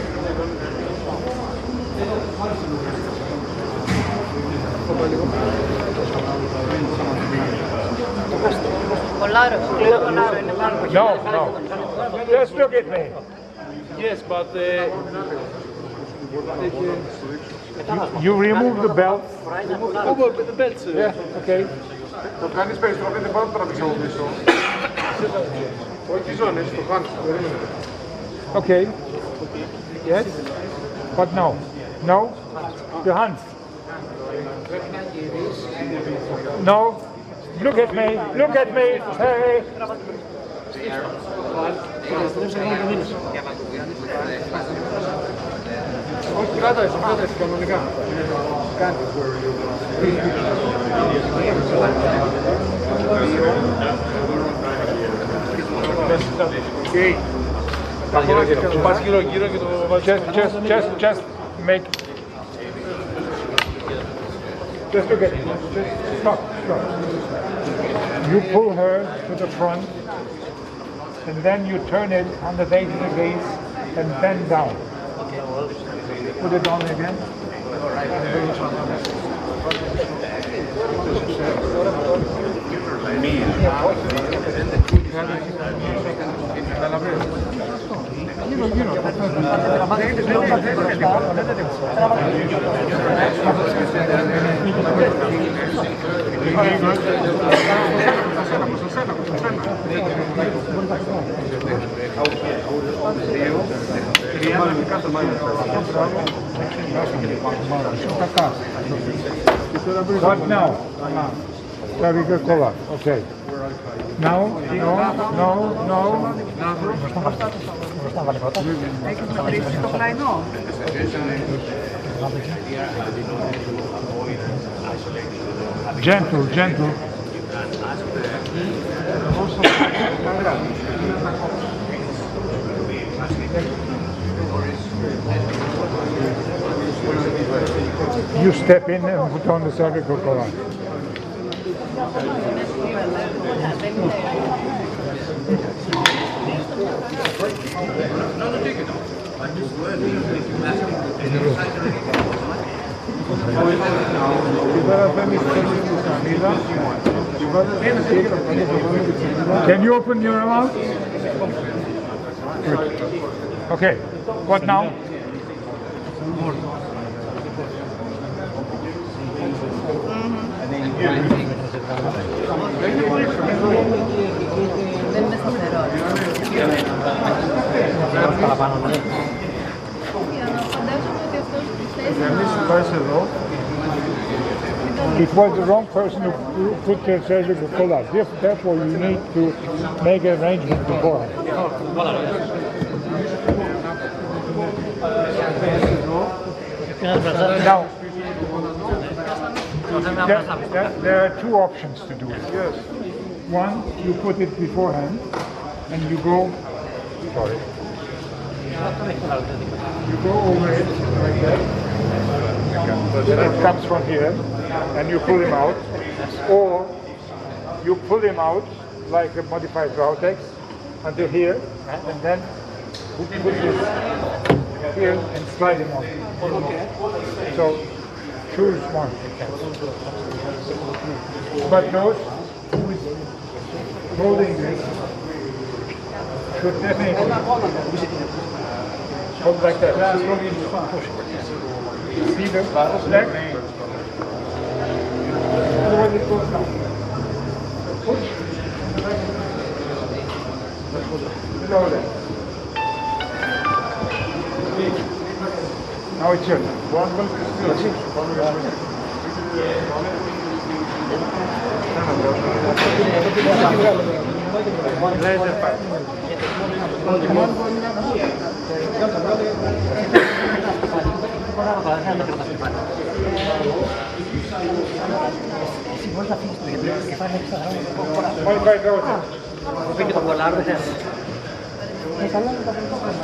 No, no. Just look at me. Yes, but you remove the belt. Remove the belt. Yeah, okay. Το κάνεις περιστροφή, δεν πάω να τραβήξω από πίσω. Όχι ζώνες, το κάνεις. Okay. Yes. But no. No. The hands. No. Look at me. Look at me. Hey. Όχι, κράτασε κανονικά. Okay. Just make. Just look at it. Just stop. You pull her to the front, and then you turn it 180 degrees and bend down. Put it down again. What now? Cervical collar. Okay. Now, no. Gentle. You step in and put on the cervical collar. Can you open your mouth? Good. Okay. What now? Δεν είναι σταθερό. Φαντάζομαι ότι αυτός θες να... It was the wrong person who put the surgical collar. Therefore, you need to make an arrangement beforehand. Now, there are two options to do it. One, you put it beforehand, and you go. Sorry. You go over it like that. It comes from here, and you pull him out, or you pull him out like a modified Rautex until here, and then put this here and slide him on. So choose one. But those who is holding this should definitely hold like that. See the leg? Otherwise it goes down. Push. Below that. Now it's your turn. Laser fight. Εσύ μπορείς να φύγεις το κεφάλι έξω τα γράμματα. Μόλι πάει τώρα. Θα πει και το κολάρο, δεν θες. Καλά είναι τα πεντόχρονα.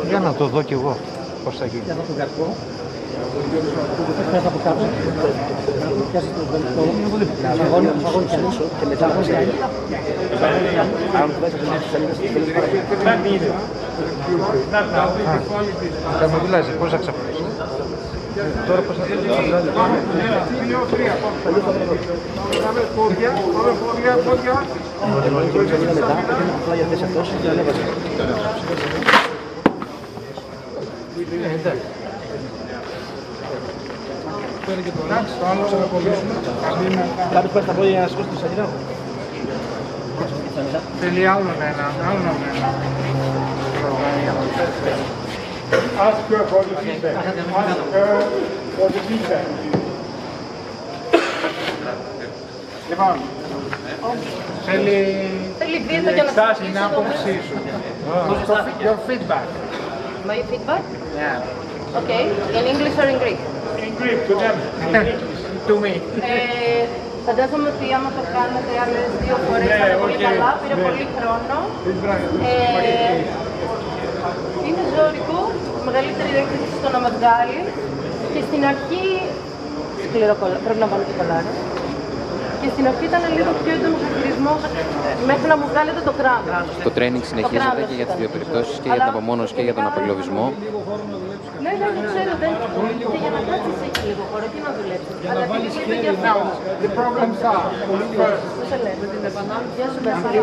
Για να το δω κι εγώ πώς θα γίνει. Για να τον καρπό. Πες από κάτω. Πιάσεις το φαγόνι κι ανήσω και μετά από κι άλλη. Αν το βάζεις από την σελίδα στη θέλεις παρακολουθεί. Θα μου δουλάζει, πώς θα ξαφνίσει. Τώρα πώς θα το βγάλει. Πόδια. Μετά, πήγαινε απλά για θέση αυτός και ανέβασε. Κάποιος πάει στα πόδια για να σηκώσει τη σαγίδα. Θέλει άλλον ένα. Ask her for the feedback. Ask her for the feedback. Λοιπόν, θέλει εξάσει την άποψή σου. Your feedback. My feedback? Yeah. Okay. In English or in Greek? In Greek, to them. To me. Φαντάζομαι ότι άμα το κάνετε άλλες 2 φορές θα είναι πολύ καλά, πήρε πολύ χρόνο. Είναι ζώρικο, μεγαλύτερη έκθεση στο να με βγάλει και στην αρχή σκληρό κολλάρο, πρέπει να βάλω και κολλάρο. Και στην αρχή ήταν λίγο πιο έντονος ο χειρισμός μέχρι να μου βγάλετε το κράνος. Το training συνεχίζεται και για τις δύο περιπτώσεις, και για την απομόνωση και για τον απεγκλωβισμό. Ναι, το ξέρω, δεν και για να κάτσεις εκεί λίγο χώρο και να δουλέψεις. Αλλά επειδή είναι για αυτό. The problems are, Πώς σε λένε. Γεια σου, Βασίλη.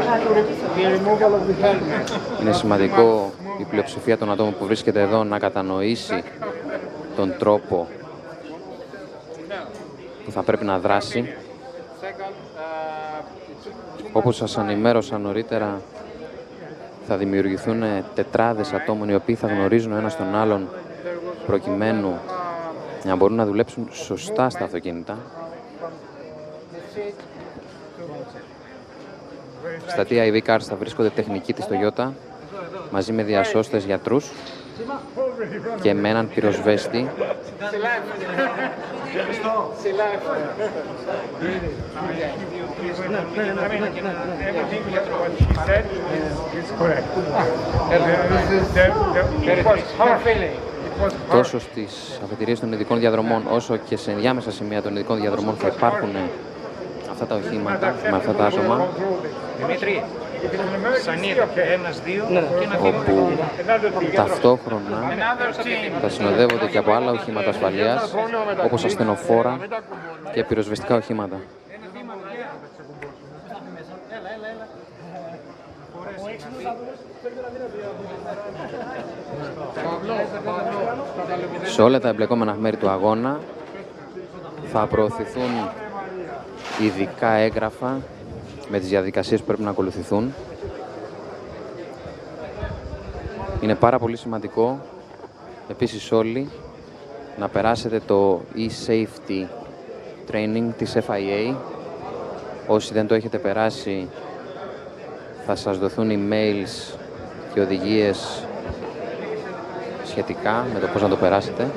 Είναι σημαντικό η πλειοψηφία των ατόμων που βρίσκεται εδώ να κατανοήσει τον τρόπο που θα πρέπει να δράσει. Όπως σας ανημέρωσα νωρίτερα, θα δημιουργηθούν τετράδες ατόμων οι οποίοι θα γνωρίζουν ο ένας τον άλλον προκειμένου να μπορούν να δουλέψουν σωστά στα αυτοκίνητα. Στα TIV Cars θα βρίσκονται τεχνικοί της Toyota μαζί με διασώστες γιατρούς και με έναν πυροσβέστη. Τόσο στις αφετηρίες των ειδικών διαδρομών όσο και σε ενδιάμεσα σημεία των ειδικών διαδρομών θα υπάρχουν αυτά τα οχήματα με αυτά τα άτομα, Δημήτρη, όπου ταυτόχρονα θα συνοδεύονται και από άλλα οχήματα ασφαλείας, όπως ασθενοφόρα και πυροσβεστικά οχήματα. Σε όλα τα εμπλεκόμενα μέρη του αγώνα θα προωθηθούν ειδικά έγγραφα με τις διαδικασίες που πρέπει να ακολουθηθούν. Είναι πάρα πολύ σημαντικό επίσης όλοι να περάσετε το e-safety training της FIA. Όσοι δεν το έχετε περάσει, θα σας δοθούν emails και οδηγίες σχετικά με το πώς να το περάσετε.